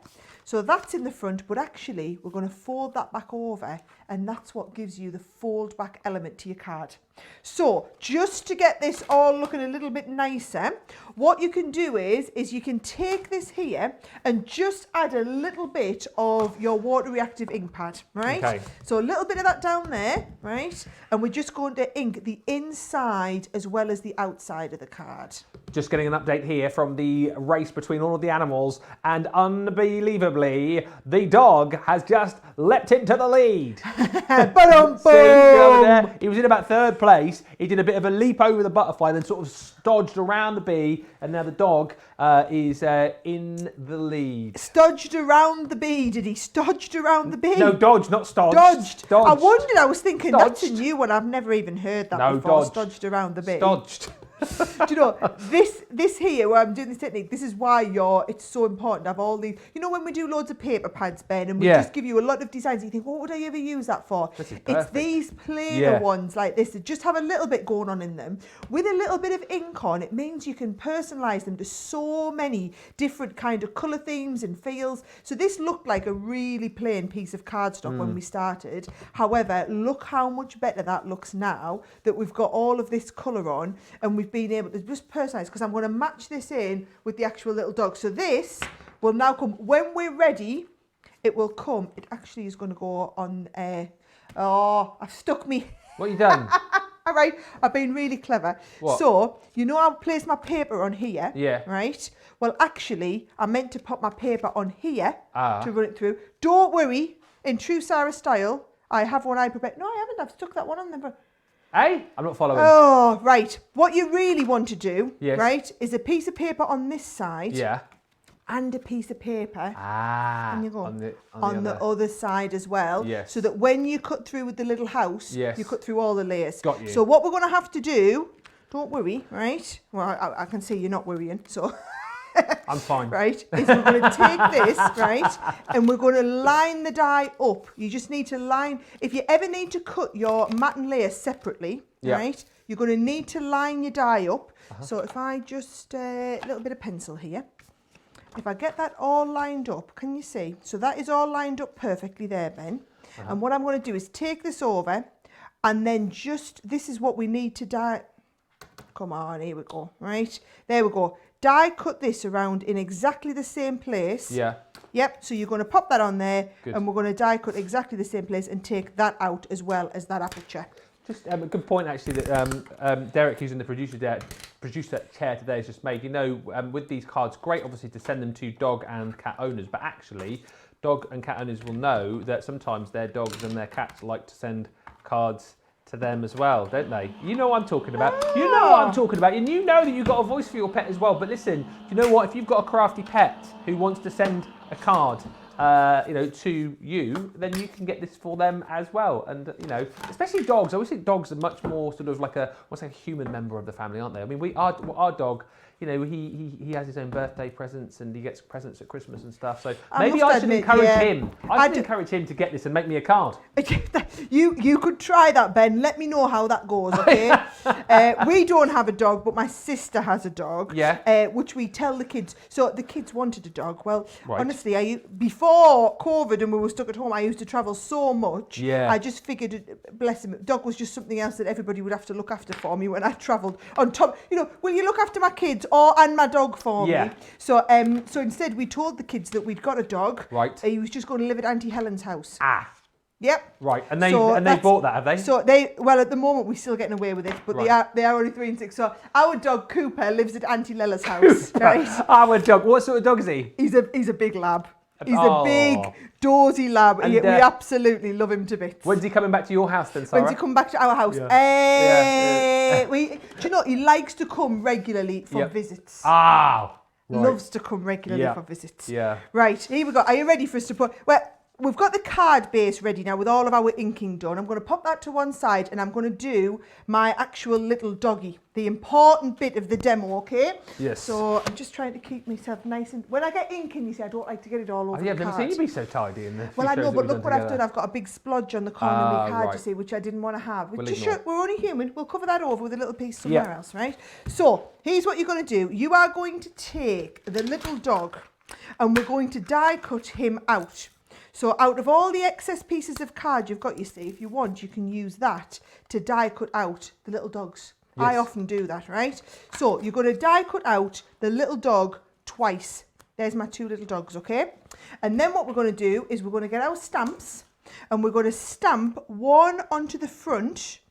So that's in the front, but actually we're going to fold that back over, and that's what gives you the fold back element to your card. So just to get this all looking a little bit nicer, what you can do is you can take this here and just add a little bit of your water reactive ink pad, right? Okay. So a little bit of that down there, right? And we're just going to ink the inside as well as the outside of the card. Just getting an update here from the race between all of the animals, and unbelievably, the dog has just leapt into the lead. He was in about 3rd place. He did a bit of a leap over the butterfly, then sort of dodged around the bee, and now the dog is in the lead. Stodged around the bee, did he? Stodged around the bee? No, dodged, not stodged. Dodged. Dodged. I wondered, I was thinking, that's a new one. I've never even heard that before. Dodged. Stodged around the bee. Stodged. Do you know, this here, where I'm doing this technique, this is why it's so important to have all these, you know, when we do loads of paper pads, Ben, and we just give you a lot of designs, you think, what would I ever use that for? It's these plainer ones like this that just have a little bit going on in them. With a little bit of ink on, it means you can personalise them to so many different kind of colour themes and feels. So this looked like a really plain piece of cardstock when we started. However, look how much better that looks now that we've got all of this colour on and we've been able to just personalise, because I'm going to match this in with the actual little dog. So this will now come, when we're ready, it will come. It actually is going to go on, I've stuck me. What have you done? All right, I've been really clever. What? So, you know I've placed my paper on here, yeah, right? Well, actually, I meant to pop my paper on here to run it through. Don't worry, in true Sara style, I have one I prepared. No, I haven't, I've stuck that one on there. Hey, I'm not following. Oh, right. What you really want to do, right, is a piece of paper on this side and a piece of paper and you go on the other side as well. Yes. So that when you cut through with the little house, you cut through all the layers. Got you. So what we're going to have to do, don't worry, right? Well, I can see you're not worrying, so... I'm fine. Right, is we're going to take this, right, and we're going to line the die up. You just need to line, if you ever need to cut your mat and layer separately, right, you're going to need to line your die up. So if I just, a little bit of pencil here, if I get that all lined up, can you see? So that is all lined up perfectly there, Ben. And what I'm going to do is take this over and then this is what we need to die. Come on, here we go, right, there we go. Die cut this around in exactly the same place. Yeah. Yep, so you're going to pop that on there and we're going to die cut exactly the same place and take that out as well as that aperture. Just a good point actually that Derek, who's in the producer chair today, has just made. You know, with these cards, great obviously to send them to dog and cat owners, but actually dog and cat owners will know that sometimes their dogs and their cats like to send cards to them as well, don't they? You know what I'm talking about. You know what I'm talking about. And you know that you've got a voice for your pet as well. But listen, you know what? If you've got a crafty pet who wants to send a card, you know, to you, then you can get this for them as well. And you know, especially dogs. I always think dogs are much more sort of like a human member of the family, aren't they? I mean, our dog, you know, he has his own birthday presents and he gets presents at Christmas and stuff. So maybe I should encourage him. I should encourage him to get this and make me a card. You could try that, Ben. Let me know how that goes, okay? We don't have a dog, but my sister has a dog. Yeah. Which we tell the kids. So the kids wanted a dog. Well, honestly, before COVID and we were stuck at home, I used to travel so much. Yeah. I just figured, bless him, dog was just something else that everybody would have to look after for me when I travelled. On top, you know, will you look after my kids and my dog for me? So so instead we told the kids that we'd got a dog. Right. He was just going to live at Auntie Helen's house. Yep. Right, and they bought that, have they? So well, at the moment we're still getting away with it, but they are only 3 and 6. So our dog Cooper lives at Auntie Lella's house. Right. Our dog. What sort of dog is he? He's a big lab. He's a big, dorsey lab. And, we absolutely love him to bits. When's he coming back to your house then, Sara? When's he come back to our house? Do you know, he likes to come regularly for visits. Right. Loves to come regularly for visits. Yeah. Right, here we go. Are you ready for us to put... Well, we've got the card base ready now with all of our inking done. I'm going to pop that to one side and I'm going to do my actual little doggy, the important bit of the demo, okay? Yes. So I'm just trying to keep myself nice and... When I get inking, you see, I don't like to get it all over the card. I've never seen you be so tidy in the Well, I know, but look what I've done. I've got a big splodge on the corner of my card, you see, which I didn't want to have. We're only human. We'll cover that over with a little piece somewhere else, right? So here's what you're going to do. You are going to take the little dog and we're going to die cut him out. So out of all the excess pieces of card you've got, you see, if you want, you can use that to die cut out the little dogs. Yes. I often do that, right? So you're going to die cut out the little dog twice. There's my 2 little dogs, okay? And then what we're going to do is we're going to get our stamps and we're going to stamp one onto the front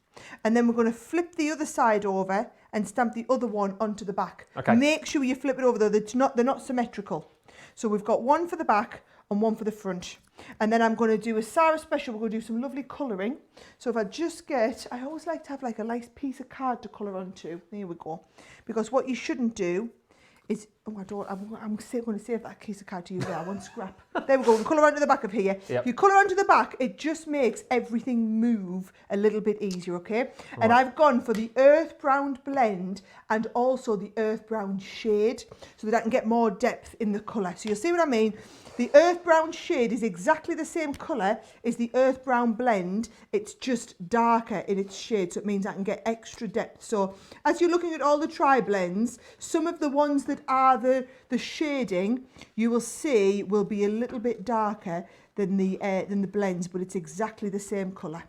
and then we're going to flip the other side over and stamp the other one onto the back. Okay. Make sure you flip it over though, they're not symmetrical. So we've got one for the back and one for the front. And then I'm going to do a Sara special. We're going to do some lovely colouring. So if I just get, I always like to have like a nice piece of card to colour onto. There we go. Because what you shouldn't do is, I'm going to save that piece of card to you there. I want scrap. There we go. We colour onto the back of here. Yep. If you colour onto the back, it just makes everything move a little bit easier, okay? Right. And I've gone for the earth brown blend and also the earth brown shade so that I can get more depth in the colour. So you'll see what I mean? The earth brown shade is exactly the same colour as the earth brown blend. It's just darker in its shade, so it means I can get extra depth. So as you're looking at all the tri-blends, some of the ones that are the shading, you will see will be a little bit darker than the blends, but it's exactly the same colour.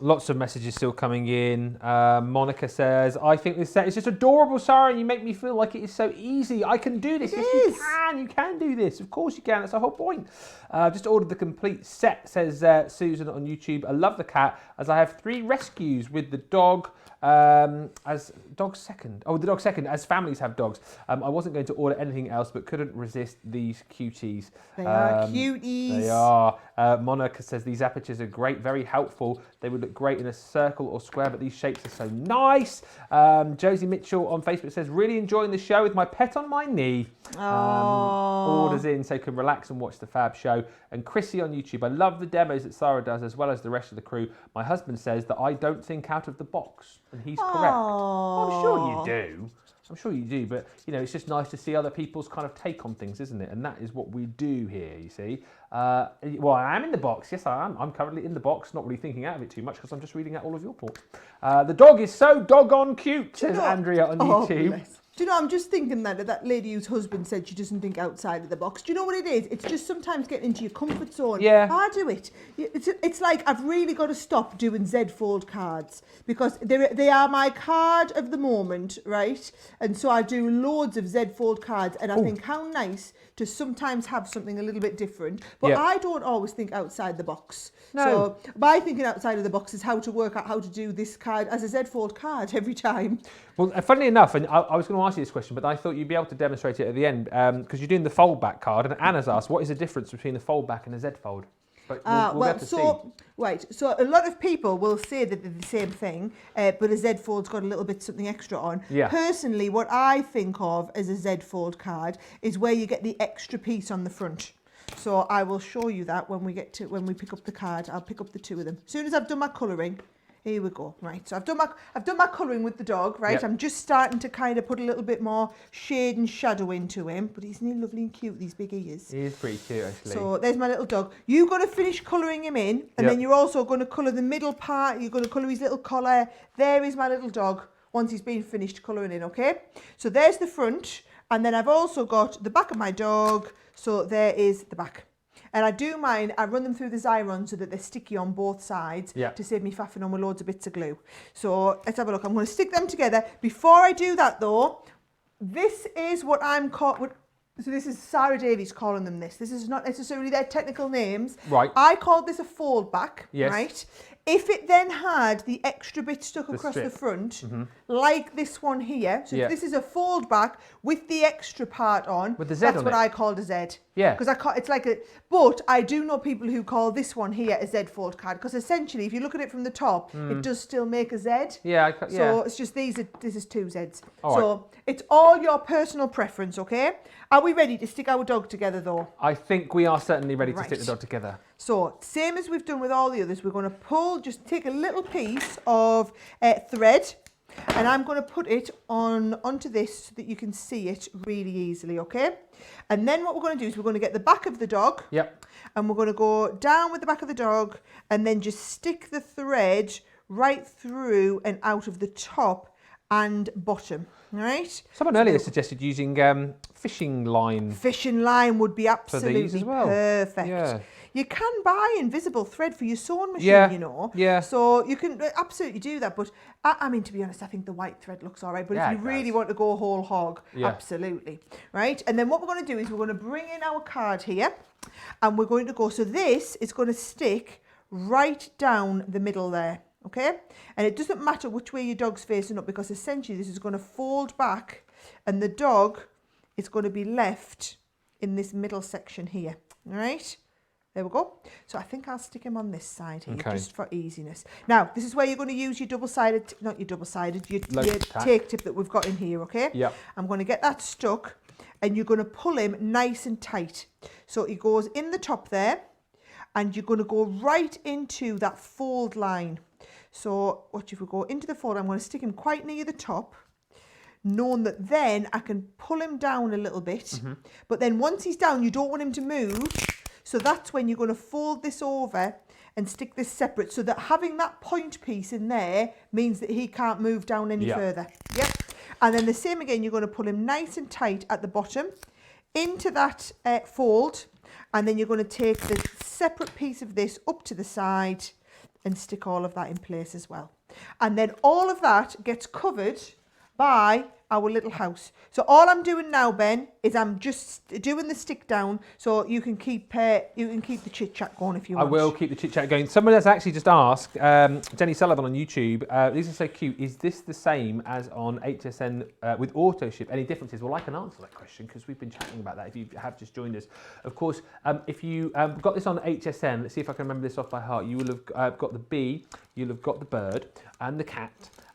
Lots of messages still coming in. Monica says, I think this set is just adorable, Sara, and you make me feel like it is so easy. I can do this. Yes, you can do this. Of course you can. That's the whole point. Just ordered the complete set, says Susan on YouTube. I love the cat, as I have 3 rescues with the dog. As dog second. Oh, the dog second, as families have dogs. I wasn't going to order anything else, but couldn't resist these cuties. They are cuties. They are. Monica says these apertures are great, very helpful. They would look great in a circle or square, but these shapes are so nice. Josie Mitchell on Facebook says, really enjoying the show with my pet on my knee. Orders in so can relax and watch the fab show. And Chrissy on YouTube, I love the demos that Sara does as well as the rest of the crew. My husband says that I don't think out of the box, and he's correct. I'm sure you do. I'm sure you do, but you know, it's just nice to see other people's kind of take on things, isn't it? And that is what we do here, you see. Well, I am in the box. Yes, I am. I'm currently in the box, not really thinking out of it too much because I'm just reading out all of your thoughts. The dog is so doggone cute, says Andrea on YouTube. Bless. Do you know, I'm just thinking that lady whose husband said she doesn't think outside of the box. Do you know what it is? It's just sometimes getting into your comfort zone. Yeah. I do it. It's like I've really got to stop doing Zed-fold cards because they are my card of the moment, right? And so I do loads of Zed-fold cards and I think how nice to sometimes have something a little bit different. But I don't always think outside the box. No. So my thinking outside of the box is how to work out how to do this card as a Zed-fold card every time. Well, funnily enough, and I was going to ask you this question, but I thought you'd be able to demonstrate it at the end because you're doing the fold back card, and Anna's asked, what is the difference between the fold back and the Z-fold? But we'll have to see. So a lot of people will say that they're the same thing, but a Z-fold's got a little bit something extra on. Yeah. Personally, what I think of as a Z-fold card is where you get the extra piece on the front. So I will show you that when we pick up the card. I'll pick up the 2 of them. As soon as I've done my colouring. Here we go. Right, so I've done my colouring with the dog, right? Yep. I'm just starting to kind of put a little bit more shade and shadow into him. But isn't he lovely and cute, these big ears? He is pretty cute, actually. So there's my little dog. You've got to finish colouring him in, and then you're also going to colour the middle part. You're going to colour his little collar. There is my little dog once he's been finished colouring in, okay? So there's the front, and then I've also got the back of my dog. So there is the back. And I do mine, I run them through the Xyron so that they're sticky on both sides to save me faffing on with loads of bits of glue. So let's have a look. I'm going to stick them together. Before I do that though, this is what I'm called, so this is Sara Davies calling them this. This is not necessarily their technical names. Right. I called this a fold back, right? If it then had the extra bit stuck across the front, like this one here, so if this is a fold back with the extra part on, with the Z that's on what it. I called a Z. Yeah. Because it's like a, but I do know people who call this one here a Z-fold card, because essentially, if you look at it from the top, it does still make a Z. Yeah. So it's just this is 2 Zs. All so right. it's all your personal preference, okay? Are we ready to stick our dog together though? I think we are certainly ready to stick the dog together. So, same as we've done with all the others, we're going to pull, just take a little piece of thread, and I'm going to put it onto this so that you can see it really easily, okay? And then what we're going to do is we're going to get the back of the dog, and we're going to go down with the back of the dog, and then just stick the thread right through and out of the top and bottom, all right? Someone earlier suggested using fishing line. Fishing line would be absolutely perfect. Yeah. You can buy invisible thread for your sewing machine, you know. Yeah. So you can absolutely do that. But I mean, to be honest, I think the white thread looks all right. But if you really want to go whole hog, absolutely. Right? And then what we're going to do is we're going to bring in our card here. And we're going to go, so this is going to stick right down the middle there. Okay? And it doesn't matter which way your dog's facing up, because essentially this is going to fold back and the dog is going to be left in this middle section here. All right? There we go. So I think I'll stick him on this side here, just for easiness. Now, this is where you're going to use your double-sided, not your double-sided, your take tip that we've got in here, okay? Yeah. I'm going to get that stuck, and you're going to pull him nice and tight. So he goes in the top there, and you're going to go right into that fold line. So watch, if we go into the fold, I'm going to stick him quite near the top, knowing that then I can pull him down a little bit. But then once he's down, you don't want him to move. So that's when you're going to fold this over and stick this separate, so that having that point piece in there means that he can't move down any further. Yep. And then the same again, you're going to pull him nice and tight at the bottom into that fold, and then you're going to take the separate piece of this up to the side and stick all of that in place as well. And then all of that gets covered by our little house. So all I'm doing now, Ben, is I'm just doing the stick down, so you can keep the chit chat going if you want. I will keep the chit chat going. Someone has actually just asked, Jenny Sullivan on YouTube, these are so cute. Is this the same as on HSN with auto ship? Any differences? Well, I can answer that question because we've been chatting about that. If you have just joined us, of course, if you got this on HSN, let's see if I can remember this off by heart. You will have got the bee, you'll have got the bird and the cat,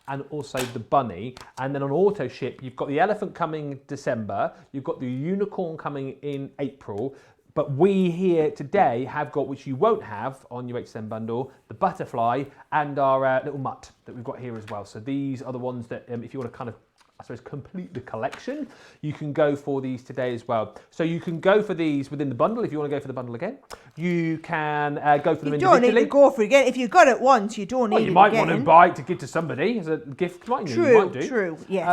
and also the bunny. And then on auto ship, you've got the elephant coming December, you've got the unicorn coming in April, but we here today have got, which you won't have on your HSN bundle, the butterfly and our little mutt that we've got here as well. So these are the ones that if you want to kind of, I suppose, complete the collection, you can go for these today as well. So you can go for these within the bundle if you want to go for the bundle again. You can go for them individually. You don't need to go for it again. If you've got it once, you don't need it again. You might want to buy it to give to somebody as a gift, mightn't you? You might do. True, yes.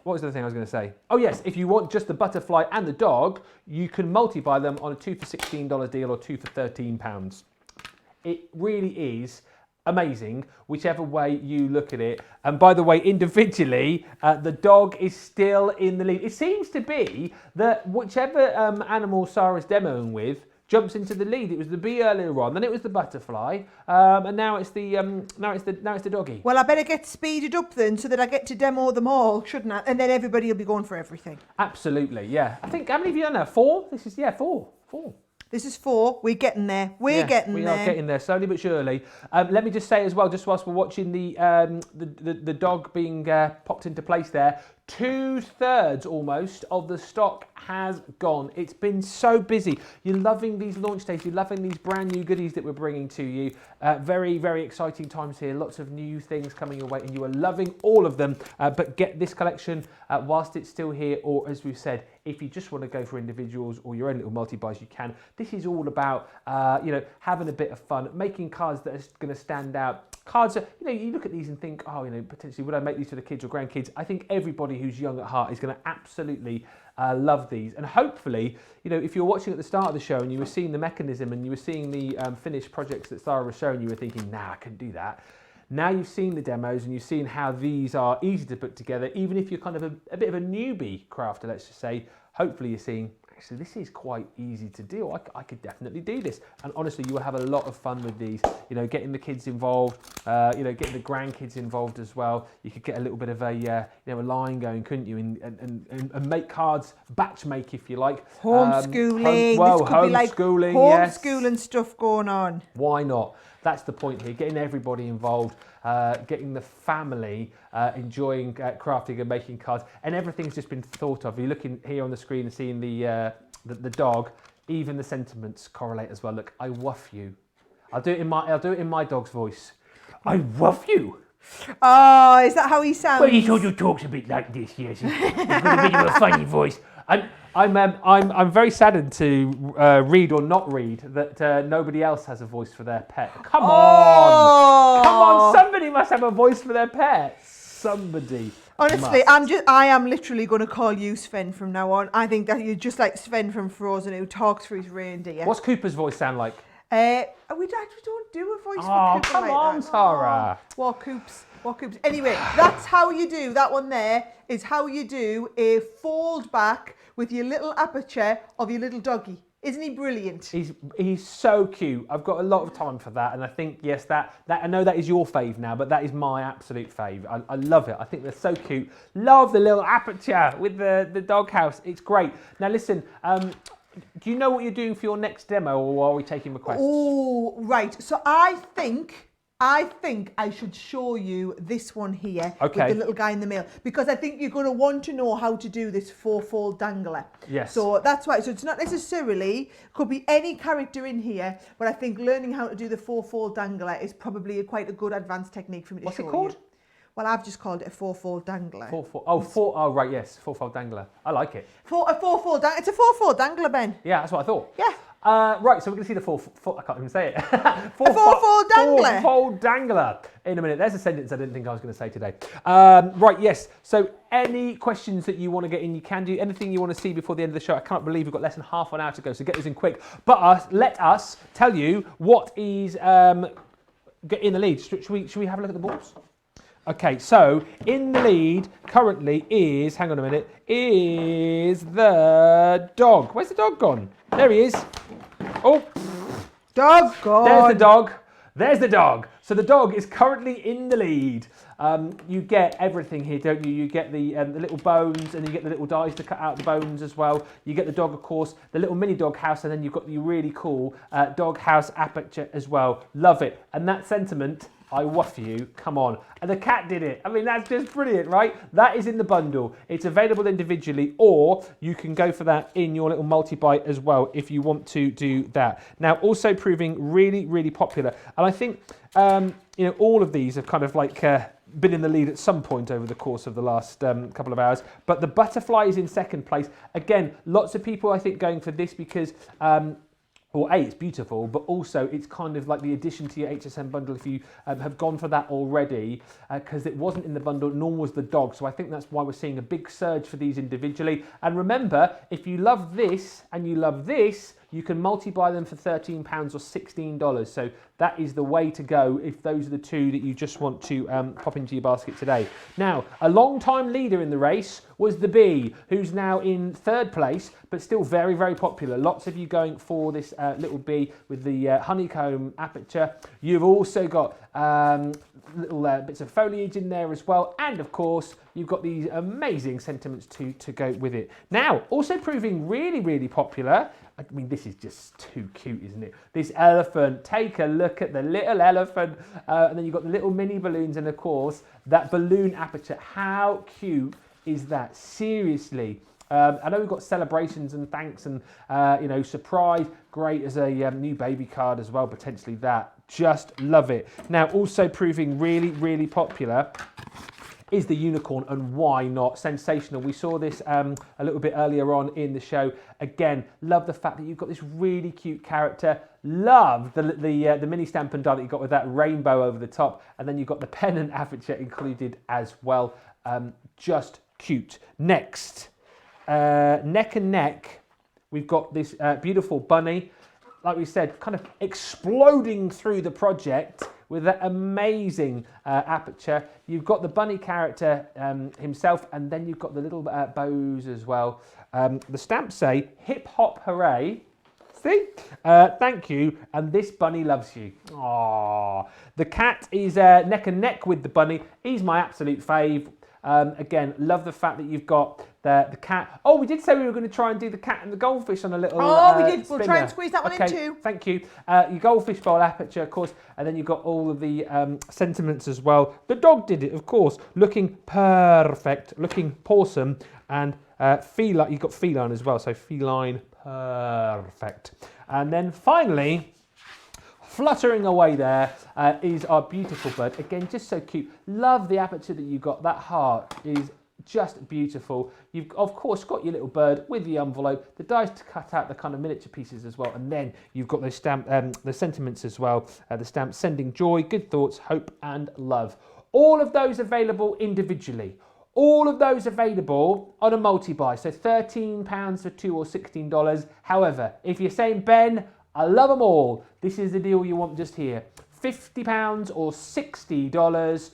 What was the other thing I was going to say? Oh yes, if you want just the butterfly and the dog, you can multi-buy them on a 2 for $16 deal or 2 for £13. It really is amazing, whichever way you look at it. And by the way, individually, the dog is still in the lead. It seems to be that whichever animal Sara's demoing with jumps into the lead. It was the bee earlier on, then it was the butterfly, and now it's the doggy. Well, I better get speeded up then, so that I get to demo them all, shouldn't I? And then everybody will be going for everything. Absolutely, yeah. I think, how many have you done now? 4? This is, 4. This is 4. We're getting there. We are getting there, slowly but surely. Let me just say as well, just whilst we're watching the dog being popped into place there, 2/3 almost of the stock has gone. It's been so busy. You're loving these launch days. You're loving these brand new goodies that we're bringing to you. Very, very exciting times here. Lots of new things coming your way, and you are loving all of them. But get this collection whilst it's still here, or as we've said, if you just want to go for individuals or your own little multi-buys, you can. This is all about, having a bit of fun, making cards that are going to stand out. Cards that, you look at these and think, potentially would I make these for the kids or grandkids? I think everybody who's young at heart is going to absolutely love these. And hopefully, if you're watching at the start of the show and you were seeing the mechanism and you were seeing the finished projects that Sara was showing, you were thinking, I can do that. Now you've seen the demos and you've seen how these are easy to put together, even if you're kind of a bit of a newbie crafter, let's just say, hopefully you're seeing, actually, this is quite easy to do. I could definitely do this. And honestly, you will have a lot of fun with these, getting the kids involved, getting the grandkids involved as well. You could get a little bit of a line going, couldn't you? And make cards, batch make if you like. Homeschooling. This could be like homeschooling stuff going on. Why not? That's the point here, getting everybody involved, getting the family enjoying crafting and making cards, and everything's just been thought of. You're looking here on the screen and seeing the dog, even the sentiments correlate as well. Look, I woof you. I'll do it in my dog's voice. I woof you. Oh, is that how he sounds? Well, he sort of talks a bit like this, yes. He's got a bit of a funny voice. I'm very saddened to read or not read that nobody else has a voice for their pet. Come on, somebody must have a voice for their pet. Somebody. Honestly, I am literally going to call you Sven from now on. I think that you're just like Sven from Frozen who talks for his reindeer. What's Cooper's voice sound like? We actually don't do a voice for Cooper. Come on, Sara. What Coops. Anyway, that's how you do, that one there is how you do a fold back with your little aperture of your little doggy. Isn't he brilliant? He's so cute. I've got a lot of time for that, and I think, yes, that I know that is your fave now, but that is my absolute fave. I love it. I think they're so cute. Love the little aperture with the doghouse. It's great. Now listen, do you know what you're doing for your next demo, or are we taking requests? Oh, right. So I think I should show you this one here with the little guy in the middle, because I think you're going to want to know how to do this 4-fold dangler. Yes. So that's why. So it's not necessarily, could be any character in here, but I think learning how to do the 4-fold dangler is probably quite a good advanced technique for me to show you. What's it called? Well, I've just called it a 4-fold dangler. Oh, right, yes, 4-fold dangler. I like it. It's a 4-fold dangler, Ben. Yeah, that's what I thought. Yeah. Right, so we're going to see the I can't even say it. Four-fold dangler. 4-fold dangler. In a minute. There's a sentence I didn't think I was going to say today. Right, yes. So any questions that you want to get in, you can do. Anything you want to see before the end of the show. I can't believe we've got less than half an hour to go, so get those in quick. But let us tell you what is in the lead. Should we have a look at the balls? Okay, so in the lead currently is, hang on a minute, is the dog. Where's the dog gone? There he is. Oh. Dog gone. There's the dog. There's the dog. So the dog is currently in the lead. You get everything here, don't you? You get the little bones, and you get the little dies to cut out the bones as well. You get the dog, of course, the little mini dog house, and then you've got the really cool dog house aperture as well. Love it. And that sentiment, I waff you, come on. And the cat did it. I mean, that's just brilliant, right? That is in the bundle. It's available individually, or you can go for that in your little multi-buy as well if you want to do that. Now, also proving really, really popular. And I think, all of these have kind of like been in the lead at some point over the course of the last couple of hours. But the butterfly is in second place. Again, lots of people, I think, going for this because... well, A, it's beautiful, but also it's kind of like the addition to your HSN bundle if you have gone for that already, because it wasn't in the bundle, nor was the dog. So I think that's why we're seeing a big surge for these individually. And remember, if you love this and you love this, you can multi-buy them for £13 or $16. So that is the way to go if those are the two that you just want to pop into your basket today. Now, a long-time leader in the race was the bee, who's now in third place, but still very, very popular. Lots of you going for this little bee with the honeycomb aperture. You've also got little bits of foliage in there as well. And of course, you've got these amazing sentiments to go with it. Now, also proving really, really popular. I mean, this is just too cute, isn't it? This elephant, take a look at the little elephant. And then you've got the little mini balloons and of course, that balloon aperture. How cute is that? Seriously. I know we've got celebrations and thanks and, surprise. Great as a new baby card as well, potentially that. Just love it. Now, also proving really, really popular is the unicorn, and why not? Sensational. We saw this a little bit earlier on in the show. Again, love the fact that you've got this really cute character. Love the mini stamp and die that you got with that rainbow over the top, and then you've got the pennant aperture included as well. Just cute. Next, neck and neck, we've got this beautiful bunny. Like we said, kind of exploding through the project with that amazing aperture. You've got the bunny character himself, and then you've got the little bows as well. The stamps say, hip hop hooray. See? Thank you, and this bunny loves you. Aww. The cat is neck and neck with the bunny. He's my absolute fave. Again, love the fact that you've got the cat. Oh, we did say we were going to try and do the cat and the goldfish on a little we did. Spinner. We'll try and squeeze that one in too. Thank you. Your goldfish bowl aperture, of course, and then you've got all of the sentiments as well. The dog did it, of course, looking perfect, looking awesome, and feline. You've got feline as well, so feline perfect. And then finally, fluttering away there is our beautiful bird. Again, just so cute. Love the aperture that you got. That heart is just beautiful. You've, of course, got your little bird with the envelope, the dies to cut out the kind of miniature pieces as well, and then you've got those stamp, the sentiments as well. The stamp sending joy, good thoughts, hope, and love. All of those available individually. All of those available on a multi-buy. So £13 for $2 or $16. However, if you're saying, Ben, I love them all, this is the deal you want just here. £50 or $60,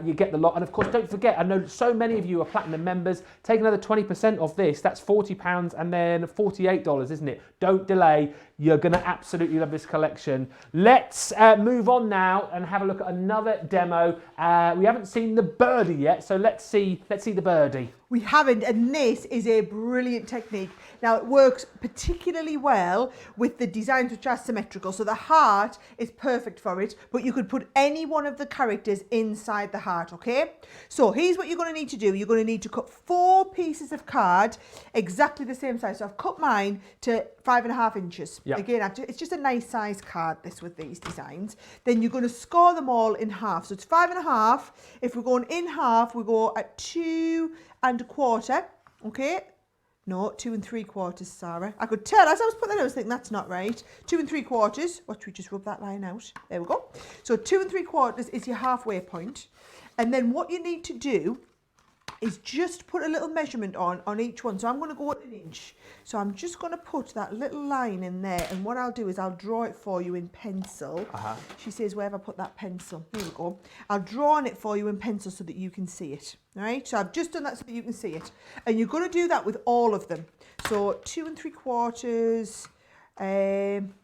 you get the lot. And of course, don't forget, I know so many of you are Platinum members. Take another 20% off this. That's £40 and then $48, isn't it? Don't delay. You're going to absolutely love this collection. Let's move on now and have a look at another demo. We haven't seen the birdie yet, so let's see the birdie. We haven't, and this is a brilliant technique. Now, it works particularly well with the designs which are symmetrical. So the heart is perfect for it, but you could put any one of the characters inside the heart, okay? So here's what you're going to need to do. You're going to need to cut 4 pieces of card exactly the same size. So I've cut mine to 5.5 inches. Yep. Again, it's just a nice size card, this, with these designs. Then you're going to score them all in half. So it's 5.5. If we're going in half, we go at 2 1/4, okay? No, 2 3/4, Sarah. I could tell as I was putting that, I was thinking that's not right. 2 3/4. Watch, we just rub that line out. There we go. So 2 3/4 is your halfway point. And then what you need to do is just put a little measurement on each one. So I'm going to go at 1 inch. So I'm just going to put that little line in there. And what I'll do is I'll draw it for you in pencil. She says, where have I put that pencil? Here we go. I'll draw on it for you in pencil so that you can see it. All right. So I've just done that so that you can see it. And you're going to do that with all of them. So 2 3/4.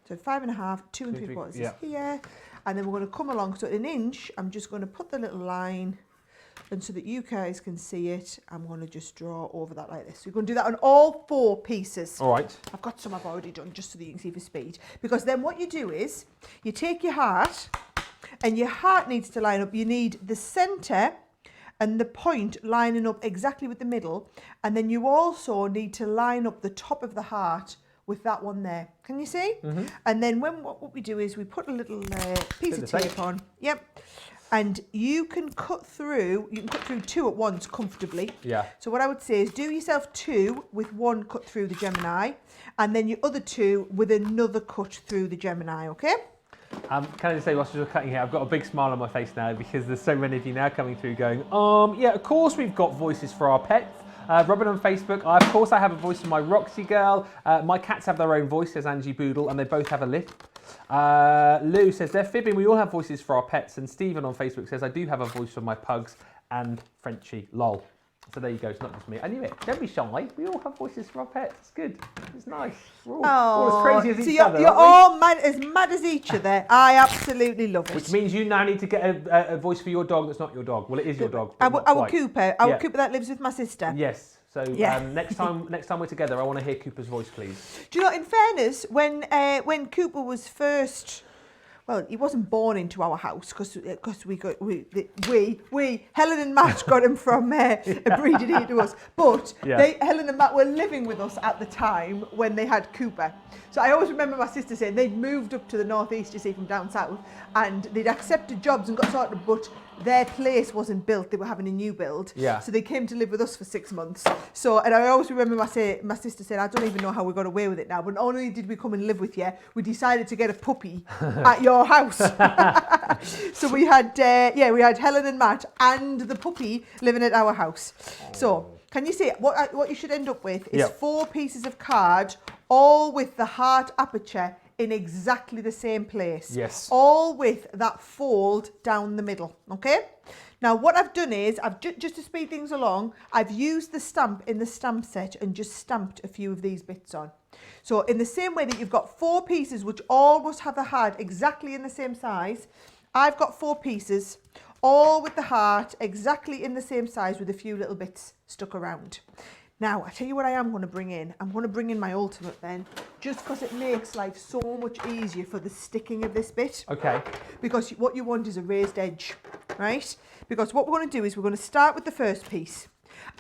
So 5.5, 2 3/4 is here. And then we're going to come along. So at 1 inch, I'm just going to put the little line. And so that you guys can see it, I'm going to just draw over that like this. So you're going to do that on all 4 pieces. All right. I've got some I've already done just so that you can see for speed. Because then what you do is, you take your heart, and your heart needs to line up. You need the centre and the point lining up exactly with the middle. And then you also need to line up the top of the heart with that one there. Can you see? Mm-hmm. And then what we do is we put a little piece of tape on. Yep. And you can cut through 2 at once comfortably. Yeah. So what I would say is do yourself 2 with 1 cut through the Gemini, and then your other 2 with another cut through the Gemini, okay? Can I just say, whilst you're cutting here, I've got a big smile on my face now because there's so many of you now coming through going, yeah, of course we've got voices for our pets. Robin on Facebook, of course I have a voice for my Roxy girl. My cats have their own voice, says Angie Boodle, and they both have a lisp. Lou says, they're fibbing, we all have voices for our pets. And Stephen on Facebook says, I do have a voice for my pugs and Frenchie, lol. So there you go, it's not just me. I knew it. Don't be shy. We all have voices for our pets. It's good. It's nice. We're all as crazy as each other. You're all mad as each other. I absolutely love it. Which means you now need to get a voice for your dog that's not your dog. Well, it is your dog. Our Cooper. Our Cooper that lives with my sister. Yes. So next time we're together, I want to hear Cooper's voice, please. Do you know, in fairness, when Cooper was first... Well, he wasn't born into our house because Helen and Matt got him from breeding here to us. But Helen and Matt were living with us at the time when they had Cooper. So I always remember my sister saying they'd moved up to the northeast, you see, from down south, and they'd accepted jobs and got sorted, but their place wasn't built. They were having a new build. Yeah. So they came to live with us for 6 months. So, and I always remember my sister saying, I don't even know how we got away with it now, but not only did we come and live with you, we decided to get a puppy at your house. So we had Helen and Matt and the puppy living at our house. So can you see what you should end up with is 4 pieces of card, all with the heart aperture in exactly the same place. Yes. All with that fold down the middle, okay? Now what I've done is, I've just to speed things along, I've used the stamp in the stamp set and just stamped a few of these bits on. So in the same way that you've got 4 pieces which all must have the heart exactly in the same size, I've got 4 pieces, all with the heart exactly in the same size with a few little bits stuck around. Now, I tell you what I am going to bring in. I'm going to bring in my ultimate then, just because it makes life so much easier for the sticking of this bit. Okay. Because what you want is a raised edge, right? Because what we're going to do is we're going to start with the first piece,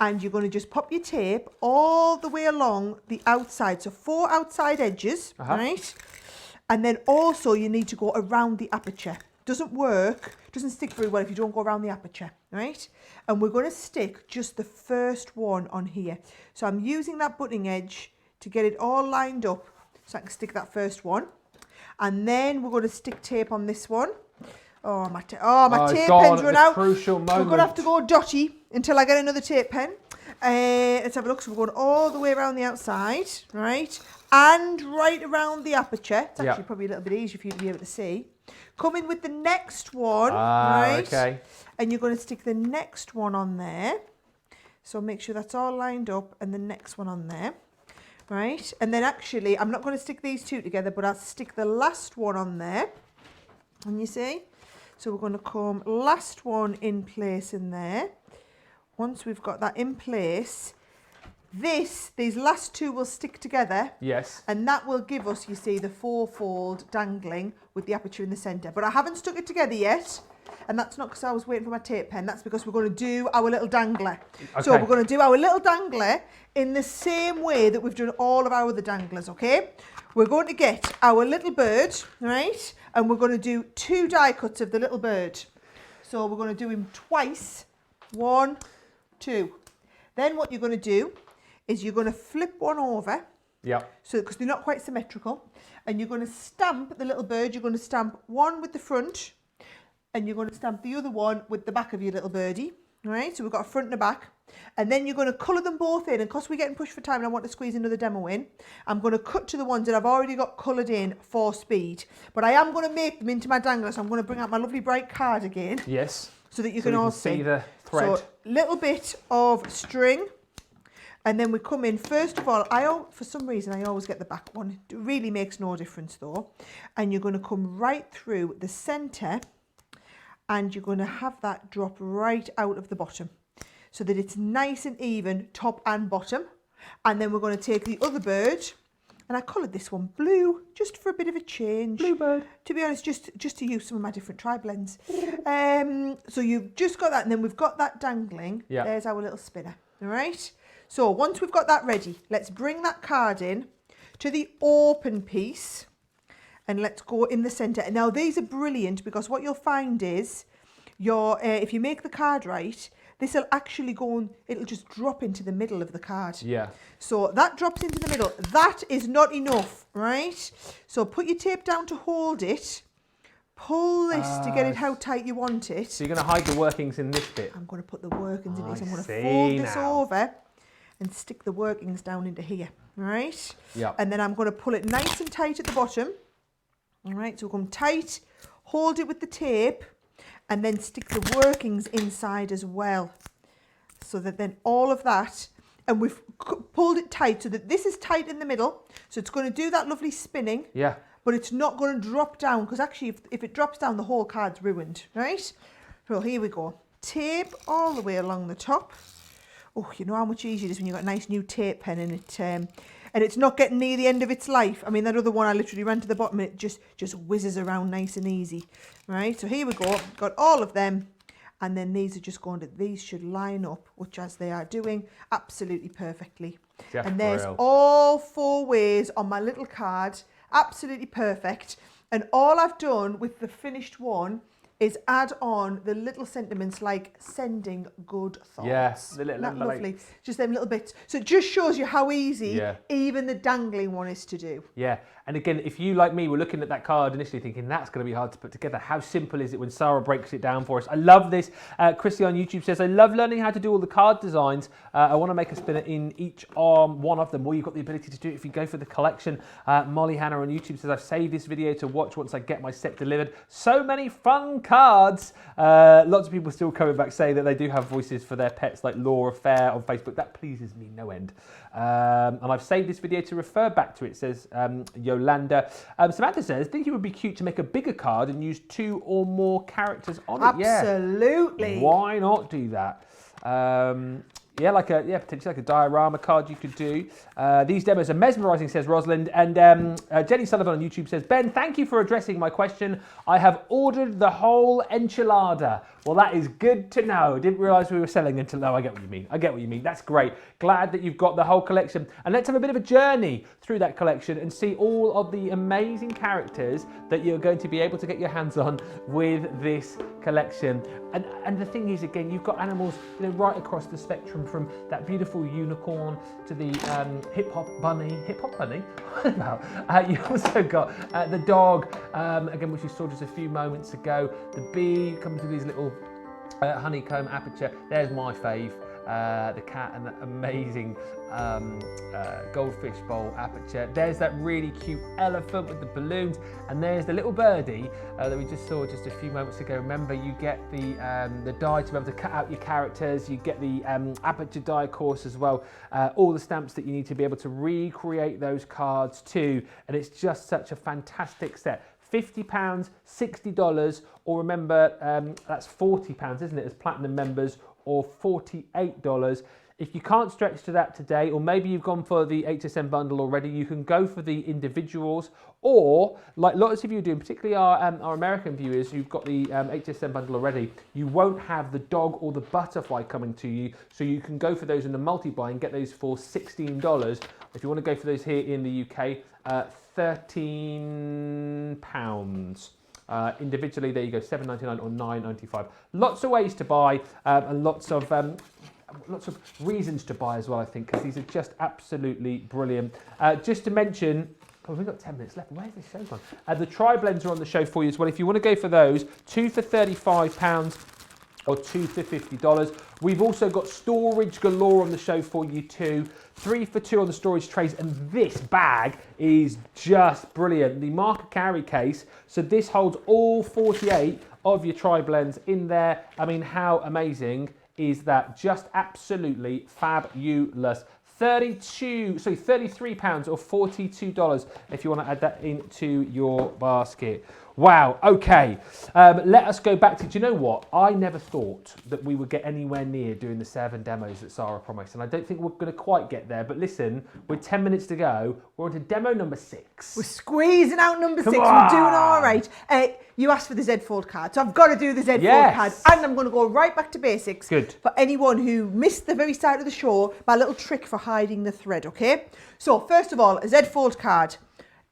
and you're going to just pop your tape all the way along the outside. So 4 outside edges, right? And then also you need to go around the aperture. Doesn't work, doesn't stick very well if you don't go around the aperture, right? And we're going to stick just the first one on here. So I'm using that butting edge to get it all lined up so I can stick that first one. And then we're going to stick tape on this one. Oh, my tape pen's run out. Crucial moment. We're going to have to go dotty until I get another tape pen. Let's have a look. So we're going all the way around the outside, right? And right around the aperture. It's actually probably a little bit easier for you to be able to see. Come in with the next one, right? Okay. And you're going to stick the next one on there. So make sure that's all lined up and the next one on there, right? And then actually, I'm not going to stick these 2 together, but I'll stick the last one on there. And you see? So we're going to come last one in place in there. once we've got that in place, these last two will stick together. Yes. And that will give us, you see, the 4-fold dangling with the aperture in the centre. But I haven't stuck it together yet. And that's not because I was waiting for my tape pen. That's because we're going to do our little dangler. Okay. So we're going to do our little dangler in the same way that we've done all of our other danglers, okay? We're going to get our little bird, right? And we're going to do 2 die cuts of the little bird. So we're going to do him twice. 1, 2. Then what you're going to do is you're going to flip one over. Yeah. So because they're not quite symmetrical. And you're going to stamp the little bird. You're going to stamp one with the front. And you're going to stamp the other one with the back of your little birdie. All right, so we've got a front and a back. And then you're going to colour them both in. And because we're getting pushed for time and I want to squeeze another demo in, I'm going to cut to the ones that I've already got coloured in for speed. But I am going to make them into my dangler. So I'm going to bring out my lovely bright card again. Yes. So that you can all see the thread. So little bit of string. And then we come in, first of all, for some reason, I always get the back one. It really makes no difference though. And you're going to come right through the centre. And you're going to have that drop right out of the bottom so that it's nice and even top and bottom. And then we're going to take the other bird, and I coloured this one blue just for a bit of a change. Blue bird. To be honest, just to use some of my different tri-blends. So you've just got that, and then we've got that dangling. Yeah. There's our little spinner. All right. So once we've got that ready, let's bring that card in to the open piece. And let's go in the centre. And now these are brilliant because what you'll find is if you make the card right, this will actually it'll just drop into the middle of the card. Yeah. So that drops into the middle. That is not enough, right? So put your tape down to hold it. Pull this to get it how tight you want it. So you're going to hide the workings in this bit. I'm going to put the workings in this. I'm going to fold this over and stick the workings down into here, right? Yeah. And then I'm going to pull it nice and tight at the bottom. All right, so come tight, hold it with the tape, and then stick the workings inside as well. So that then all of that, and we've pulled it tight so that this is tight in the middle. So it's going to do that lovely spinning. Yeah. But it's not going to drop down, because actually if it drops down, the whole card's ruined, right? So here we go. Tape all the way along the top. Oh, you know how much easier it is when you've got a nice new tape pen in it. And it's not getting near the end of its life. I mean, that other one I literally ran to the bottom and it just whizzes around nice and easy. Right, so here we go. Got all of them. And then these are just going to, these should line up, which as they are doing, absolutely perfectly. Yeah, and there's all 4 ways on my little card. Absolutely perfect. And all I've done with the finished one is add on the little sentiments like sending good thoughts. Yes, the little Isn't that lovely? Just them little bits. So it just shows you how easy even the dangling one is to do. Yeah, and again, if you, like me, were looking at that card initially thinking that's going to be hard to put together, how simple is it when Sara breaks it down for us? I love this. Chrissy on YouTube says, I love learning how to do all the card designs. I want to make a spinner in each arm, one of them. Well, you've got the ability to do it if you go for the collection. Molly Hannah on YouTube says, I've saved this video to watch once I get my set delivered. So many fun cards. Lots of people still coming back saying that they do have voices for their pets, like Laura Fair on Facebook. That pleases me no end. And I've saved this video to refer back to it, says Yolanda. Samantha says, think it would be cute to make a bigger card and use 2 or more characters on it. Absolutely. Yeah. Why not do that? Potentially like a diorama card you could do. These demos are mesmerising, says Rosalind. And Jenny Sullivan on YouTube says, Ben, thank you for addressing my question. I have ordered the whole enchilada. Well, that is good to know. Didn't realise we were selling until... No, I get what you mean. I get what you mean. That's great. Glad that you've got the whole collection. And let's have a bit of a journey through that collection and see all of the amazing characters that you're going to be able to get your hands on with this collection. And the thing is, again, you've got animals, you know, right across the spectrum, from that beautiful unicorn to the hip-hop bunny. Hip-hop bunny? You also got the dog, again, which you saw just a few moments ago. The bee comes with these little honeycomb aperture. There's my fave. The cat and that amazing goldfish bowl aperture. There's that really cute elephant with the balloons, and there's the little birdie that we just saw just a few moments ago. Remember, you get the die to be able to cut out your characters. You get the aperture die course as well. All the stamps that you need to be able to recreate those cards too, and it's just such a fantastic set. £50, $60, or remember, that's £40, isn't it, as platinum members, or $48. If you can't stretch to that today, or maybe you've gone for the HSN bundle already, you can go for the individuals, or like lots of you are doing, particularly our American viewers who've got the HSN bundle already, you won't have the dog or the butterfly coming to you, so you can go for those in the multi-buy and get those for $16. If you want to go for those here in the UK, £13. Individually, there you go, $7.99 or $9.95. Lots of ways to buy, and lots of reasons to buy as well, I think, because these are just absolutely brilliant. Just to mention, we've got 10 minutes left. Where's the show gone? The tri-blends are on the show for you as well. If you want to go for those, 2 for £35 or 2 for $50. We've also got storage galore on the show for you too. 3 for 2 on the storage trays, and this bag is just brilliant. The marker carry case, so this holds all 48 of your tri-blends in there. I mean, how amazing is that? Just absolutely fabulous. £33 or $42 if you want to add that into your basket. Wow, okay. Let us go back to, do you know what? I never thought that we would get anywhere near doing the 7 demos that Sara promised, and I don't think we're going to quite get there, but listen, with 10 minutes to go, we're on to demo number 6. We're squeezing out number 6, we're doing all right. You asked for the Zed-fold card, so I've got to do the Zed-fold card, and I'm going to go right back to basics. Good. For anyone who missed the very start of the show, my little trick for hiding the thread, okay? So first of all, a Zed-fold card.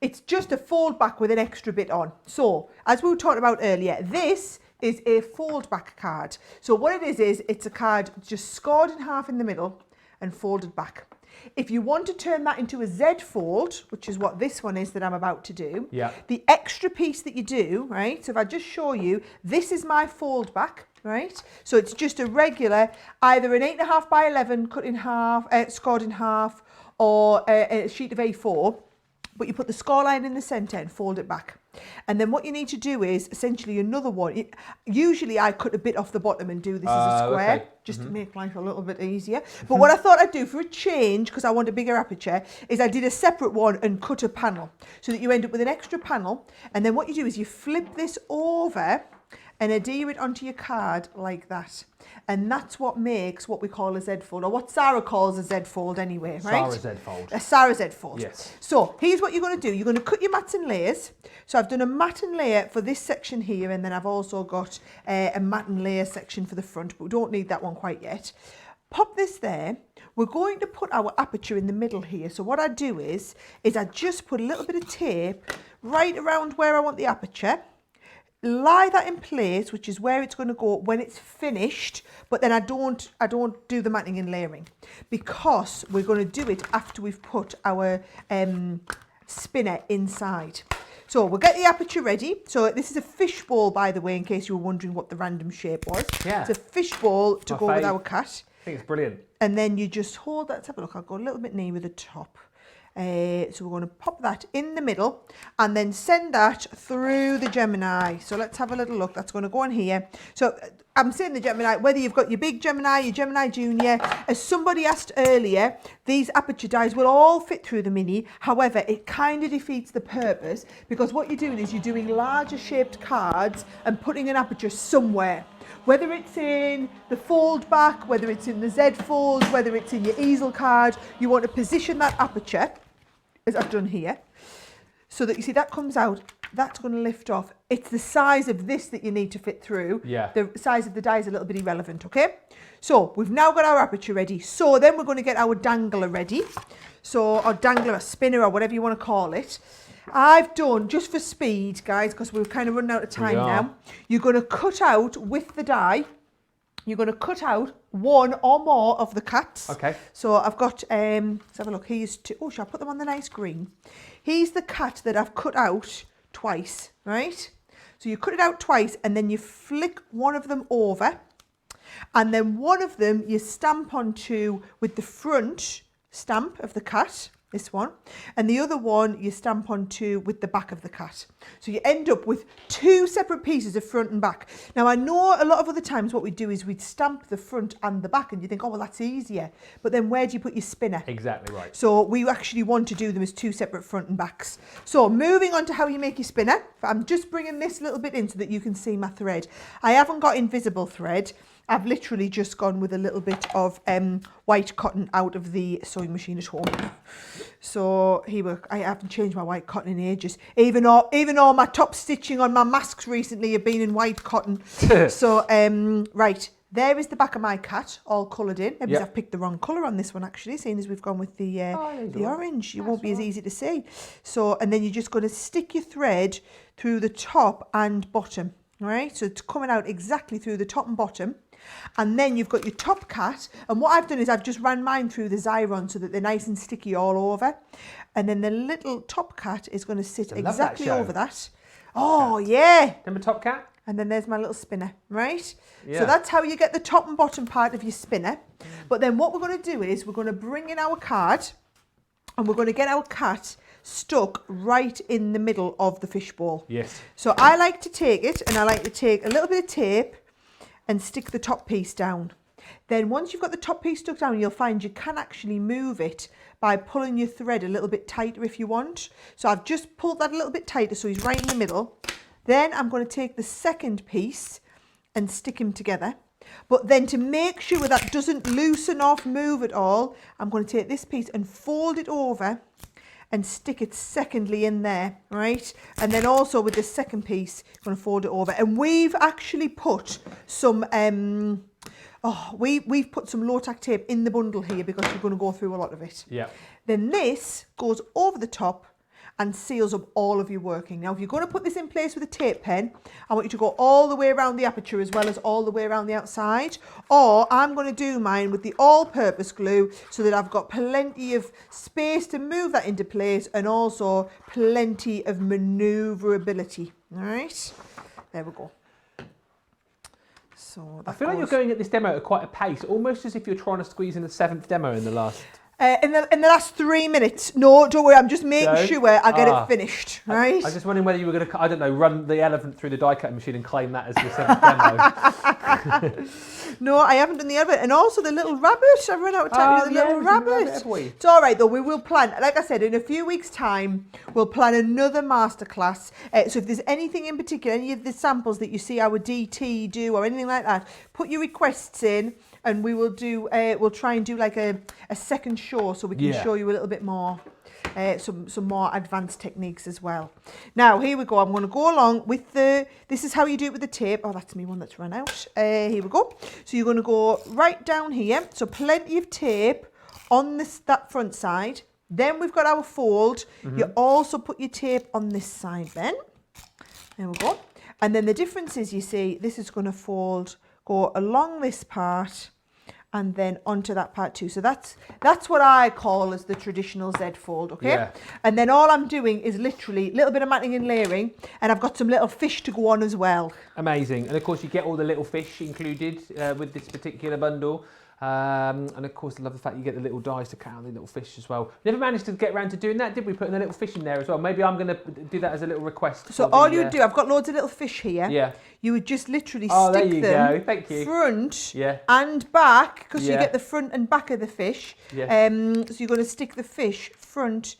It's just a fold back with an extra bit on. So, as we were talking about earlier, this is a fold back card. So what it is it's a card just scored in half in the middle and folded back. If you want to turn that into a Z-fold, which is what this one is that I'm about to do, the extra piece that you do, right? So if I just show you, this is my fold back, right? So it's just a regular, either an 8.5 by 11 cut in half, scored in half, or a sheet of A4. But you put the score line in the centre and fold it back. And then what you need to do is essentially another one. Usually I cut a bit off the bottom and do this as a square, just to make life a little bit easier. But what I thought I'd do for a change, because I want a bigger aperture, is I did a separate one and cut a panel so that you end up with an extra panel. And then what you do is you flip this over and adhere it onto your card like that. And that's what makes what we call a Z-fold, or what Sara calls a Z-fold anyway, right? Sara Z-fold. A Sara Z-fold. Yes. So here's what you're going to do. You're going to cut your mats and layers. So I've done a mat and layer for this section here, and then I've also got a mat and layer section for the front, but we don't need that one quite yet. Pop this there. We're going to put our aperture in the middle here. So what I do is I just put a little bit of tape right around where I want the aperture. Lie that in place, which is where it's going to go when it's finished, but then I don't do the matting and layering, because we're going to do it after we've put our spinner inside. So we'll get the aperture ready. So this is a fishbowl, by the way, in case you were wondering what the random shape was. Yeah. It's a fishbowl to go with our cat. I think it's brilliant. And then you just hold that. Let's have a look. I'll go a little bit nearer the top. So we're going to pop that in the middle and then send that through the Gemini. So let's have a little look. That's going to go on here. So I'm saying the Gemini, whether you've got your big Gemini, your Gemini Junior, as somebody asked earlier, these aperture dies will all fit through the Mini. However, it kind of defeats the purpose, because what you're doing is you're doing larger shaped cards and putting an aperture somewhere. Whether it's in the fold back, whether it's in the Z-fold, whether it's in your easel card, you want to position that aperture, as I've done here, so that you see that comes out, that's going to lift off. It's the size of this that you need to fit through. Yeah. The size of the die is a little bit irrelevant, okay? So we've now got our aperture ready. So then we're going to get our dangler ready. So, or dangler, a spinner, or whatever you want to call it. I've done, just for speed, guys, because we're kind of running out of time now, you're going to cut out with the die, you're going to cut out one or more of the cats. Okay. So I've got, let's have a look, here's two. Oh, shall I put them on the nice green? Here's the cat that I've cut out twice, right? So you cut it out twice, and then you flick one of them over, and then one of them you stamp onto with the front stamp of the cat, this one, and the other one you stamp onto with the back of the cat. So you end up with two separate pieces of front and back. Now I know a lot of other times what we do is we'd stamp the front and the back, and you think, oh well, that's easier, but then where do you put your spinner? Exactly right. So we actually want to do them as two separate front and backs. So moving on to how you make your spinner, I'm just bringing this little bit in so that you can see my thread. I haven't got invisible thread. I've literally just gone with a little bit of white cotton out of the sewing machine at home. So I haven't changed my white cotton in ages. Even all my top stitching on my masks recently have been in white cotton. So right, there is the back of my cat, all coloured in. Maybe I've picked the wrong colour on this one actually, seeing as we've gone with the orange. It won't be as easy to see. So, and then you're just going to stick your thread through the top and bottom. Right, so it's coming out exactly through the top and bottom. And then you've got your top cat. And what I've done is I've just ran mine through the Xyron so that they're nice and sticky all over. And then the little top cat is going to sit exactly over that. Oh, yeah. Remember top cat? And then there's my little spinner, right? Yeah. So that's how you get the top and bottom part of your spinner. But then what we're going to do is we're going to bring in our card and we're going to get our cat stuck right in the middle of the fishbowl. Yes. So I like to take it and I like to take a little bit of tape and stick the top piece down. Then once you've got the top piece stuck down, you'll find you can actually move it by pulling your thread a little bit tighter if you want. So I've just pulled that a little bit tighter so he's right in the middle. Then I'm going to take the second piece and stick him together. But then to make sure that doesn't loosen off, move at all, I'm going to take this piece and fold it over and stick it secondly in there, right? And then also with the second piece, I'm going to fold it over. And we've actually put some, we've put some low-tack tape in the bundle here because we're going to go through a lot of it. Yeah. Then this goes over the top and seals up all of your working. Now, if you're going to put this in place with a tape pen, I want you to go all the way around the aperture as well as all the way around the outside. Or I'm going to do mine with the all-purpose glue so that I've got plenty of space to move that into place and also plenty of manoeuvrability. All right, there we go. So I feel like you're going at this demo at quite a pace, almost as if you're trying to squeeze in the 7th demo in the last... in the last 3 minutes. No, don't worry, I'm just making sure I get it finished, right? I was just wondering whether you were going to, I don't know, run the elephant through the die cutting machine and claim that as the 7th demo. No, I haven't done the elephant. And also the little rabbit. I've run out of time with the little rabbit. It's all right, though. We will plan, like I said, in a few weeks' time, we'll plan another masterclass. So if there's anything in particular, any of the samples that you see our DT do or anything like that, put your requests in. And we will do, we'll try and do like a second show so we can show you a little bit more, some more advanced techniques as well. Now, here we go. I'm going to go along with this is how you do it with the tape. Oh, that's me one that's run out. Here we go. So you're going to go right down here. So plenty of tape on that front side. Then we've got our fold. You also put your tape on this side then. There we go. And then the difference is, you see, this is going to fold, go along this part and then onto that part too. So that's what I call as the traditional Z-fold, okay? Yeah. And then all I'm doing is literally a little bit of matting and layering, and I've got some little fish to go on as well. Amazing. And of course you get all the little fish included with this particular bundle. And of course I love the fact you get the little dies to count the little fish as well. Never managed to get around to doing that, did we? Putting the little fish in there as well. Maybe I'm going to do that as a little request. So all you would do, I've got loads of little fish here. Yeah. You would just literally stick them front and back, because you get the front and back of the fish. Yeah. So you're going to stick the fish front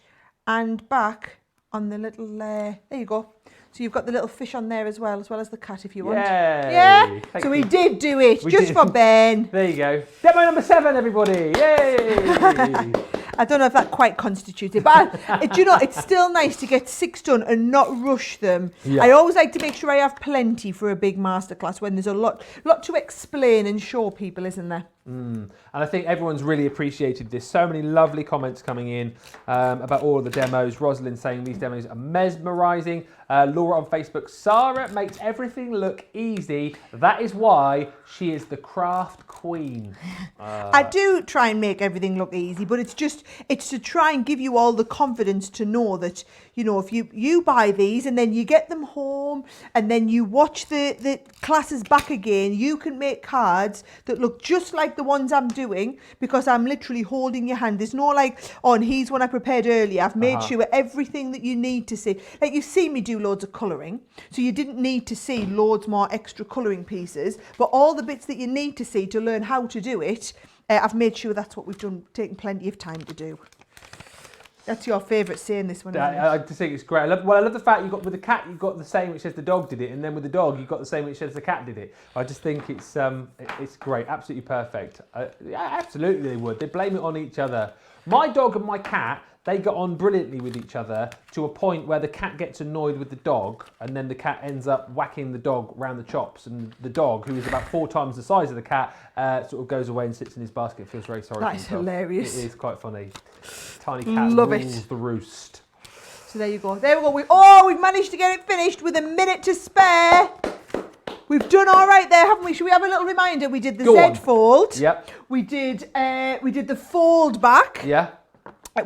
and back on the little, there you go. So you've got the little fish on there as well as the cat if you want. Yeah. So we did do it, just for Ben. There you go. Demo number 7, everybody. Yay! I don't know if that quite constitutes it, but do you know, it's still nice to get 6 done and not rush them. Yeah. I always like to make sure I have plenty for a big masterclass when there's a lot to explain and show people, isn't there? And I think everyone's really appreciated this. So many lovely comments coming in about all of the demos. Rosalind saying these demos are mesmerising. Laura on Facebook, Sara makes everything look easy. That is why she is the craft queen. I do try and make everything look easy, but it's to try and give you all the confidence to know that, you know, if you buy these and then you get them home and then you watch the classes back again, you can make cards that look just like the ones I'm doing, because I'm literally holding your hand. There's no like, oh, and here's one I prepared earlier. I've made sure everything that you need to see. Like, you see me do loads of colouring, so you didn't need to see loads more extra colouring pieces, but all the bits that you need to see to learn how to do it, I've made sure that's what we've done, taken plenty of time to do. That's your favourite saying, this one, isn't it? I just think it's great. I love the fact you got with the cat, you got the same which says the dog did it, and then with the dog, you got the same which says the cat did it. I just think it's great, absolutely perfect. Yeah, absolutely, they would. They blame it on each other. My dog and my cat, they got on brilliantly with each other to a point where the cat gets annoyed with the dog, and then the cat ends up whacking the dog round the chops, and the dog, who is about 4 times the size of the cat, sort of goes away and sits in his basket, feels very sorry for himself. That's hilarious. It is quite funny. Tiny cat rules the roost. So there you go. There we go. We've managed to get it finished with a minute to spare. We've done all right there, haven't we? Should we have a little reminder? We did the Zed-fold. Yep. We did the fold back. Yeah.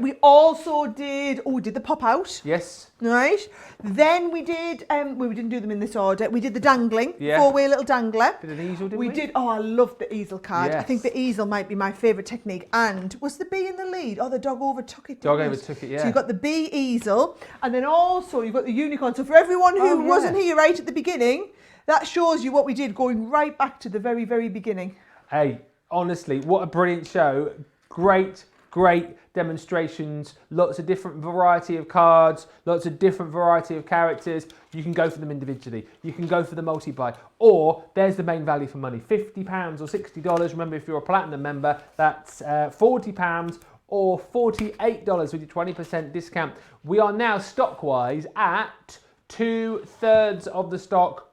We also did the pop out. Yes. Right. Then we did, we didn't do them in this order. We did the dangling, 4-way little dangler. Did an easel, didn't we? We did, I loved the easel card. Yes. I think the easel might be my favourite technique. And was the bee in the lead? Oh, the dog overtook it. Dog overtook it, yeah. So you've got the bee easel, and then also you've got the unicorn. So for everyone who wasn't here right at the beginning, that shows you what we did, going right back to the very, very beginning. Hey, honestly, what a brilliant show. Great demonstrations, lots of different variety of cards, lots of different variety of characters. You can go for them individually, you can go for the multi-buy, or there's the main value for money, £50 or $60. Remember, if you're a platinum member, that's £40 or $48 with your 20% discount. We are now stock-wise at 2/3 of the stock.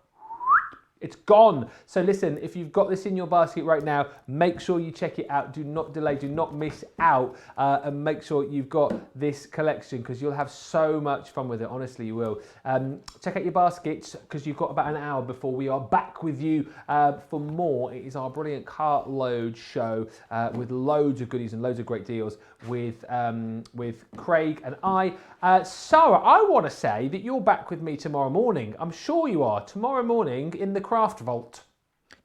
It's gone. So listen, if you've got this in your basket right now, make sure you check it out. Do not delay, do not miss out, and make sure you've got this collection, because you'll have so much fun with it. Honestly, you will. Check out your baskets, because you've got about an hour before we are back with you for more. It is our brilliant cart load show with loads of goodies and loads of great deals with Craig and I. Sara, I want to say that you're back with me tomorrow morning. I'm sure you are. Tomorrow morning in the Craft Vault.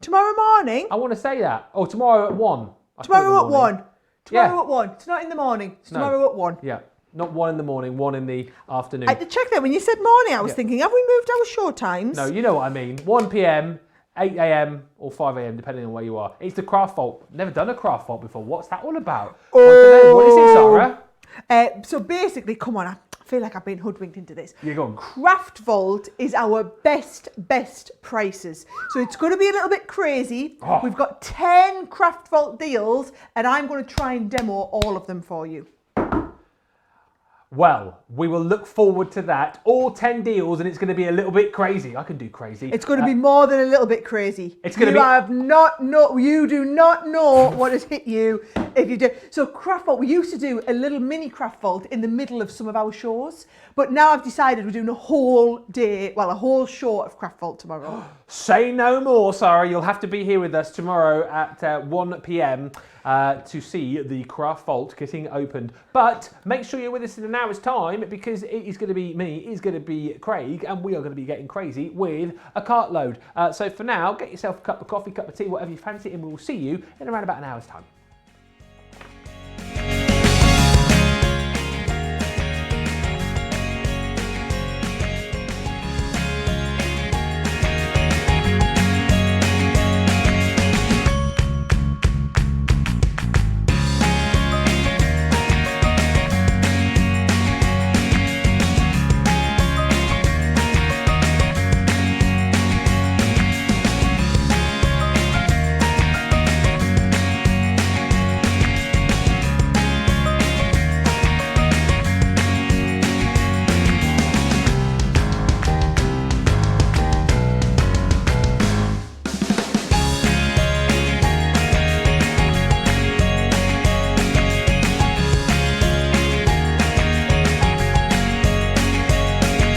Tomorrow morning? I want to say that. Oh, tomorrow at 1. Tomorrow at 1. Tomorrow at 1. It's not in the morning. It's tomorrow at 1. Yeah. Not 1 in the morning, 1 in the afternoon. I had to check that. When you said morning, I was thinking, have we moved our show times? No, you know what I mean. 1 p.m, 8 a.m. or 5 a.m, depending on where you are. It's the Craft Vault. Never done a Craft Vault before. What's that all about? What is it, Sara? So basically, come on, I feel like I've been hoodwinked into this. You're going. Craft Vault is our best prices. So it's going to be a little bit crazy. Oh. We've got 10 Craft Vault deals, and I'm going to try and demo all of them for you. Well, we will look forward to that. All 10 deals, and it's going to be a little bit crazy. I can do crazy. It's going to be more than a little bit crazy. It's going to be. You do not know what has hit you if you do. So Craft Vault, we used to do a little mini Craft Vault in the middle of some of our shows, but now I've decided we're doing a whole show of Craft Vault tomorrow. Say no more, Sara. You'll have to be here with us tomorrow at 1 p.m. To see the Craft Vault getting opened. But make sure you're with us in an hour's time, because it is going to be me, it is going to be Craig, and we are going to be getting crazy with a cartload. So for now, get yourself a cup of coffee, cup of tea, whatever you fancy, and we will see you in around about an hour's time.